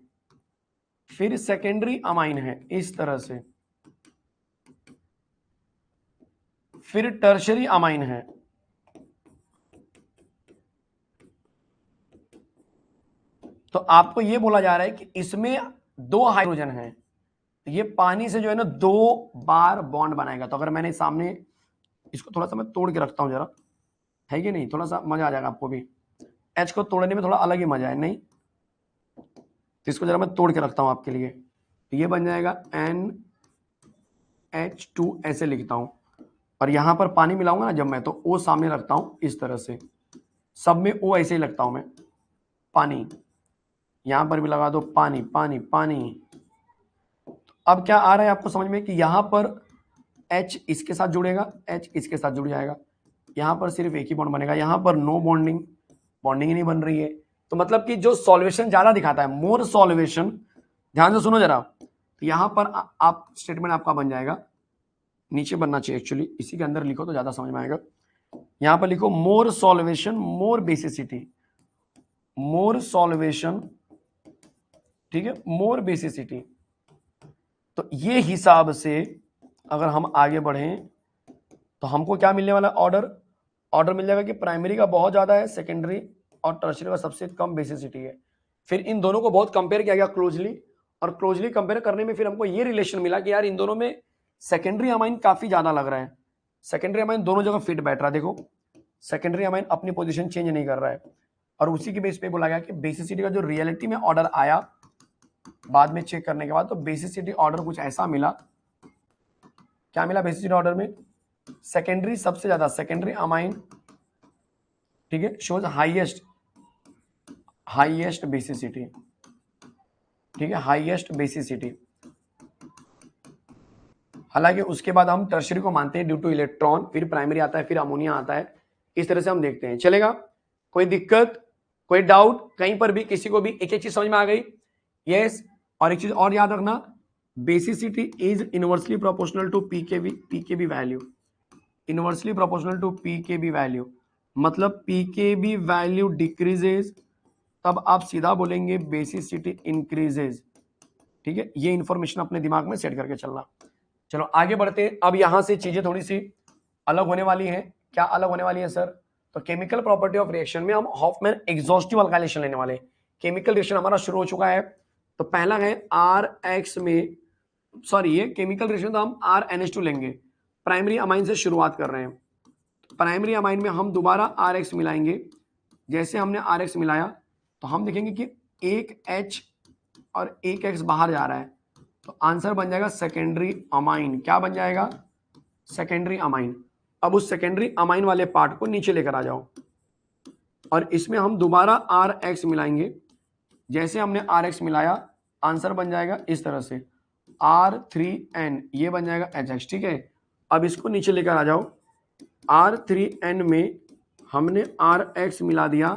फिर सेकेंडरी अमाइन है इस तरह से, फिर टर्शरी अमाइन है, तो आपको यह बोला जा रहा है कि इसमें 2 हाइड्रोजन है, ये पानी से जो है ना 2 बार बॉन्ड बनाएगा। तो अगर मैंने सामने इसको थोड़ा सा मैं तोड़ के रखता हूं जरा, है कि नहीं, थोड़ा सा मजा आ जाएगा आपको भी। H को तोड़ने में थोड़ा अलग ही मजा है, नहीं? तो इसको जरा मैं तोड़ के रखता हूं आपके लिए। तो ये बन जाएगा NH2, ऐसे लिखता हूं, और यहां पर पानी मिलाऊंगा ना जब मैं, तो O सामने रखता हूं इस तरह से, सब में O ऐसे ही लगता हूं मैं, पानी। यहां पर भी लगा दो पानी पानी पानी। अब क्या आ रहा है आपको समझ में कि यहां पर H इसके साथ जुड़ेगा, H इसके साथ जुड़ जाएगा, यहां पर सिर्फ एक ही बॉन्ड बनेगा, यहां पर नो बॉन्डिंग, बॉन्डिंग ही नहीं बन रही है। तो मतलब कि जो सॉल्वेशन ज्यादा दिखाता है, मोर सॉल्वेशन, ध्यान से सुनो जरा, तो यहां पर आप स्टेटमेंट आपका बन जाएगा, नीचे बनना चाहिए एक्चुअली, इसी के अंदर लिखो तो ज्यादा समझ में आएगा। यहां पर लिखो मोर सॉल्वेशन मोर बेसिसिटी, मोर सॉल्वेशन, ठीक है, मोर बेसिसिटी। तो ये हिसाब से अगर हम आगे बढ़ें तो हमको क्या मिलने वाला ऑर्डर, ऑर्डर मिल जाएगा कि प्राइमरी का बहुत ज्यादा है, सेकेंडरी और टर्शियरी का सबसे कम बेसिसिटी है। फिर इन दोनों को बहुत कंपेयर किया गया क्लोजली, और क्लोजली कंपेयर करने में फिर हमको ये रिलेशन मिला कि यार इन दोनों में सेकेंडरी अमाइन काफी ज्यादा लग रहा है, सेकेंडरी अमाइन दोनों जगह फिट बैठ रहा है। देखो सेकेंडरी अमाइन अपनी पोजीशन चेंज नहीं कर रहा है, और उसी के बेस पे बोला गया कि बेसिसिटी का जो रियलिटी में ऑर्डर आया बाद में चेक करने के बाद, तो बेसिसिटी ऑर्डर कुछ ऐसा मिला, क्या मिला बेसिसिटी ऑर्डर में, सेकेंडरी सबसे ज्यादा, सेकेंडरी अमाइन, ठीक है, शोज हाईएस्ट बेसिसिटी, ठीक है, हाईएस्ट बेसिसिटी। हालांकि उसके बाद हम टर्शियरी को मानते हैं ड्यू टू इलेक्ट्रॉन, फिर प्राइमरी आता है, फिर अमोनिया आता है, इस तरह से हम देखते हैं। चलेगा? कोई दिक्कत, कोई डाउट कहीं पर भी, किसी को भी एक एक चीज समझ में आ गई? यस। और एक चीज और याद रखना, basicity is inversely proportional to pKb value, inversely proportional to pKb value, मतलब पीकेबी वैल्यू डिक्रीजेज तब आप सीधा बोलेंगे बेसिसिटी इंक्रीजेज, ठीक है। ये इंफॉर्मेशन अपने दिमाग में सेट करके चलना। चलो आगे बढ़ते हैं। अब यहां से चीजें थोड़ी सी अलग होने वाली हैं। क्या अलग होने वाली है सर? तो केमिकल प्रॉपर्टी ऑफ रिएक्शन में हम हॉफमैन एग्जॉस्टिव अल्काइलेशन लेने वाले हैं। केमिकल रिएक्शन हमारा शुरू हो चुका है। तो पहला है RX में, सॉरी ये केमिकल रिएक्शन तो हम RNH2 लेंगे, प्राइमरी अमाइन से शुरुआत कर रहे हैं। प्राइमरी अमाइन में हम दोबारा RX मिलाएंगे। जैसे हमने RX मिलाया तो हम देखेंगे कि एक H और एक X बाहर जा रहा है, तो आंसर बन जाएगा सेकेंडरी अमाइन। क्या बन जाएगा? Secondary amine. अब उस सेकेंडरी अमाइन वाले पार्ट को नीचे लेकर आ जाओ, और इसमें हम दोबारा RX मिलाएंगे। जैसे हमने RX मिलाया, आंसर बन जाएगा इस तरह से R3N, ये बन जाएगा HX, ठीक है। अब इसको नीचे लेकर आ जाओ, R3N में हमने RX मिला दिया,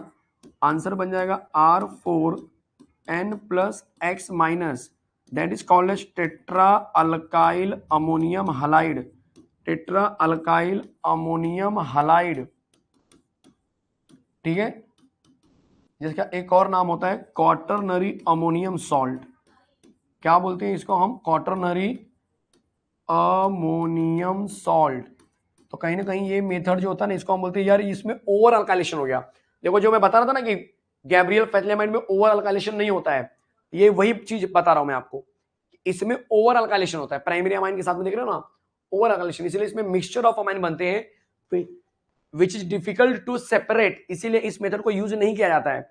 आंसर बन जाएगा R4N plus X minus, that is called as tetra alkyl ammonium halide, tetra alkyl ammonium halide, ठीक है, जिसका एक और नाम होता है क्वाटरनरी अमोनियम सॉल्ट। क्या बोलते हैं इसको हम? Quaternary ammonium salt. तो कहीं ना कहीं ये मेथड जो होता है ना, इसको हम बोलते हैं यार इसमें ओवर अल्काइलेशन हो गया। देखो जो मैं बता रहा था ना कि गैब्रियल फैचलेमाइड में ओवर अल्काइलेशन नहीं होता है, ये वही चीज बता रहा हूं मैं आपको, इसमें ओवर अल्काइलेशन होता है। प्राइमरी अमाइन के साथ में देख रहे हो ना, ओवर अल्काइलेशन, इसलिए इसमें मिक्सचर ऑफ अमाइन बनते हैं which is difficult to separate, इसीलिए इस मेथड को यूज नहीं किया जाता है।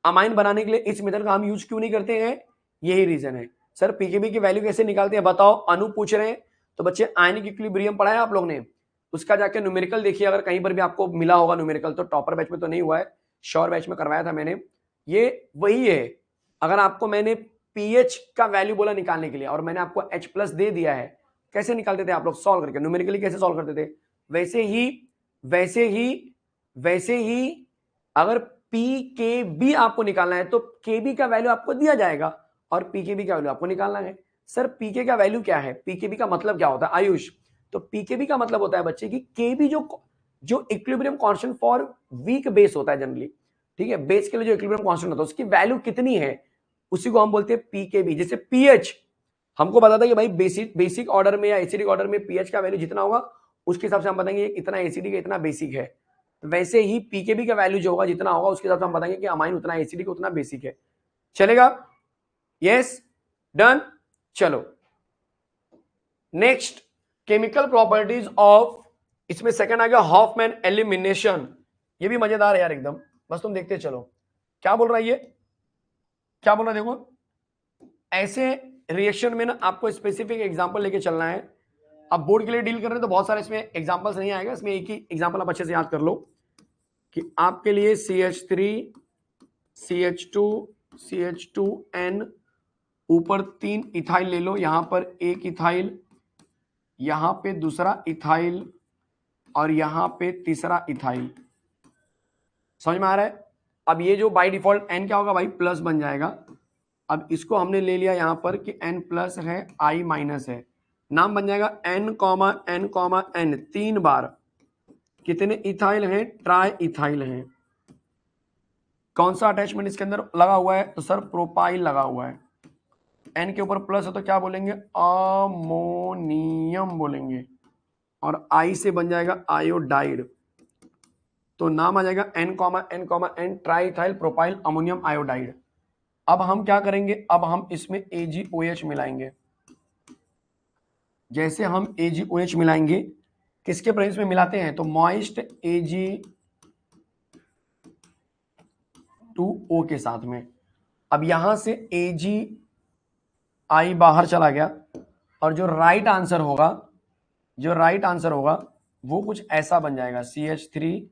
अमाइन बनाने के लिए इस मेथड का हम यूज क्यों नहीं करते हैं? यही रीजन है। सर पीकेबी की वैल्यू कैसे निकालते हैं बताओ? अनु पूछ रहे हैं। तो बच्चे आयनिक इक्विलिब्रियम पढ़ा है आप लोग ने, उसका जाके न्यूमेरिकल देखिए, अगर कहीं पर भी आपको मिला होगा न्यूमेरिकल, तो टॉपर बैच में तो नहीं हुआ है, श्योर बैच में करवाया था मैंने। ये वही है। अगर आपको मैंने पीएच का वैल्यू बोला निकालने के लिए, और मैंने आपको H+ दे दिया है, कैसे निकालते थे आप लोग? सॉल्व करके, न्यूमेरिकली कैसे सॉल्व करते थे, वैसे ही अगर पीकेबी आपको निकालना है तो केबी का वैल्यू आपको दिया जाएगा और पीकेबी का वैल्यू आपको निकालना है। सर पीके का वैल्यू क्या है? पीकेबी का मतलब क्या होता है आयुष? तो पीकेबी का मतलब होता है बच्चे की केबी जो equilibrium constant for weak base होता है जनरली, ठीक है, बेस के लिए जो इक्विलिब्रियम कांस्टेंट होता है उसकी वैल्यू कितनी है, उसी को हम बोलते हैं पीकेबी। जैसे पीएच हमको पता था कि भाई बेसिक ऑर्डर में या एसिडिक ऑर्डर में पीएच का वैल्यू जितना होगा उसके हिसाब से हम बताएंगे इतना एसिडिक है इतना बेसिक है। वैसे ही पीकेबी का वैल्यू जो होगा जितना होगा उसके हिसाब से हम बताएंगे कि अमाइन उतना एसिडिक उतना बेसिक है। चलेगा? Yes, done. चलो नेक्स्ट, केमिकल प्रॉपर्टीज ऑफ, इसमें सेकंड आ गया हॉफमैन एलिमिनेशन। ये भी मजेदार है यार एकदम, बस तुम देखते चलो क्या बोल रहा है ये, क्या बोल रहा है देखो। ऐसे रिएक्शन में ना आपको स्पेसिफिक एग्जांपल लेके चलना है। अब बोर्ड के लिए डील कर रहे हैं तो बहुत सारे इसमें एग्जांपल्स नहीं आएगा, इसमें एक ही एग्जांपल आप अच्छे से याद कर लो कि आपके लिए CH3 CH2 CH2N, ऊपर 3 इथाइल ले लो, यहां पर एक इथाइल, यहां पे दूसरा इथाइल और यहां पे तीसरा इथाइल। समझ में आ रहा है? अब ये जो बाय डिफॉल्ट n क्या होगा भाई, प्लस बन जाएगा। अब इसको हमने ले लिया यहां पर कि n प्लस है I माइनस है, नाम बन जाएगा n comma n comma n, 3 बार। कितने इथाइल हैं? ट्राई इथाइल हैं। कौन सा अटैचमेंट इसके अंदर लगा हुआ है? तो सर प्रोपाइल लगा हुआ है। n के ऊपर प्लस है तो क्या बोलेंगे? अमोनियम बोलेंगे, और I से बन जाएगा आयोडाइड, तो नाम आ जाएगा n n try ethyl propyl ammonium iodide. अब हम क्या करेंगे, अब हम इसमें AgOH मिलाएंगे। जैसे हम AgOH मिलाएंगे, किसके प्रेजेंस में मिलाते हैं? तो मॉइस्ट Ag2O के साथ में। अब यहां से AgI बाहर चला गया, और जो राइट आंसर होगा, जो राइट आंसर होगा वो कुछ ऐसा बन जाएगा, CH3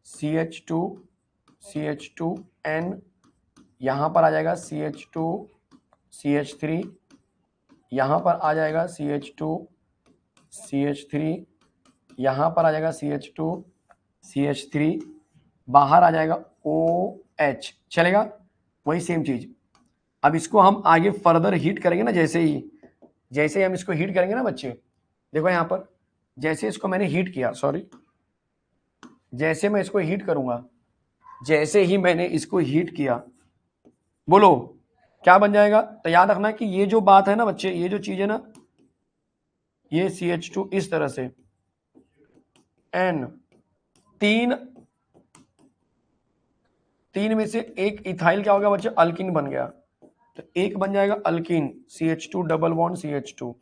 CH2 CH2N, यहां पर आ जाएगा CH2 CH3, यहां पर आ जाएगा CH2 CH3, यहां पर आ जाएगा CH2 CH3, बाहर आ जाएगा OH। चलेगा? वही सेम चीज। अब इसको हम आगे फर्दर हीट करेंगे ना, जैसे ही हम इसको हीट करेंगे ना बच्चे, देखो यहां पर जैसे इसको मैंने हीट किया, सॉरी, जैसे मैं इसको हीट करूंगा, जैसे ही मैंने इसको हीट किया, बोलो क्या बन जाएगा? तो याद रखना कि ये जो बात है ना बच्चे, ये जो चीज है ना, ये CH2 इस तरह से, N, तीन में से एक इथाइल क्या हो गया बच्चे? अल्किन बन गया, तो एक बन जाएगा alkene, CH2 double bond CH2,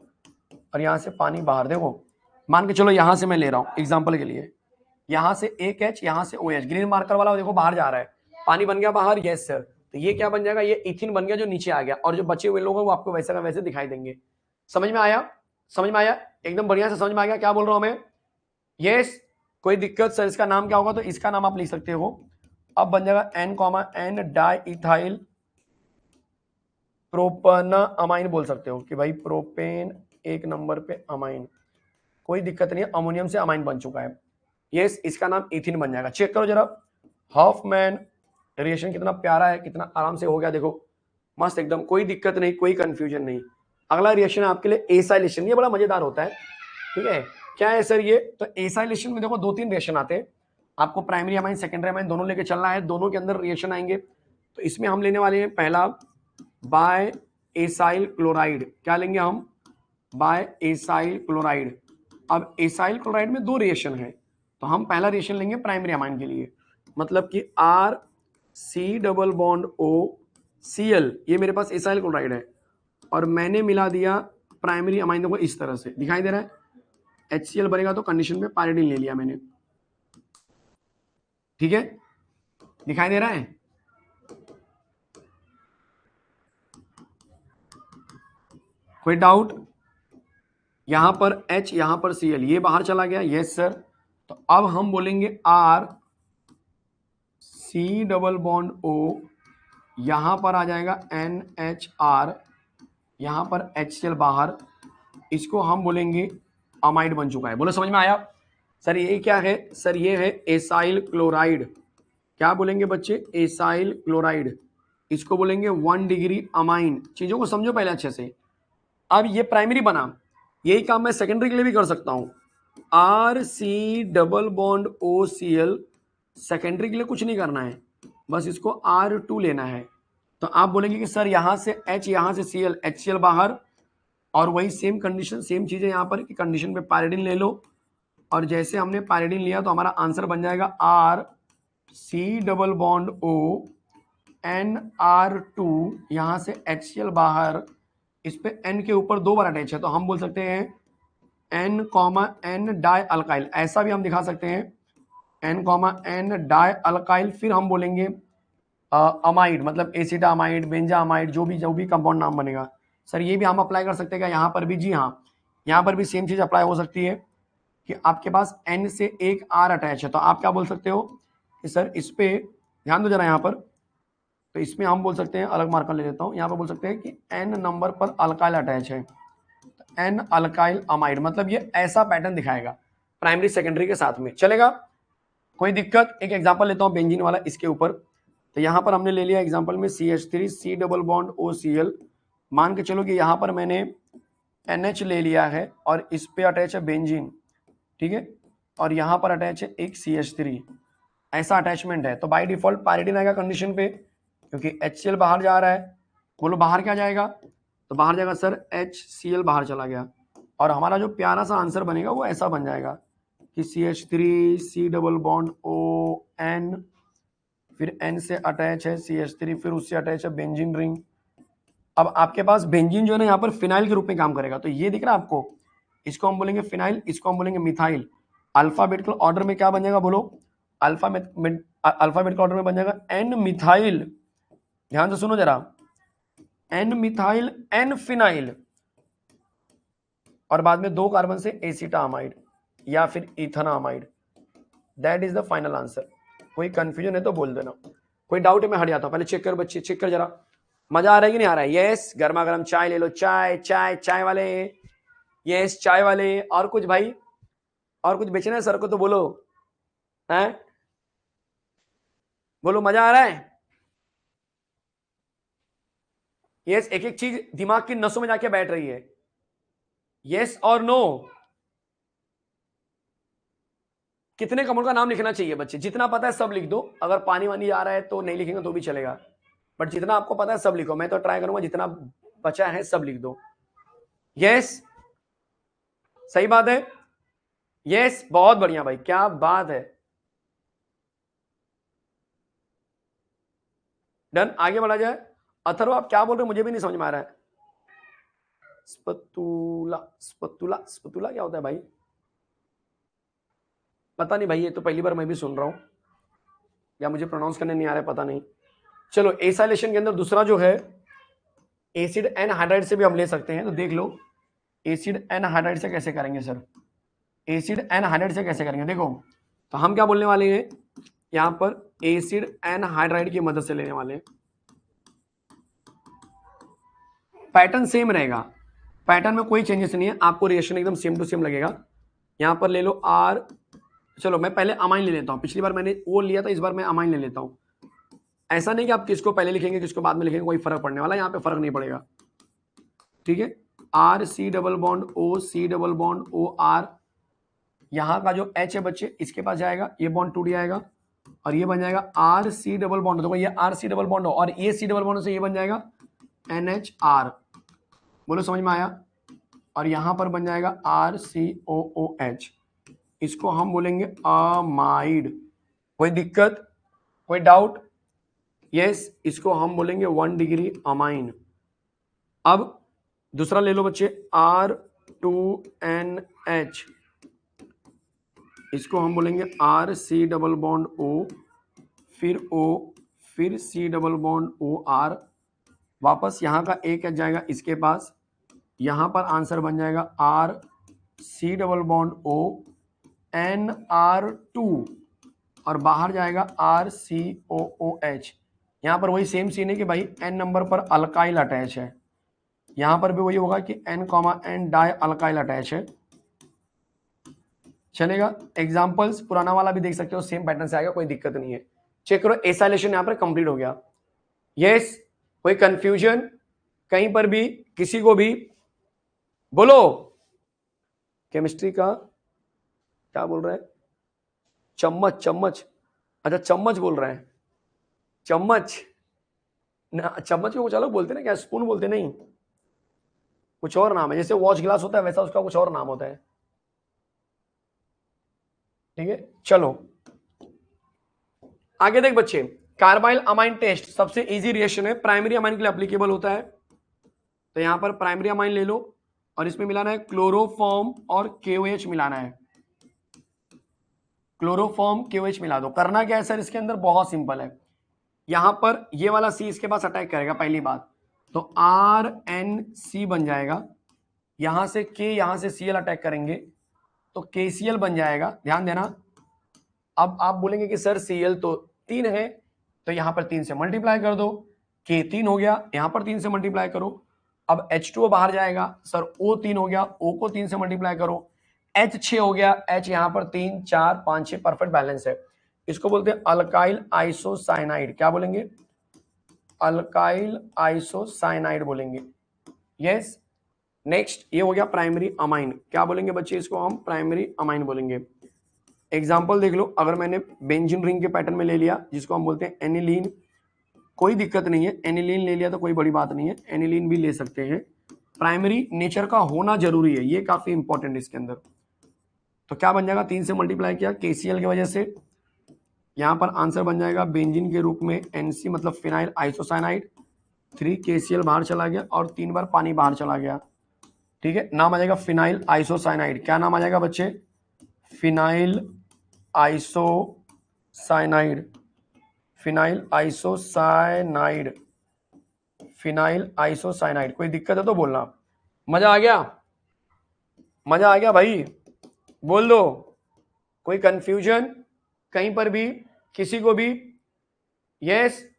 और यहां से पानी बाहर। देखो मान के चलो यहां से मैं ले रहा हूं एग्जांपल के लिए, यहां से एक H, यहां से OH, ग्रीन मार्कर वाला देखो बाहर जा रहा है, पानी बन गया बाहर, यस सर। तो ये क्या बन जाएगा? ये इथिन बन गया जो नीचे आ गया, और जो बचे हुए लोग हैं वो आपको वैसे का वैसे दिखाई देंगे। समझ में आया? समझ में आया? एकदम बढ़िया से समझ में आ गया क्या बोल रहा हूं मैं? यस। कोई दिक्कत? सर इसका नाम क्या होगा? तो इसका नाम आप लिख सकते हो, अब बन जाएगा N, डाई इथाइल प्रोपना अमाइन बोल सकते हो कि भाई प्रोपेन एक नंबर पे अमाइन, कोई दिक्कत नहीं है, अमोनियम से अमाइन बन चुका है। यस, इसका नाम इथिन बन जाएगा। चेक करो जरा, हॉफमैन रिएक्शन कितना प्यारा है, कितना आराम से हो गया, देखो मस्त एकदम, कोई दिक्कत नहीं, कोई कंफ्यूजन नहीं। अगला रिएक्शन है आपके लिए एसाइलेशन, ये बड़ा मजेदार होता है, ठीक है। क्या है सर ये? तो एसाइलेशन में देखो 2-3 रिएक्शन आते हैं, आपको प्राइमरी अमाइन सेकेंडरी अमाइन दोनों लेके चलना है, दोनों के अंदर रिएक्शन आएंगे। तो इसमें हम लेने वाले हैं पहला बाय एसाइल क्लोराइड। क्या लेंगे हम? By acyl chloride. अब एसाइल क्लोराइड में 2 रिएक्शन है, तो हम पहला रिएक्शन लेंगे प्राइमरी अमाइन के लिए, मतलब कि RC डबल बॉन्ड OCl, ये मेरे पास एसाइल क्लोराइड है, और मैंने मिला दिया प्राइमरी अमाइन, देखो इस तरह से दिखाई दे रहा है, HCl बनेगा तो कंडीशन में पायरिडीन ले लिया मैंने, ठीक है, दिखाई दे रहा है? कोई डाउट? यहां पर H, यहां पर Cl, ये बाहर चला गया, यस सर। तो अब हम बोलेंगे RC डबल बॉन्ड O, यहां पर आ जाएगा NHR, यहां पर HCl बाहर, इसको हम बोलेंगे अमाइड बन चुका है। बोलो समझ में आया? सर ये क्या है? सर ये है एसाइल क्लोराइड। क्या बोलेंगे बच्चे? एसाइल क्लोराइड, इसको बोलेंगे 1 डिग्री अमाइन। चीजों को समझो पहले अच्छे से। अब ये प्राइमरी बना, यही काम मैं सेकेंडरी के लिए भी कर सकता हूं, RC double bond OCl, secondary के लिए कुछ नहीं करना है, बस इसको R2 लेना है। तो आप बोलेंगे कि सर यहाँ से H, यहाँ से Cl, HCl बाहर, और वही सेम कंडीशन, सेम चीजें यहाँ पर कि कंडीशन पे पायरिडिन ले लो, और जैसे हमने पायरिडिन लिया तो हमारा आंसर बन जाएगा R, C double bond O, NR2, यहाँ से HCl बाहर, इस पे N के ऊपर 2 बार अटैच है, तो हम बोल सकते हैं N, डाई अल्काइल, ऐसा भी हम दिखा सकते हैं N, डाई अल्काइल। फिर हम बोलेंगे अमाइड, मतलब एसिटामाइड, बेंजामाइड, जो भी कंपाउंड नाम बनेगा। सर ये भी हम अप्लाई कर सकते हैं क्या यहाँ पर भी? जी हाँ, यहाँ पर भी सेम चीज अप्लाई हो सकती है कि आपके पास N से एक R अटैच है, तो आप क्या बोल सकते हो कि सर इस पे ध्यान दो जरा यहाँ पर, तो इसमें हम बोल सकते हैं, अलग मार्कर ले लेता हूँ, यहाँ पर बोल सकते हैं कि N नंबर पर अल्काइल अटैच है, N अल्काइल अमाइड, मतलब ये ऐसा पैटर्न दिखाएगा प्राइमरी सेकेंडरी के साथ में। चलेगा, कोई दिक्कत? एक एग्जांपल लेता हूँ बेंजीन वाला इसके ऊपर। तो यहाँ पर हमने ले लिया एग्जांपल में CH3, C double bond OCl। मान के चलो कि यहाँ पर मैंने NH ले लिया है और इस पे अटैच है बेंजीन, ठीक है, और यहाँ पर अटैच है एक CH3, ऐसा अटैचमेंट है। तो बाय डिफॉल्ट पायरिडिन आएगा कंडीशन पे, क्योंकि HCl बाहर जा रहा है। बोलो बाहर क्या जाएगा? तो बाहर जाएगा सर HCl, बाहर चला गया, और हमारा जो प्यारा सा आंसर बनेगा वो ऐसा बन जाएगा कि CH3, C double bond O, N, फिर N से अटैच है CH3, फिर उससे अटैच है बेंजीन रिंग। अब आपके पास बेंजीन जो है ना यहाँ पर फिनाइल के रूप में काम करेगा, तो ये दिख रहा है आपको, इसको हम बोलेंगे फिनाइल, इसको हम बोलेंगे मिथाइल। अल्फाबेटिकल ऑर्डर में क्या बन जाएगा बोलो? अल्फाबेटिकल ऑर्डर में बन जाएगा N मिथाइल, ध्यान से सुनो जरा, N मिथाइल, N फिनाइल, और बाद में 2 कार्बन से एसिटामाइड या फिर ethanamide. That is the final answer. कोई कंफ्यूजन है तो बोल देना, कोई डाउट है मैं हट जाता हूं। पहले चेक कर बच्चे, चेक कर जरा, मजा आ रहा है कि नहीं आ रहा है? यस, गर्मा गर्म चाय ले लो, चाय चाय चाय वाले, यस चाय वाले। और कुछ भाई, और कुछ बेचना है सर को तो बोलो, हैं? बोलो मजा आ रहा है? यस, एक एक चीज दिमाग की नसों में जाके बैठ रही है। यस और नो। कितने कंपाउंड का नाम लिखना चाहिए बच्चे? जितना पता है सब लिख दो, अगर पानी वानी आ रहा है तो नहीं लिखेंगे तो भी चलेगा, बट जितना आपको पता है सब लिखो। मैं तो ट्राई करूंगा जितना बचा है सब लिख दो। यस, सही बात है। यस, बहुत बढ़िया भाई, क्या बात है। डन, आगे बढ़ा जाए। अथर्व आप क्या बोल रहे हो मुझे भी नहीं समझ में आ रहा है। स्पतुला, स्पतुला, स्पतुला क्या होता है भाई? पता नहीं भाई, ये तो पहली बार मैं भी सुन रहा हूं, या मुझे प्रोनाउंस करने नहीं आ रहा है, पता नहीं। चलो, एसाइलेशन के अंदर दूसरा जो है एसिड एनहाइड्राइड से भी हम ले सकते हैं, तो देख लो एसिड एनहाइड्राइड से कैसे करेंगे सर। एसिड एनहाइड्राइड से कैसे करेंगे देखो, तो हम क्या बोलने वाले हैं यहां पर, एसिड एनहाइड्राइड की मदद से लेने वाले हैं। पैटर्न सेम रहेगा, पैटर्न में कोई चेंजेस नहीं है, आपको रिएक्शन एकदम सेम टू सेम लगेगा। यहां पर ले लो आर, चलो मैं पहले अमाइन ले लेता हूं, पिछली बार मैंने वो लिया था, इस बार मैं अमाइन ले लेता हूं। ऐसा नहीं कि आप किसको पहले लिखेंगे किसको बाद में लिखेंगे, कोई फर्क पड़ने वाला, यहाँ पे फर्क नहीं पड़ेगा, ठीक है। R, C double bond O, यहाँ का जो H है बच्चे इसके पास जाएगा, ये बॉन्ड टूट जाएगा, और ये बन जाएगा RC डबल बॉन्ड, देखो ये RC डबल बॉन्ड हो, और ये C डबल बॉन्ड से ये बन जाएगा NHR। बोलो समझ में आया? और यहाँ पर बन जाएगा RCOOH, इसको हम बोलेंगे अमाइड। कोई दिक्कत, कोई डाउट? यस, इसको हम बोलेंगे 1 डिग्री अमाइन। अब दूसरा ले लो बच्चे, R2NH, इसको हम बोलेंगे RC डबल बॉन्ड O, फिर O, फिर C डबल बॉन्ड OR, वापस यहाँ का एक एच जाएगा इसके पास, यहाँ पर आंसर बन जाएगा RC double bond O, NR2, और बाहर जाएगा RCOOH। यहाँ पर वही सेम सीन है कि भाई N नंबर पर अल्काइल अटैच है, यहाँ पर भी वही होगा कि N, डाई अल्काइल अटैच है। चलेगा, एग्जांपल्स पुराना वाला भी देख सकते हो, सेम पैटर्न से आएगा, कोई दिक्कत नहीं है। चेक करो, एसाइलेशन यहाँ पर कंप्लीट हो गया। यस, कोई कंफ्यूजन कहीं पर भी किसी को भी? बोलो, केमिस्ट्री का क्या बोल रहे हैं? चम्मच, चम्मच, अच्छा चम्मच बोल रहे हैं, चम्मच ना, चम्मच को कुछ अलग बोलते हैं ना क्या, स्पून बोलते नहीं, कुछ और नाम है, जैसे वॉच ग्लास होता है वैसा उसका कुछ और नाम होता है। ठीक है, चलो आगे देख बच्चे, कार्बाइल अमाइन टेस्ट सबसे इजी रिएक्शन है, प्राइमरी अमाइन के लिए एप्लीकेबल होता है। तो यहां पर प्राइमरी अमाइन ले लो और इसमें मिलाना है क्लोरोफॉर्म और KOH मिलाना है, क्लोरोफॉर्म KOH मिला दो। करना क्या है सर इसके अंदर, बहुत सिंपल है, यहां पर ये वाला C इसके पास अटैक करेगा पहली बात, तो RNC बन जाएगा, यहां से K यहां से Cl अटैक करेंगे तो KCl बन जाएगा। ध्यान देना, अब आप बोलेंगे कि सर Cl तो 3 है, तो यहां पर 3 से मल्टीप्लाई कर दो, K 3 हो गया, यहां पर 3 से मल्टीप्लाई करो, अब H2O बाहर जाएगा, सर O 3 हो गया, O को 3 से मल्टीप्लाई करो, H 6 हो गया, H यहां पर 3 4 5 6 परफेक्ट बैलेंस है, इसको बोलते हैं अल्काइल आइसोसाइनाइड। क्या बोलेंगे, अल्काइल आइसोसाइनाइड बोलेंगे। यस, नेक्स्ट ये हो गया प्राइमरी अमाइन, क्या बोलेंगे बच्चे, इसको हम प्राइमरी अमाइन बोलेंगे। एग्जाम्पल देख लो, अगर मैंने बेंजीन रिंग के पैटर्न में ले लिया जिसको हम बोलते हैं एनिलीन, कोई दिक्कत नहीं है, एनिलीन ले लिया तो कोई बड़ी बात नहीं है, एनिलीन भी ले सकते हैं, प्राइमरी नेचर का होना जरूरी है, ये काफी इंपॉर्टेंट है इसके अंदर। तो क्या बन जाएगा, 3 से मल्टीप्लाई किया KCl की वजह से, यहां पर आंसर बन जाएगा बेंजीन के रूप में NC मतलब फिनाइल आइसोसाइनाइड, 3 KCl बाहर चला गया और 3 बार पानी बाहर चला गया। ठीक है, नाम आ जाएगा फिनाइल आइसोसाइनाइड। क्या नाम आ जाएगा बच्चे, phenyl isocyanide, phenyl isocyanide, phenyl isocyanide. कोई दिक्कत है तो बोलना। मजा आ गया, मजा आ गया भाई, बोल दो, कोई कंफ्यूजन कहीं पर भी किसी को भी? यस,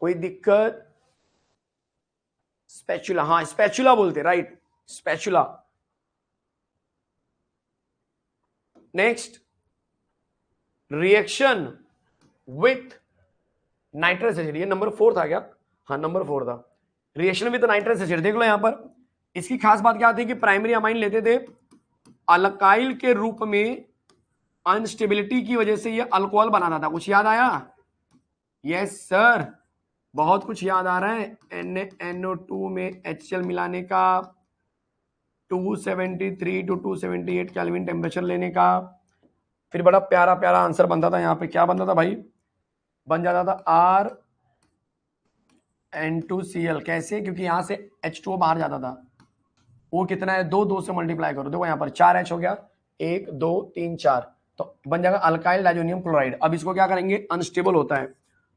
कोई दिक्कत? स्पैचुला, हाँ स्पैचुला बोलते, right, spatula. Next, reaction with nitrous acid, ये नंबर 4 था क्या, हाँ नंबर 4 था, रिएक्शन विथ नाइट्रस एसिड। देख लो यहां पर इसकी खास बात क्या थी कि प्राइमरी अमाइन लेते थे अल्काइल के रूप में, अनस्टेबिलिटी की वजह से ये अल्कोहल बनाता था। कुछ याद आया? यस सर, बहुत कुछ याद आ रहा है। NaNO2 में HCl मिलाने का, 273 टू 278 केल्विन टेम्परेचर लेने का, फिर बड़ा प्यारा प्यारा आंसर बनता था। यहाँ पे क्या बनता था भाई, बन जाता था RN2Cl। कैसे? क्योंकि यहाँ से H2O बाहर जाता था, वो कितना है 2 2 से मल्टीप्लाई करो, देखो यहाँ पर 4H हो गया, 1 2 3 4, तो बन जाएगा अल्काइल डाइजोनियम क्लोराइड। अब इसको क्या करेंगे, अनस्टेबल होता है,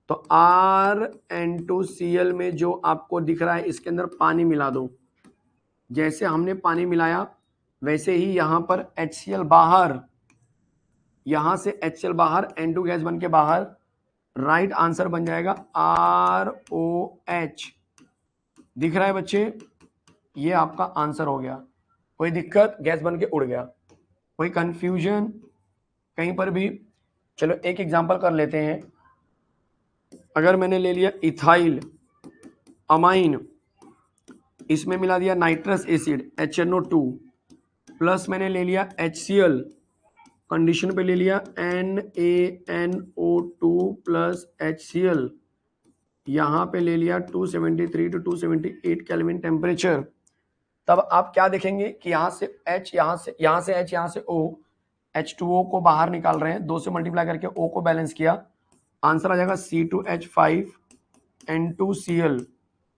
तो RN2Cl में जो आपको दिख रहा है इसके अंदर पानी मिला दो, जैसे हमने पानी मिलाया वैसे ही यहाँ पर HCl बाहर, यहां से HCl बाहर, N2 गैस बन के बाहर, राइट आंसर बन जाएगा ROH। दिख रहा है बच्चे, ये आपका आंसर हो गया। कोई दिक्कत, गैस बन के उड़ गया, कोई कंफ्यूजन कहीं पर भी? चलो एक एग्जांपल कर लेते हैं। अगर मैंने ले लिया इथाइल अमाइन, इसमें मिला दिया नाइट्रस एसिड HNO2 प्लस मैंने ले लिया HCl, कंडीशन पे ले लिया NaNO2 प्लस HCl, यहां पे ले लिया 273 टू 278 केल्विन टेम्परेचर। तब आप क्या देखेंगे कि यहां से H, यहां से H, यहां से O, H2O को बाहर निकाल रहे हैं, 2 से मल्टीप्लाई करके O को बैलेंस किया, आंसर आ जाएगा C2H5N2Cl।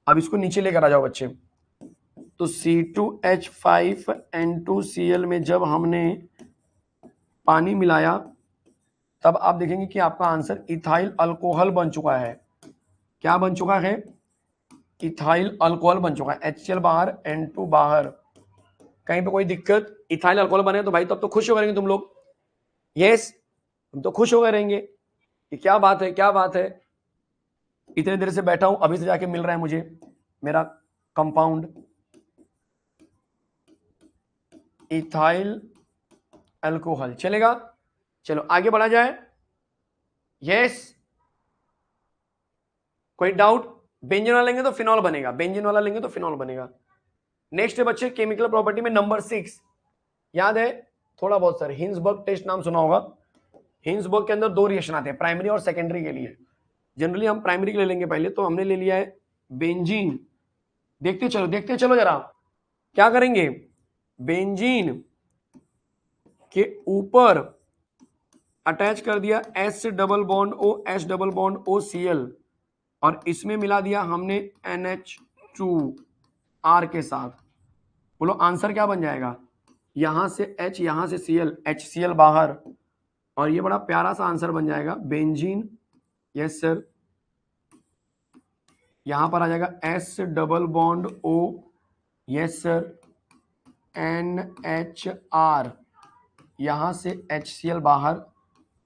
अब इसको नीचे लेकर आ जाओ बच्चे, तो C2H5N2Cl में जब हमने पानी मिलाया तब आप देखेंगे कि आपका आंसर इथाइल अल्कोहल बन चुका है। क्या बन चुका है, इथाइल अल्कोहल बन चुका है। HCl बाहर, N2 बाहर, कहीं पे कोई दिक्कत? इथाइल अल्कोहल बने तो भाई तब तो खुश हो रहेंगे तुम लोग। यस, तुम तो खुश हो गए रहेंगे कि क्या बात है, क्या बात है, इतने देर से बैठा हूं, अभी से जाके मिल रहा है मुझे मेरा कंपाउंड इथाइल अल्कोहल। चलेगा, चलो आगे बढ़ा जाए। यस, कोई डाउट? बेंजीन वाला लेंगे तो फिनॉल बनेगा, बेंजीन वाला लेंगे तो फिनॉल बनेगा। नेक्स्ट है बच्चे केमिकल प्रॉपर्टी में नंबर 6, याद है थोड़ा बहुत सर, हिंसबर्ग टेस्ट नाम सुना होगा। हिंसबर्ग के अंदर दो रिएक्शन आते हैं प्राइमरी और सेकेंडरी के लिए। जनरली हम प्राइमरी के ले लेंगे पहले, तो हमने ले लिया है बेंजीन। देखते चलो जरा, क्या करेंगे, बेंजीन के ऊपर अटैच कर दिया S double bond O, S double bond O Cl, और इसमें मिला दिया हमने NH2R के साथ। बोलो आंसर क्या बन जाएगा, यहां से H, यहां से Cl, HCl बाहर, और ये बड़ा प्यारा सा आंसर बन जाएगा बेंजीन। यस सर, यहां पर आ जाएगा S double bond O, yes sir, NHR, यहां से HCl बाहर,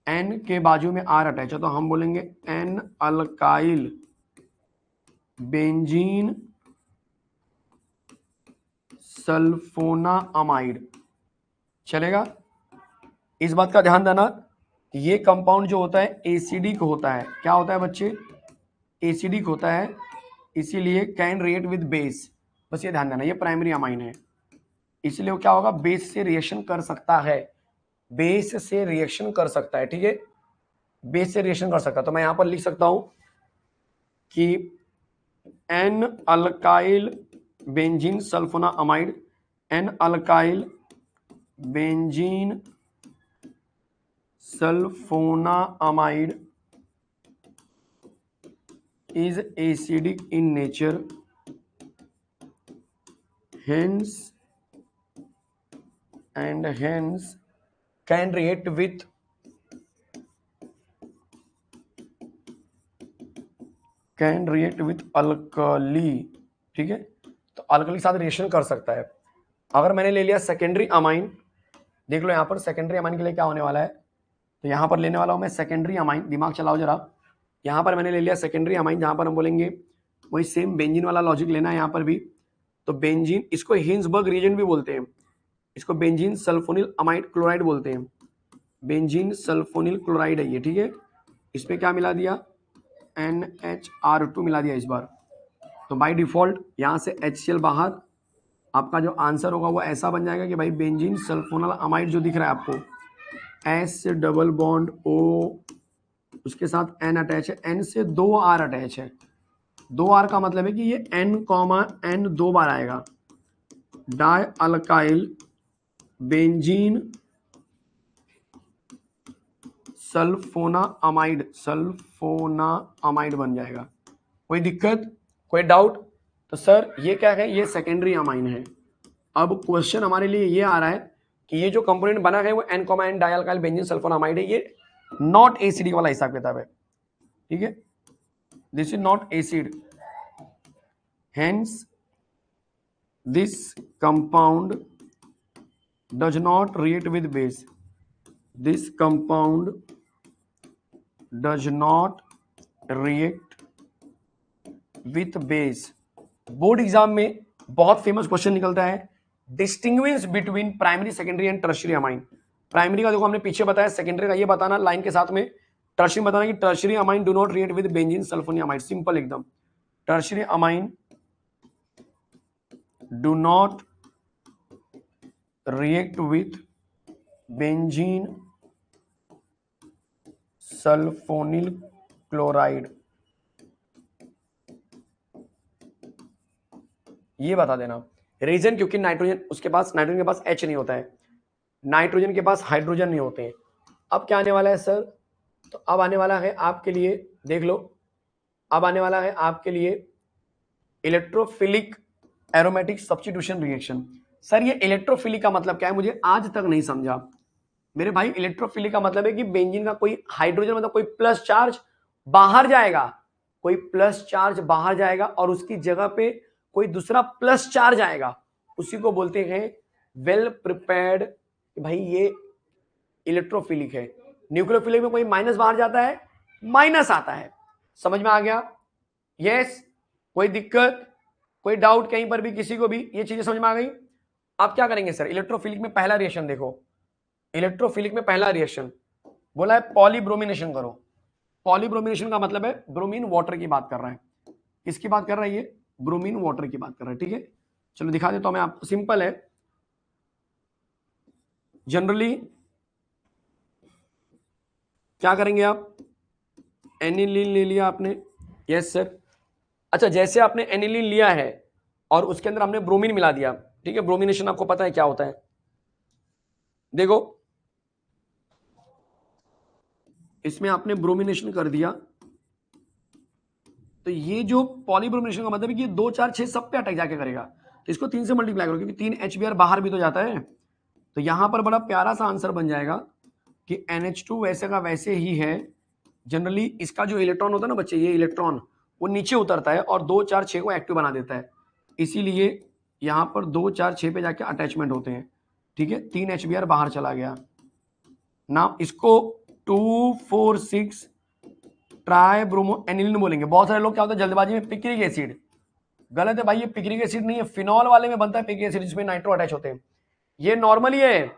N के बाजू में R अटैच है, तो हम बोलेंगे N अल्काइल बेंजीन सल्फोना अमाइड। चलेगा, इस बात का ध्यान देना कि ये कंपाउंड जो होता है एसिडिक होता है। क्या होता है बच्चे, एसिडिक होता है, इसीलिए कैन रिएक्ट विद बेस। बस ये ध्यान देना, ये प्राइमरी अमाइन है, इसलिए वो क्या होगा, बेस से रिएक्शन कर सकता है, बेस से रिएक्शन कर सकता है। ठीक है, बेस से रिएक्शन कर सकता है, तो मैं यहां पर लिख सकता हूं कि N alkyl benzene sulphonamide, N alkyl benzene sulphonamide is acidic in nature, hence can react with alkali. ठीक है, तो अल्कली के साथ रिएक्शन कर सकता है। अगर मैंने ले लिया सेकेंडरी अमाइन, देख लो यहाँ पर सेकेंडरी अमाइन के लिए क्या होने वाला है, तो यहाँ पर लेने वाला हूँ मैं सेकेंडरी अमाइन। दिमाग चलाओ जरा, यहाँ पर मैंने ले लिया सेकेंडरी अमाइन, जहाँ पर हम बोलेंगे वही सेम बेंजीन वाला लॉजिक लेना है यहाँ पर भी। तो बेंजीन, इसको हिंसबर्ग रिएजेंट भी बोलते हैं, इसको बेंजीन सल्फोनिल अमाइड क्लोराइड बोलते हैं, बेंजीन सल्फोनिल क्लोराइड है ये। ठीक है, इसमें क्या मिला दिया, NHR2 मिला दिया इस बार, तो बाय डिफॉल्ट यहाँ से HCl बाहर, आपका जो आंसर होगा वो ऐसा बन जाएगा कि भाई बेंजीन सल्फोनल अमाइड जो दिख रहा है आपको, S डबल बॉन्ड O, उसके साथ N अटैच है, N से 2R अटैच है, 2R का मतलब है कि ये N, N 2 बार आएगा, डाई अल्काइल बेंजीन सल्फोना अमाइड बन जाएगा। कोई दिक्कत, कोई डाउट? तो सर ये क्या है, ये सेकेंडरी अमाइन है। अब क्वेश्चन हमारे लिए ये आ रहा है कि ये जो कंपोनेंट बना है वो N, di alkyl benzene sulphonamide है, ये नॉट एसिडिक वाला हिसाब किताब है। ठीक है, this is not acid, hence this compound does not react with base, this compound does not react with base। Board exam में बहुत फेमस क्वेश्चन निकलता है, distinguish between primary secondary and tertiary amine. Primary का देखो हमने पीछे बताया, secondary का ये बताना लाइन के साथ में, टर्शियरी बताना कि tertiary amine do not react with benzene sulphonyl amide. Simple एकदम, tertiary amine do not react with benzene sulphonyl chloride, ये बता देना रीजन, क्योंकि नाइट्रोजन उसके पास, नाइट्रोजन के पास H नहीं होता है, नाइट्रोजन के पास हाइड्रोजन नहीं होते हैं। अब क्या आने वाला है सर, तो अब आने वाला है आपके लिए, देख लो, अब आने वाला है आपके लिए electrophilic aromatic substitution reaction. Sir ये इलेक्ट्रोफिलिक का मतलब क्या है, मुझे आज तक नहीं समझा मेरे भाई। इलेक्ट्रोफिलिक का मतलब है कि बेंजीन का कोई हाइड्रोजन, मतलब कोई प्लस चार्ज बाहर जाएगा, कोई प्लस चार्ज बाहर जाएगा और उसकी जगह पे कोई दूसरा प्लस चार्ज आएगा, उसी को बोलते हैं वेल प्रिपेयर्ड। भाई ये इलेक्ट्रोफिलिक है। न्यूक्लियोफिलिक में कोई माइनस बाहर जाता है, माइनस आता है, समझ में आ गया? यस, कोई दिक्कत, कोई डाउट कहीं पर भी, किसी को भी ये चीजें समझ में आ गई? आप क्या करेंगे सर, इलेक्ट्रोफिलिक में पहला रिएक्शन देखो, इलेक्ट्रोफिलिक में पहला रिएक्शन बोला है पॉलीब्रोमिनेशन करो। पॉलीब्रोमिनेशन का मतलब है ब्रोमीन वाटर की बात कर रहा है। किसकी बात कर रहा है ये? ब्रोमीन वाटर की बात कर रहा है। ठीक है, चलो दिखा देता हूं मैं आपको, सिंपल है। जनरली क्या करेंगे आप, एनिलीन ले लिया आपने, यस सर। अच्छा, जैसे आपने एनिलीन लिया है और उसके अंदर हमने ब्रोमीन मिला दिया, ठीक है, ब्रोमिनेशन आपको पता है क्या होता है, देखो इसमें आपने ब्रोमिनेशन कर दिया, तो ये जो पॉलीब्रोमिनेशन का मतलब है कि 2 4 6 सब पे अटैक जाके करेगा, तो इसको 3 से मल्टीप्लाई करो क्योंकि 3 HBr बाहर भी तो जाता है। तो यहां पर बड़ा प्यारा सा आंसर बन जाएगा कि NH2 वैसे का वैसे ही है। जनरली इसका जो इलेक्ट्रॉन होता है ना बच्चे, ये इलेक्ट्रॉन वो नीचे उतरता है और 2 4 6 को एक्टिव बना देता है, इसीलिए यहां पर 2 4 6 पे जाके अटैचमेंट होते हैं, ठीक है। 3 HBr बाहर चला गया ना, इसको 2 4 6 ट्राई ब्रोमो एनिलीन बोलेंगे। बहुत सारे लोग क्या होता है जल्दबाजी में पिक्रिक एसिड, गलत है भाई, ये पिक्रिक एसिड नहीं है, फिनॉल वाले में बनता है पिक्रिक एसिड जिसमें नाइट्रो अटैच होते हैं। ये नॉर्मल ही है,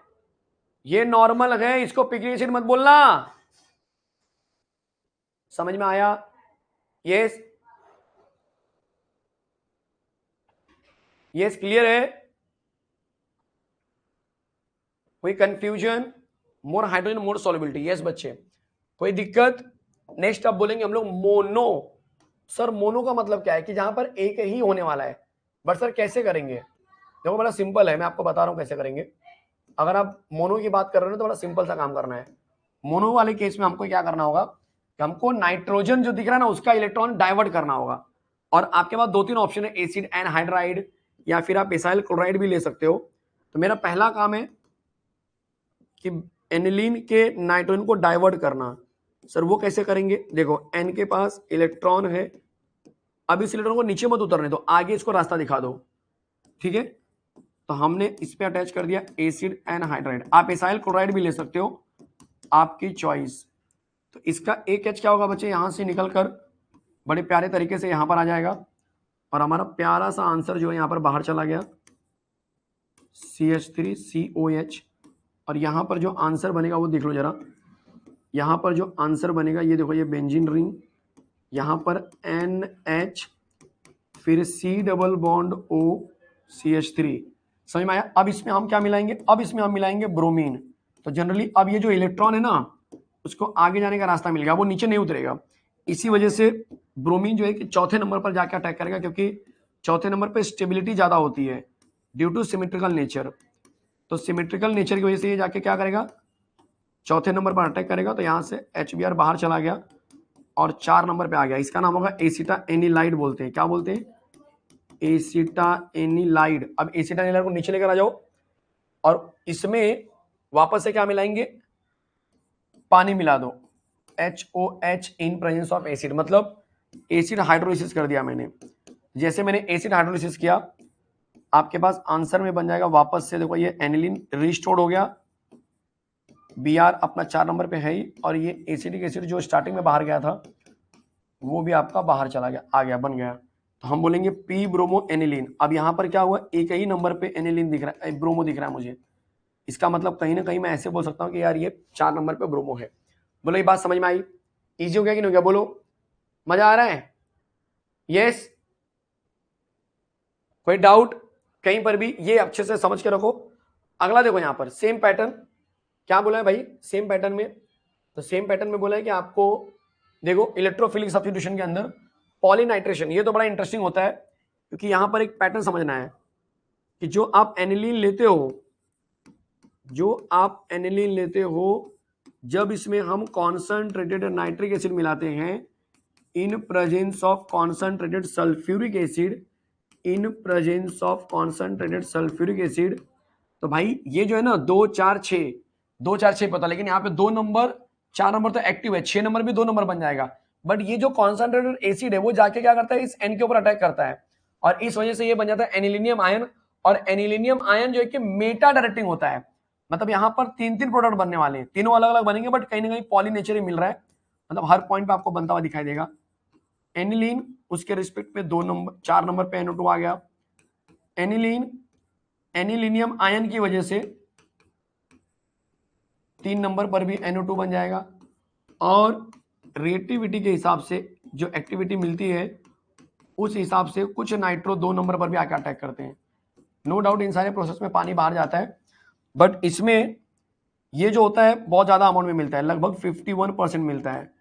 ये नॉर्मल है, इसको पिक्रिक एसिड मत बोलना। समझ में आया? यस यस, क्लियर है? कोई कंफ्यूजन? मोर हाइड्रोजन मोर सॉल्युबिलिटी, यस बच्चे, कोई दिक्कत? नेक्स्ट अब बोलेंगे हम लोग मोनो। सर मोनो का मतलब क्या है कि जहां पर एक ही होने वाला है, बट सर कैसे करेंगे? देखो बड़ा सिंपल है, मैं आपको बता रहा हूं कैसे करेंगे। अगर आप मोनो की बात कर रहे हो तो बड़ा सिंपल सा काम करना है। मोनो वाले केस में हमको क्या करना होगा कि हमको नाइट्रोजन जो दिख रहा है ना उसका इलेक्ट्रॉन डाइवर्ट करना होगा, और आपके पास 2 3 ऑप्शन है, एसिड एनहाइड्राइड या फिर आप एसाइल क्लोराइड भी ले सकते हो। तो मेरा पहला काम है कि एनिलीन के नाइट्रोजन को डाइवर्ट करना। सर वो कैसे करेंगे? देखो एन के पास इलेक्ट्रॉन है, अब इस इलेक्ट्रॉन को नीचे मत उतरने दो, आगे इसको रास्ता दिखा दो, ठीक है। तो हमने इस पे अटैच कर दिया एसिड एनहाइड्राइड, आप एसाइल क्लोराइड भी ले सकते हो, आपकी चॉइस। तो इसका एक एच क्या होगा बच्चे, यहां से निकलकर बड़े प्यारे तरीके से यहां पर आ जाएगा, और हमारा प्यारा सा आंसर जो है यहां पर बाहर चला गया, CH3COH। और यहां पर जो आंसर बनेगा वो देख लो जरा, यहां पर जो आंसर बनेगा ये देखो, ये बेंजीन रिंग, यहां पर NH, फिर C double bond O CH3। समझ में आया? अब इसमें हम क्या मिलाएंगे? अब इसमें हम मिलाएंगे ब्रोमीन। तो जनरली अब ये जो इलेक्ट्रॉन है ना उसको आगे जाने का रास्ता मिल गया, वो नीचे नहीं उतरेगा, इसी वजह से ब्रोमीन जो है कि चौथे नंबर पर जाकर अटैक करेगा, क्योंकि चौथे नंबर पर स्टेबिलिटी ज्यादा होती है ड्यू टू सिमेट्रिकल नेचर। तो सिमेट्रिकल नेचर की वजह से ये जाके क्या करेगा, चौथे नंबर पर अटैक करेगा। तो यहां से HBr बाहर चला गया और 4 नंबर पे आ गया, इसका नाम होगा एसिटा एनिलाइड, बोलते हैं क्या बोलते हैं, एसिटा एनिलाइड। अब एसिटा एनिलाइड को नीचे लेकर आ जाओ, और इसमें वापस से क्या मिलाएंगे, पानी मिला दो, HOH in presence of acid, मतलब एसिड हाइड्रोलिसिस कर दिया मैंने। जैसे मैंने एसिड हाइड्रोलिसिस किया, आपके पास आंसर में बन जाएगा वापस से, देखो ये एनिलीन रिस्टोर्ड हो गया, Br अपना 4 नंबर पे है ही, और ये एसिडिक एसिड जो स्टार्टिंग में बाहर गया था वो भी आपका बाहर चला गया, आ गया, बन गया। तो हम बोलेंगे P ब्रोमो एनिलीन। अब यहाँ पर क्या हुआ, एक ही नंबर पे एनिलीन दिख रहा है, ब्रोमो दिख रहा है मुझे, इसका मतलब कहीं ना कहीं मैं ऐसे बोल सकता हूँ कि यार ये 4 नंबर पे ब्रोमो है। बोलो ये बात समझ में आई? इजी हो गया कि नहीं हो गया? बोलो मजा आ रहा है? यस, कोई डाउट कहीं पर भी? ये अच्छे से समझ के रखो। अगला देखो यहाँ पर सेम पैटर्न, क्या बोला है भाई सेम पैटर्न में? तो सेम पैटर्न में बोला है कि आपको देखो इलेक्ट्रोफिलिक सब्स्टिट्यूशन के अंदर पॉलीनाइट्रेशन, ये तो बड़ा इंटरेस्टिंग होता है क्योंकि यहां पर एक पैटर्न समझना है कि जो आप एनिलीन लेते हो, जो आप एनिलीन लेते हो, जब इसमें हम कॉन्संट्रेटेड नाइट्रिक एसिड मिलाते हैं in presence of concentrated sulphuric acid, in presence of concentrated sulphuric acid, तो भाई ये जो है ना 2 4 6, 2 4 6 पता, लेकिन यहाँ पे 2 नंबर 4 नंबर तो एक्टिव है, 6 नंबर भी 2 नंबर बन जाएगा, बट ये जो कॉन्संट्रेटेड एसिड है वो जाके क्या करता है, इस एन के ऊपर अटैक करता है, और इस वजह से ये बन जाता है एनिलीनियम आयन। और एनिलीनियम आयन जो है कि मेटा डायरेक्टिंग होता है, मतलब यहाँ पर 3 प्रोडक्ट बनने वाले हैं, तीनों अलग अलग बनेंगे, बट कहीं ना कहीं पॉली नेचर ही मिल रहा है, मतलब हर पॉइंट पे आपको बनता हुआ दिखाई देगा। एनिलीन उसके रिस्पेक्ट पे 2 नंबर 4 नंबर पे NO2 आ गया, एनिलीन एनिलीनियम आयन की वजह से 3 नंबर पर भी NO2 बन जाएगा, और रिएक्टिविटी के हिसाब से जो एक्टिविटी मिलती है उस हिसाब से कुछ नाइट्रो 2 नंबर पर भी आकर अटैक करते हैं। नो डाउट इन सारे प्रोसेस में पानी बाहर जाता है, बट इसमें ये जो होता है बहुत ज्यादा अमाउंट में मिलता है, लगभग 51% मिलता है।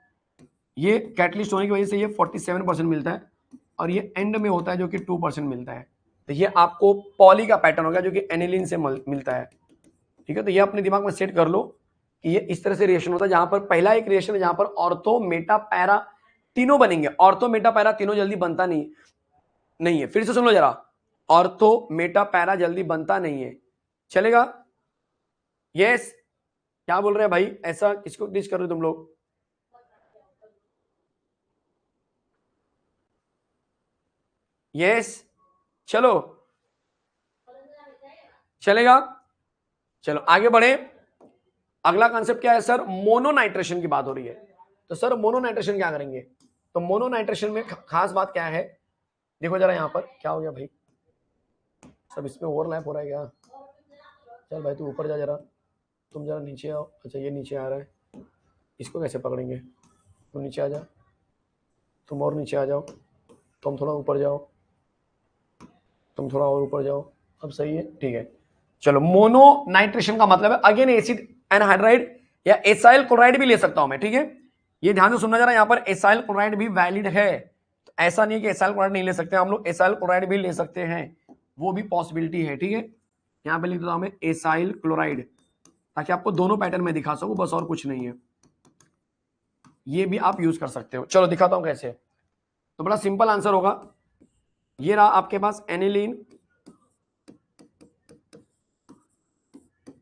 ये कैटलिस्ट होने की वजह से ये 47% मिलता है, और ये एंड में होता है जो कि 2% मिलता है। तो ये आपको पॉली का पैटर्न हो गया जो कि एनिलीन से मिलता है। ठीक है, तो ये अपने दिमाग में सेट कर लो कि ये इस तरह से रिएक्शन होता है, जहां पर पहला एक रिएक्शन है जहां पर ऑर्थो मेटा पैरा तीनों बनेंगे। ऑर्थो मेटा पैरा तीनों जल्दी बनता नहीं है। फिर से सुन लो जरा, ऑर्थो मेटा पैरा जल्दी बनता नहीं है, चलेगा? यस, क्या बोल रहे हैं भाई? ऐसा किसको टीच कर रहे हो तुम लोग? यस, चलो चलेगा। चलो आगे बढ़े। अगला कॉन्सेप्ट क्या है सर? मोनोनाइट्रेशन की बात हो रही है। तो सर मोनोनाइट्रेशन क्या करेंगे? तो मोनोनाइट्रेशन में खास बात क्या है, देखो जरा यहाँ पर क्या हो गया भाई, सब इसमें ओवरलैप हो रहा है क्या? चल भाई तू ऊपर जा जरा, तुम जरा नीचे आओ। अच्छा ये नीचे आ रहा है, इसको कैसे पकड़ेंगे? तुम नीचे आ जा, तुम और नीचे आ जाओ, तुम थोड़ा ऊपर जाओ, तुम थोड़ा और ऊपर जाओ। अब सही है, ठीक है। चलो, मोनोनाइट्रेशन का मतलब है अगेन एसिड एनहाइड्राइड या एसाइल क्लोराइड भी ले सकता हूं मैं, ठीक है? ये ध्यान से सुनना जरा, यहां पर एसाइल क्लोराइड भी वैलिड है। तो ऐसा नहीं है कि एसाइल क्लोराइड नहीं ले सकते हम लोग, एसाइल क्लोराइड भी ले सकते हैं, वो भी पॉसिबिलिटी है। ठीक है, यहां पे लिख देता हूं मैं एसाइल क्लोराइड, ताकि आपको दोनों पैटर्न में दिखा सकूं, बस और कुछ नहीं है। ये भी आप यूज कर सकते हो। चलो दिखाता हूं कैसे। तो बड़ा सिंपल आंसर होगा, ये रहा आपके पास एनिलीन,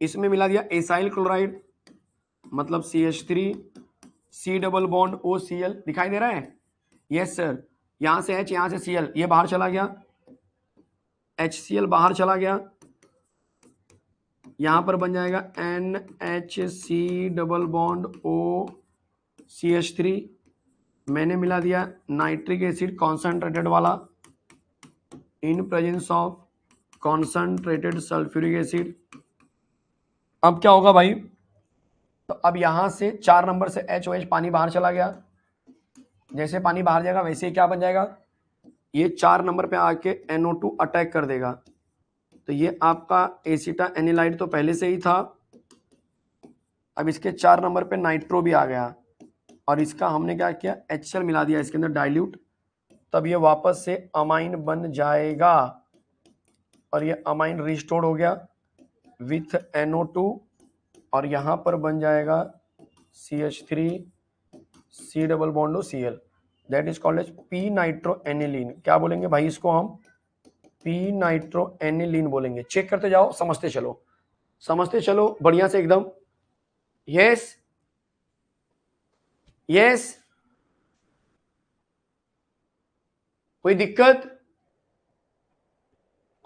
इसमें मिला दिया एसाइल क्लोराइड, मतलब CH3 C double bond OCl, दिखाई दे रहा है? Yes sir. यहां से H, यहां से Cl, ये बाहर चला गया, HCl बाहर चला गया, यहां पर बन जाएगा NHC डबल बॉन्ड OCH3। मैंने मिला दिया नाइट्रिक एसिड कॉन्सेंट्रेटेड वाला इन presence of concentrated sulphuric acid. अब क्या होगा भाई? तो अब यहां से 4 नंबर से HOH पानी बाहर चला गया, जैसे पानी बाहर जाएगा वैसे ही क्या बन जाएगा, ये 4 नंबर पे आके NO2 अटैक कर देगा। तो ये आपका एसिटा एनिलाइड तो पहले से ही था, अब इसके 4 नंबर पे नाइट्रो भी आ गया, और इसका हमने क्या किया, HCl मिला दिया इसके अंदर डाइल्यूट, तब ये वापस से अमाइन बन जाएगा, और ये अमाइन रिस्टोर्ड हो गया विथ NO2, और यहां पर बन जाएगा CH3 C double bond OCl, that is called as P nitro aniline. क्या बोलेंगे भाई इसको हम? पी नाइट्रो एनिलीन बोलेंगे। चेक करते जाओ, समझते चलो, समझते चलो बढ़िया से एकदम। यस यस, कोई दिक्कत,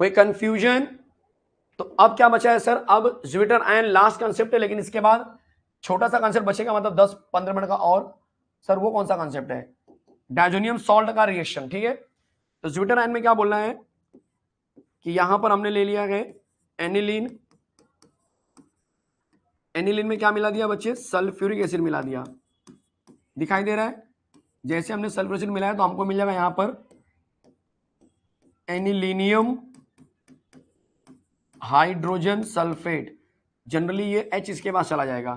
कोई कंफ्यूजन? तो अब क्या बचा है सर? अब ज्विटर आयन लास्ट कंसेप्ट है, लेकिन इसके बाद छोटा सा कंसेप्ट बचेगा, मतलब 10-15 मिनट का। और सर वो कौन सा कंसेप्ट है? डायजोनियम सॉल्ट का रिएक्शन। ठीक है, तो ज्विटर आयन में क्या बोलना है कि यहां पर हमने ले लिया है एनिलीन, एनिलीन में क्या मिला दिया बच्चे? सल्फ्यूरिक एसिड मिला दिया, दिखाई दे रहा है? जैसे हमने सल्फ्यूरिक एसिड मिलाया तो हमको मिल जाएगा यहां पर एनिलीनियम हाइड्रोजन सल्फेट। जनरली ये H इसके पास चला जाएगा,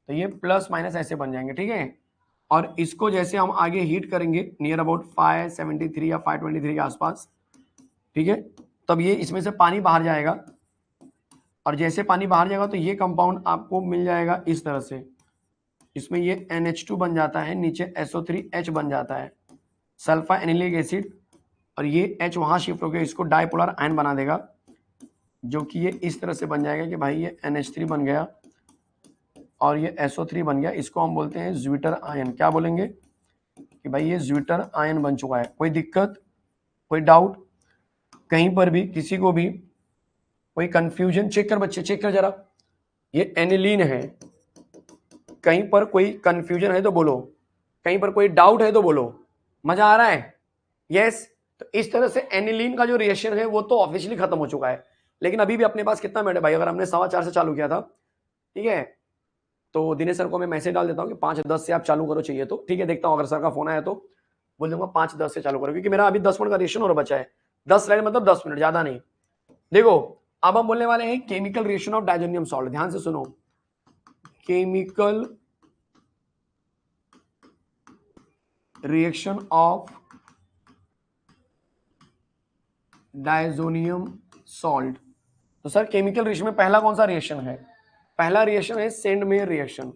तो ये प्लस माइनस ऐसे बन जाएंगे। ठीक है, और इसको जैसे हम आगे हीट करेंगे नियर अबाउट 573 या 523 के आसपास, ठीक है, तब ये इसमें से पानी बाहर जाएगा, और जैसे पानी बाहर जाएगा तो ये कंपाउंड आपको मिल जाएगा इस तरह से, इसमें ये NH2 बन जाता है, नीचे SO3H बन जाता है, सल्फा एनिलिक एसिड, और ये H वहां शिफ्ट होकर इसको डाइपोलर आयन बना देगा, जो कि ये इस तरह से बन जाएगा कि भाई ये NH3 बन गया और ये SO3 बन गया। इसको हम बोलते हैं ज्विटर आयन। क्या बोलेंगे कि भाई ये ज्विटर आयन बन चुका है। कोई दिक्कत, कोई डाउट कहीं पर भी, किसी को भी कोई कंफ्यूजन? चेक कर बच्चे, चेक कर जरा, ये एनिलीन है, कहीं पर कोई कंफ्यूजन है तो बोलो, कहीं पर कोई डाउट है तो बोलो। मजा आ रहा है? यस। तो इस तरह से एनिलीन का जो रिएक्शन है वो तो ऑफिशियली खत्म हो चुका है, लेकिन अभी भी अपने पास कितना मिनट है भाई? अगर हमने 4:15 से चालू किया था, ठीक है, तो दिनेश सर को मैं मैसेज डाल देता हूँ कि 5:10 से आप चालू करो चाहिए तो, ठीक है। देखता हूँ अगर सर का फोन आया तो बोल दूंगा 5:10 से चालू करो, क्योंकि मेरा अभी 10 मिनट का रिएक्शन और बचा है। 10 स्लाइड मतलब 10 मिनट, ज्यादा नहीं। देखो अब हम बोलने वाले हैं chemical reaction of diazonium salt. ध्यान से सुनो, chemical reaction of diazonium salt. तो सर केमिकल रिएक्शन में पहला कौन सा रिएक्शन है? पहला रिएक्शन है सेंड मेयर रिएक्शन।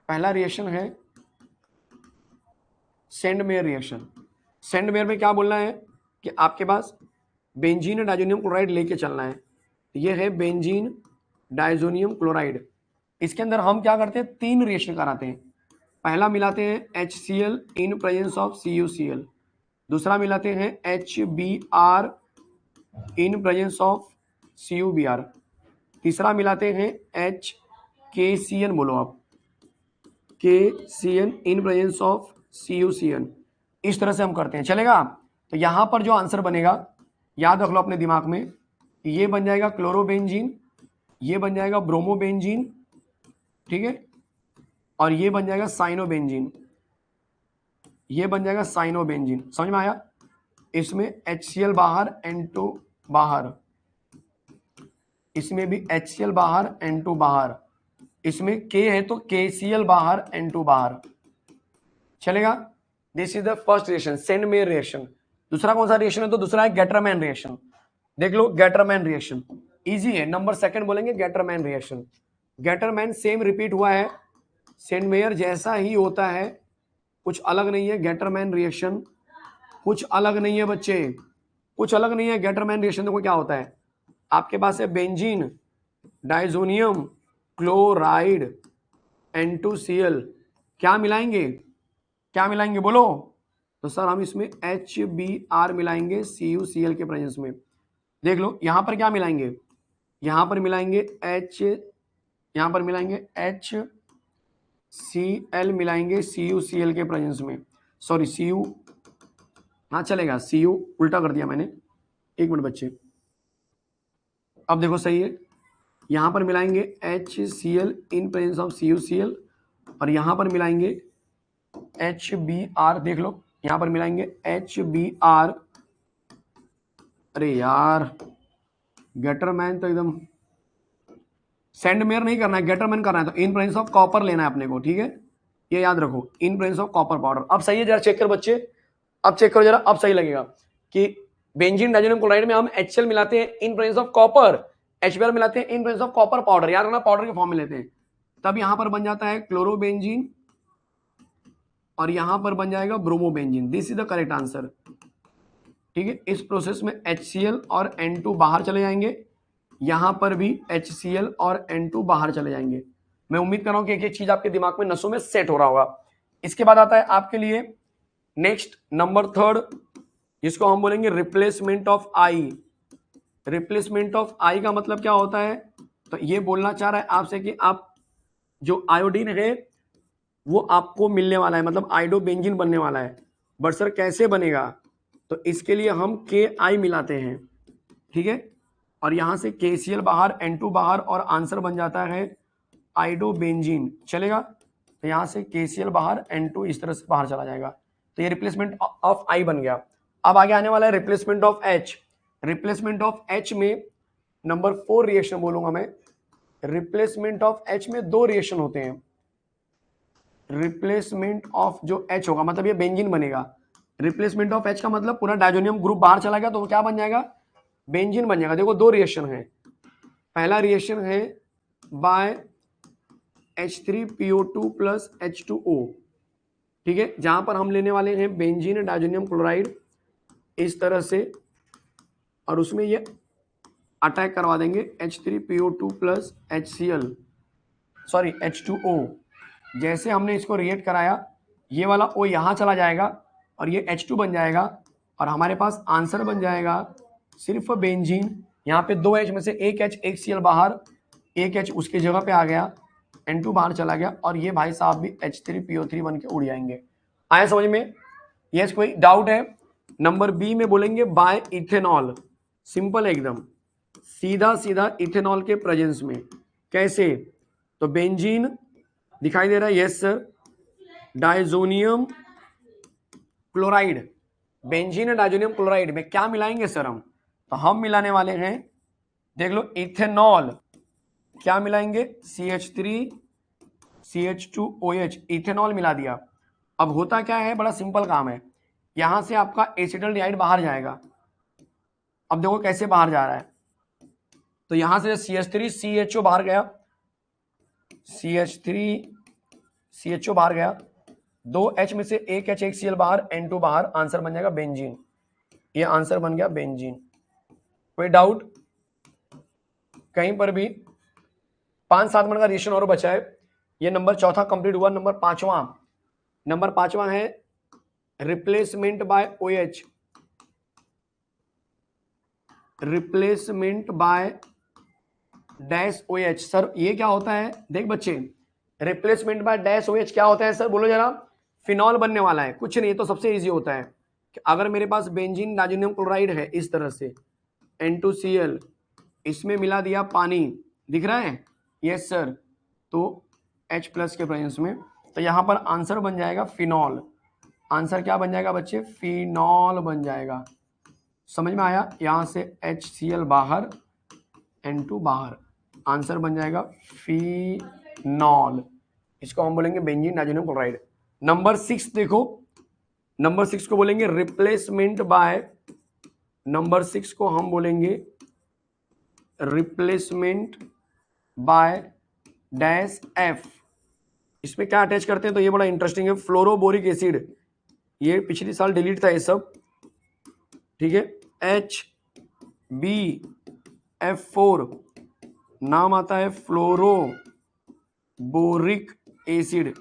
पहला रिएक्शन है send mayor reaction. Send mayor में क्या बोलना है कि आपके पास बेंजीन डाइजोनियम क्लोराइड लेके चलना है। ये है बेंजीन डाइजोनियम क्लोराइड। इसके अंदर हम क्या करते हैं, 3 रिएक्शन कराते हैं। पहला मिलाते हैं HCl in presence of CuCl, दूसरा मिलाते हैं HBr in presence of CuBr, तीसरा मिलाते हैं HKCN, बोलो आप, KCN in presence of CuCN। इस तरह से हम करते हैं, चलेगा? तो यहां पर जो आंसर बनेगा याद रख लो अपने दिमाग में, ये बन जाएगा क्लोरोबेंजीन, ये बन जाएगा ब्रोमोबेंजीन, ठीक है, और ये बन जाएगा साइनोबेंजीन, ये बन जाएगा साइनोबेंजीन। समझ में आया? इसमें HCl बाहर N2 बाहर, इसमें भी HCl बाहर N2 बाहर, इसमें K है तो KCl बाहर N2 बाहर, चलेगा? This is the first reaction, send mayor reaction. दूसरा कौन सा रिएक्शन है? तो दूसरा है गेटरमैन रिएक्शन। देख लो गेटरमैन रिएक्शन इजी है, नंबर सेकंड बोलेंगे Gattermann reaction. Gattermann same repeat हुआ है, सेंड मेयर जैसा ही होता है, कुछ अलग नहीं है। गेटरमैन रिएक्शन कुछ अलग नहीं है बच्चे, कुछ अलग नहीं है। गेटरमैन रिएक्शन देखो क्या होता है, आपके पास है बेंजीन डाइजोनियम क्लोराइड N2Cl, क्या मिलाएंगे, क्या मिलाएंगे बोलो? तो सर हम इसमें HBr मिलाएंगे CuCl के प्रेजेंस में। देख लो यहां पर क्या मिलाएंगे, यहां पर मिलाएंगे यहां पर मिलाएंगे HCl मिलाएंगे CuCl के प्रेजेंस में, सॉरी Cu, हाँ चलेगा, Cu उल्टा कर दिया मैंने, एक मिनट बच्चे, अब देखो सही है। यहां पर मिलाएंगे HCl in presence of CuCl, और यहां पर मिलाएंगे HBr, देख लो यहां पर मिलाएंगे HBr। अरे यार गेटरमैन तो एकदम, सेंड मेयर नहीं करना है, गेटरमैन करना है, तो इन प्रेजेंस ऑफ कॉपर लेना है अपने को, ठीक है, ये याद रखो, इन प्रेजेंस ऑफ कॉपर पाउडर। अब सही है, जरा चेक कर बच्चे, अब चेक करो जरा, अब सही लगेगा कि बेंजीन डाइजोनियम क्लोराइड में हम HCl मिलाते हैं in presence of copper, HBr मिलाते हैं in presence of copper powder, याद रखना पाउडर के फॉर्म में लेते हैं, तब यहां पर बन जाता है क्लोरोबेंजीन और यहां पर बन जाएगा bromobenzene. This is the correct answer, ठीक है। इस प्रोसेस में HCl और N2 बाहर चले जाएंगे, यहां पर भी HCl और N2 बाहर चले जाएंगे। मैं उम्मीद कर रहा हूं कि एक एक चीज आपके दिमाग में नसों में सेट हो रहा होगा। इसके बाद आता है आपके लिए नेक्स्ट नंबर थर्ड, जिसको हम बोलेंगे replacement of I. Replacement of I का मतलब क्या होता है? तो ये बोलना चाह रहा है आपसे कि आप जो आयोडीन है वो आपको मिलने वाला है, मतलब आयोडोबेंजीन बनने वाला है, बट सर कैसे बनेगा? तो इसके लिए हम KI मिलाते हैं, ठीक है, और यहां से KCl बाहर N2 बाहर, और आंसर बन जाता है आयोडोबेंजीन, चलेगा? तो यहां से KCl बाहर N2 इस तरह से बाहर चला जाएगा, तो ये रिप्लेसमेंट ऑफ I बन गया। अब आगे आने वाला है replacement of H। Replacement of H में नंबर 4 रिएक्शन बोलूंगा मैं। रिप्लेसमेंट ऑफ H में 2 रिएक्शन होते हैं। रिप्लेसमेंट ऑफ जो H होगा, मतलब ये बेंजीन बनेगा। रिप्लेसमेंट ऑफ H का मतलब पूरा डाइजोनियम ग्रुप बाहर चला गया तो वो क्या बन जाएगा? बेंजीन बन जाएगा। देखो 2 रिएक्शन है, पहला रिएक्शन है बाय H3PO2 प्लस H2O, ठीक है, जहां पर हम लेने वाले हैं बेंजीन डाइजोनियम क्लोराइड इस तरह से, और उसमें ये अटैक करवा देंगे H3PO2 plus HCl, sorry H2O। जैसे हमने इसको रिएक्ट कराया, ये वाला O यहां चला जाएगा और ये H2 बन जाएगा, और हमारे पास आंसर बन जाएगा सिर्फ बेंजीन। यहाँ पे 2 H में से एक H एक Cl बाहर, एक H उसके जगह पे आ गया, N2 बाहर चला गया, और ये भाई साहब भी H3PO3 बन के उड़ जाएंगे। आया समझ में? यस, कोई डाउट है? नंबर बी में बोलेंगे बाय इथेनॉल, सिंपल एकदम, सीधा सीधा इथेनॉल के प्रेजेंस में। कैसे? तो बेंजीन दिखाई दे रहा है, yes sir, diazonium chloride, benzene diazonium chloride में क्या मिलाएंगे सर हम? तो हम मिलाने वाले हैं, देख लो, इथेनॉल, क्या मिलाएंगे, CH3 CH2OH, इथेनॉल मिला दिया। अब होता क्या है, बड़ा सिंपल काम है, यहां से आपका एसिटाल्डिहाइड बाहर जाएगा। अब देखो कैसे बाहर जा रहा है, तो यहां से CH3 CHO बाहर गया, CH3 CHO बाहर गया, 2H में से एक H एक Cl बाहर, N2 बाहर, आंसर बन जाएगा बेंजीन। ये आंसर बन गया बेंजीन। कोई डाउट कहीं पर भी? 5-7 मिनट का रिएक्शन और बचा है। ये नंबर चौथा कंप्लीट हुआ। नंबर पांचवा है replacement bye OH, replacement by dash OH। Sir ये क्या होता है, देख बच्चे, रिप्लेसमेंट बाय डैश OH क्या होता है सर, बोलो जरा। फिनॉल बनने वाला है, कुछ नहीं, तो सबसे इजी होता है कि अगर मेरे पास बेंजीन नाइट्रोजन क्लोराइड है इस तरह से, N2Cl, इसमें मिला दिया पानी, दिख रहा है, यस सर, तो H+ के प्रेजेंस में, तो यहां पर आंसर बन जाएगा फिनॉल। आंसर क्या बन जाएगा बच्चे, फिनॉल बन जाएगा। समझ में आया? यहां से HCl बाहर, N2 बाहर, आंसर बन जाएगा फिनॉल। इसको हम बोलेंगे बेंजीन नाइट्रोजन क्लोराइड। नंबर 6 देखो, नंबर 6 को बोलेंगे रिप्लेसमेंट बाय, नंबर 6 को हम बोलेंगे रिप्लेसमेंट बाय डैश F। इसमें क्या अटैच करते हैं, तो ये बड़ा इंटरेस्टिंग है, फ्लोरोबोरिक एसिड। ये पिछले साल डिलीट था ये सब, ठीक है। HbF4 नाम आता है फ्लोरोबोरिक एसिड,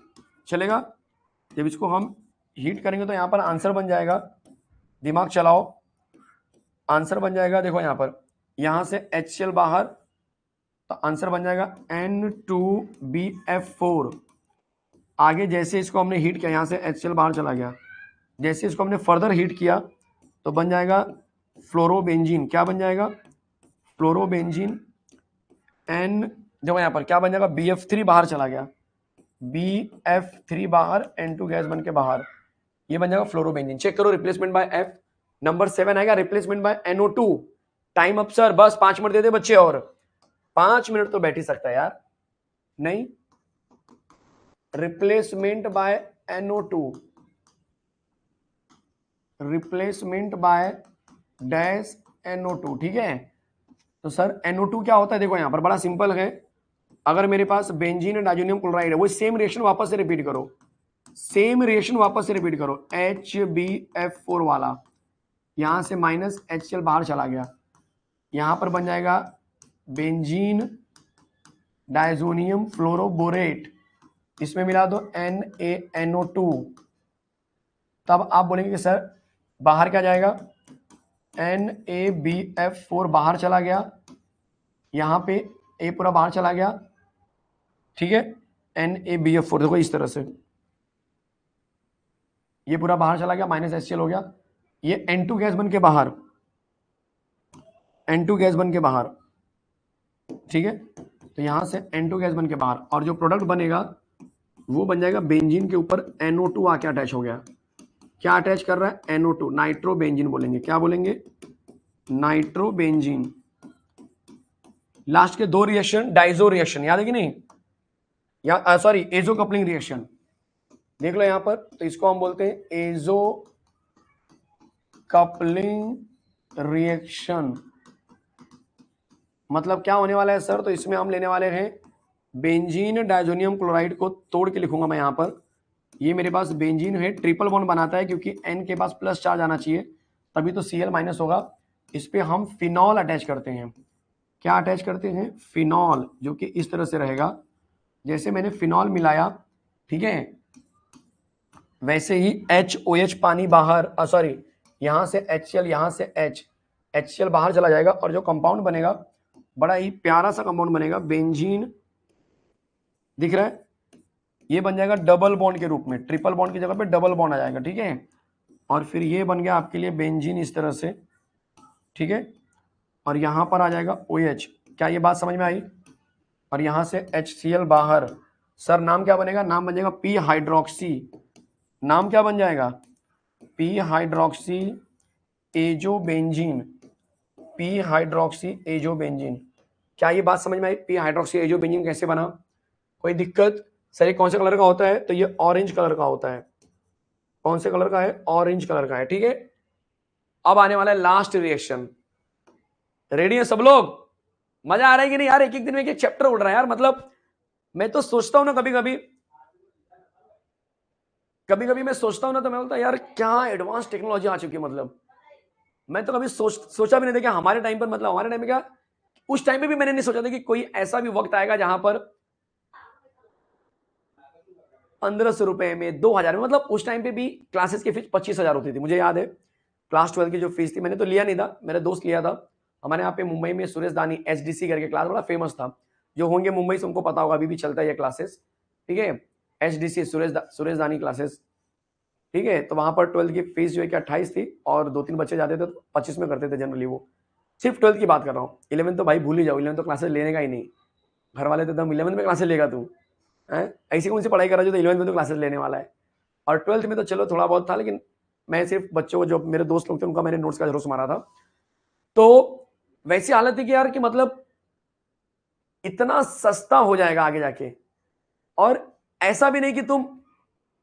चलेगा। जब इसको हम हीट करेंगे तो यहां पर आंसर बन जाएगा, दिमाग चलाओ, आंसर बन जाएगा, देखो यहां पर, यहां से HCl बाहर, तो आंसर बन जाएगा N2BF4। आगे जैसे इसको हमने हीट किया, यहां से HCl बाहर चला गया, जैसे इसको हमने फर्दर हीट किया तो बन जाएगा फ्लोरोबेंजीन। क्या बन जाएगा, फ्लोरोबेंजीन। एन, देखो यहां पर क्या बन जाएगा, BF3 बाहर चला गया, BF3 बाहर, N2 गैस बन के बाहर, ये बन जाएगा फ्लोरोबेंजीन। चेक करो रिप्लेसमेंट बाय F। नंबर 7 आएगा replacement bye NO2। Time up sir, बस 5 मिनट दे दे बच्चे, और 5 मिनट तो बैठ ही सकता है यार, नहीं, replacement bye NO2, replacement by dash NO2, ठीक है। तो सर NO2 क्या होता है, देखो यहां पर बड़ा सिंपल है, अगर मेरे पास बेंजीन नाइट्रोजन क्लोराइड है, वो सेम रिएक्शन वापस से रिपीट करो, सेम रिएक्शन वापस से रिपीट करो, HbF4 वाला, यहां से माइनस HCl बाहर चला गया, यहां पर बन जाएगा बेंजीन डायजोनियम फ्लोरोबोरेट, इसमें मिला दो NaNO2, तब आप बोलेंगे कि सर बाहर क्या जाएगा, NaBF4 बाहर चला गया, यहां पे A पूरा बाहर चला गया, ठीक है, NaBF4 देखो इस तरह से, ये पूरा बाहर चला गया, माइनस HCl हो गया, ये N2 गैस बन के बाहर, N2 गैस बन के बाहर, ठीक है। तो यहां से N2 गैस बन के बाहर, और जो प्रोडक्ट बनेगा वो बन जाएगा बेंजीन के ऊपर NO2 आके अटैच हो गया। क्या अटैच कर रहा है, NO2, नाइट्रोबेंजीन बोलेंगे, क्या बोलेंगे, नाइट्रोबेंजीन। लास्ट के 2 रिएक्शन डाइजो रिएक्शन, याद है कि नहीं, या सॉरी एजो कपलिंग रिएक्शन, देख लो यहां पर, तो इसको हम बोलते हैं एजो कपलिंग रिएक्शन। मतलब क्या होने वाला है सर, तो इसमें हम लेने वाले हैं बेंजीन डायजोनियम क्लोराइड को तोड़ के लिखूंगा मैं यहां पर, ये मेरे पास बेंजीन है, ट्रिपल बॉन्ड बनाता है क्योंकि N के पास प्लस चार्ज आना चाहिए, तभी तो Cl माइनस होगा। इस पे हम फिनॉल अटैच करते हैं, क्या अटैच करते हैं, फिनॉल, जो कि इस तरह से रहेगा, जैसे मैंने फिनॉल मिलाया, ठीक है, वैसे ही HOH पानी बाहर, सॉरी यहां से HCl, यहां से HCl बाहर चला जाएगा, और जो कंपाउंड बनेगा बड़ा ही प्यारा सा कंपाउंड बनेगा, बेंजीन, दिख रहा है, ये बन जाएगा डबल बॉन्ड के रूप में, ट्रिपल बॉन्ड की जगह पे डबल बॉन्ड आ जाएगा, ठीक है। और फिर ये बन गया आपके लिए बेंजीन इस तरह से, ठीक है, और यहां पर आ जाएगा OH। क्या ये बात समझ में आई? और यहां से HCl बाहर, सर नाम क्या बनेगा, नाम बन जाएगा P हाइड्रोक्सी, नाम क्या बन जाएगा, P hydroxy azobenzene, P hydroxy azobenzene, क्या ये बात समझ में आई? पी हाइड्रोक्सी एजोबेंजीन कैसे बना? कोई दिक्कत? सर ये कौन से कलर का होता है? तो ये ऑरेंज कलर का होता है। कौन से कलर का है? ऑरेंज कलर का है। ठीक है, अब आने वाला है लास्ट रिएक्शन। रेडी है सब लोग? मजा आ रहा है कि नहीं यार? एक एक दिन में एक चैप्टर उड़ रहा है यार। मतलब मैं तो सोचता हूं ना, कभी कभी मैं सोचता हूं ना, तो मैं बोलता यार क्या एडवांस टेक्नोलॉजी आ चुकी है। मतलब मैं तो कभी सोचा भी नहीं था कि हमारे टाइम पर, मतलब हमारे टाइम में क्या, उस टाइम पे भी मैंने नहीं सोचा था कि कोई ऐसा भी वक्त आएगा जहां पर 1500 रुपए में, 2000 में, मतलब उस टाइम पे भी क्लासेस की फीस 25,000 होती थी। मुझे याद है क्लास 12 की जो फीस थी, मैंने तो लिया नहीं था, मेरा दोस्त लिया था। हमारे यहाँ पे मुंबई में सुरेश दानी एचडीसी करके क्लास बड़ा फेमस था। जो होंगे मुंबई से उनको पता होगा, अभी भी चलता है ये क्लासेस। ठीक है, एचडीसी सुरेश दानी क्लासेस। ठीक है, तो वहां पर 12th की फीस जो है कि 28 थी, और 2-3 बच्चे जाते थे तो 25 में करते थे जनरली। वो सिर्फ 12th की बात कर रहा हूँ। 11th तो भाई भूल ही जाओ, 11th तो क्लासेस लेने का ही नहीं। घर वाले तो एकदम 11th में क्लासेस लेगा तू है, ऐसी कौन सी पढ़ाई कर रहा है जो तो 11th में तो क्लासेस लेने वाला है। और 12th में तो चलो थोड़ा बहुत था, लेकिन मैं सिर्फ बच्चों को, जो मेरे दोस्त लोग थे उनका मैंने नोट्स का जरूर मारा था। तो वैसी हालत थी कि यार कि मतलब इतना सस्ता हो जाएगा आगे जाके। और ऐसा भी नहीं कि तुम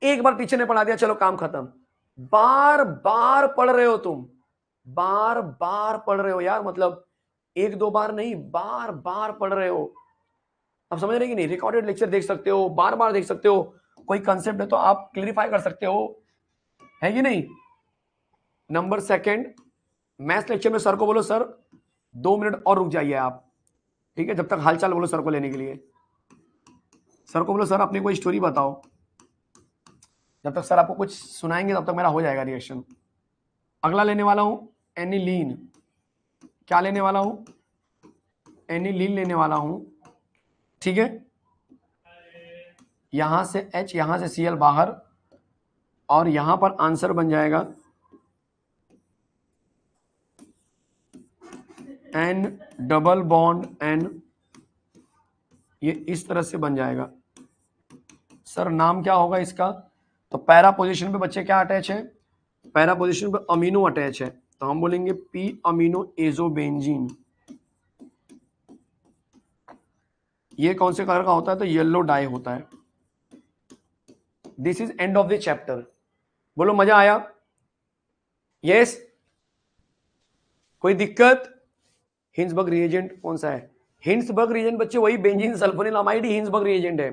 एक बार टीचर ने पढ़ा दिया चलो काम खत्म, बार बार पढ़ रहे हो तुम, बार बार पढ़ रहे हो यार। मतलब एक दो बार नहीं, बार बार पढ़ रहे हो। अब समझ रहे कि नहीं? रिकॉर्डेड लेक्चर देख सकते हो, बार बार देख सकते हो। कोई कंसेप्ट है तो आप क्लियरिफाई कर सकते हो, है कि नहीं? नंबर सेकंड, मैथ्स लेक्चर में सर को बोलो सर 2 मिनट और रुक जाइए आप। ठीक है, जब तक हालचाल बोलो सर को लेने के लिए। सर को बोलो सर अपनी कोई स्टोरी बताओ। जब तक सर आपको कुछ सुनाएंगे तब तक मेरा हो जाएगा रिएक्शन। अगला लेने वाला हूं एनिलीन। क्या लेने वाला हूं? एनिलीन लेने वाला हूं। ठीक है, यहां से H, यहां से Cl बाहर, और यहां पर आंसर बन जाएगा N डबल बॉन्ड N। ये इस तरह से बन जाएगा। सर नाम क्या होगा इसका? तो पैरा पोजीशन पे बच्चे क्या अटैच है? पैरा पोजीशन पे अमीनो अटैच है, तो हम बोलेंगे पी अमीनो एजोबेंजीन। ये कौन से कलर का होता है? तो येलो डाई होता है। This is end of the chapter. बोलो मजा आया? यस? कोई दिक्कत? हिंसबर्ग रिएजेंट कौन सा है? हिंसबर्ग रिएजेंट बच्चे वही बेंजीन सल्फोनिल अमाइड ही हिंसबर्ग रिएजेंट है।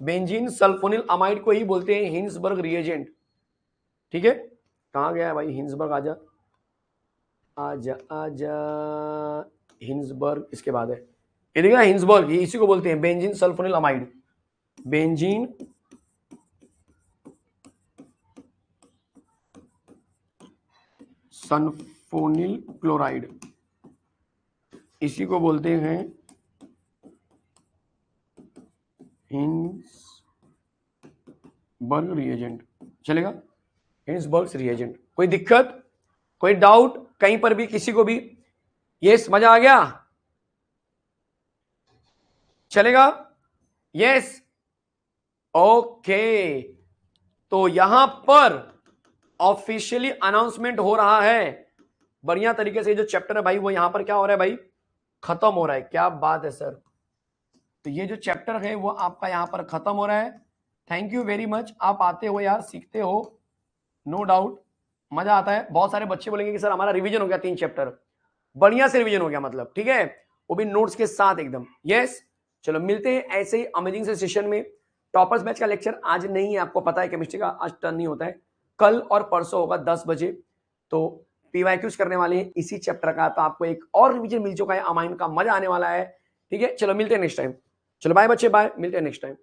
बेंजीन सल्फोनिल अमाइड को ही बोलते हैं हिंसबर्ग रिएजेंट। ठीक है, कहां गया है भाई हिंसबर्ग? आजा आजा आजा। हिंसबर्ग इसके बाद है, ये देखिए हिंसबर्ग, ये इसी को बोलते हैं benzene sulphonyl amide. Benzene sulphonyl chloride, इसी को बोलते हैं हिंसबर्ग रिएजेंट। चलेगा, हिंसबर्ग रिएजेंट। कोई दिक्कत, कोई डाउट कहीं पर भी, किसी को भी? यस, मजा आ गया? चलेगा? Yes, okay. तो यहां पर ऑफिशियली अनाउंसमेंट हो रहा है बढ़िया तरीके से। जो चैप्टर है भाई वो यहां पर क्या हो रहा है भाई? खत्म हो रहा है। क्या बात है सर! तो ये जो चैप्टर है वो आपका यहां पर खत्म हो रहा है। Thank you very much. आप आते हो यार, सीखते हो, नो डाउट, मजा आता है। बहुत सारे बच्चे बोलेंगे कि सर हमारा रिवीजन हो गया 3 चैप्टर, बढ़िया से रिवीजन हो गया मतलब। ठीक है, वो भी नोट्स के साथ एकदम। यस, चलो मिलते हैं ऐसे ही अमेजिंग से सेशन में। टॉपर्स बैच का लेक्चर आज नहीं है, आपको पता है केमिस्ट्री का आज टर्न नहीं होता है, कल और परसों होगा 10 बजे। तो पीवाईक्यूज करने वाले हैं इसी चैप्टर का, तो आपको एक और रिवीजन मिल चुका है अमाइन का, मजा आने वाला है। ठीक है, चलो मिलते हैं नेक्स्ट टाइम। चलो बाय बच्चे, बाय, मिलते हैं नेक्स्ट टाइम।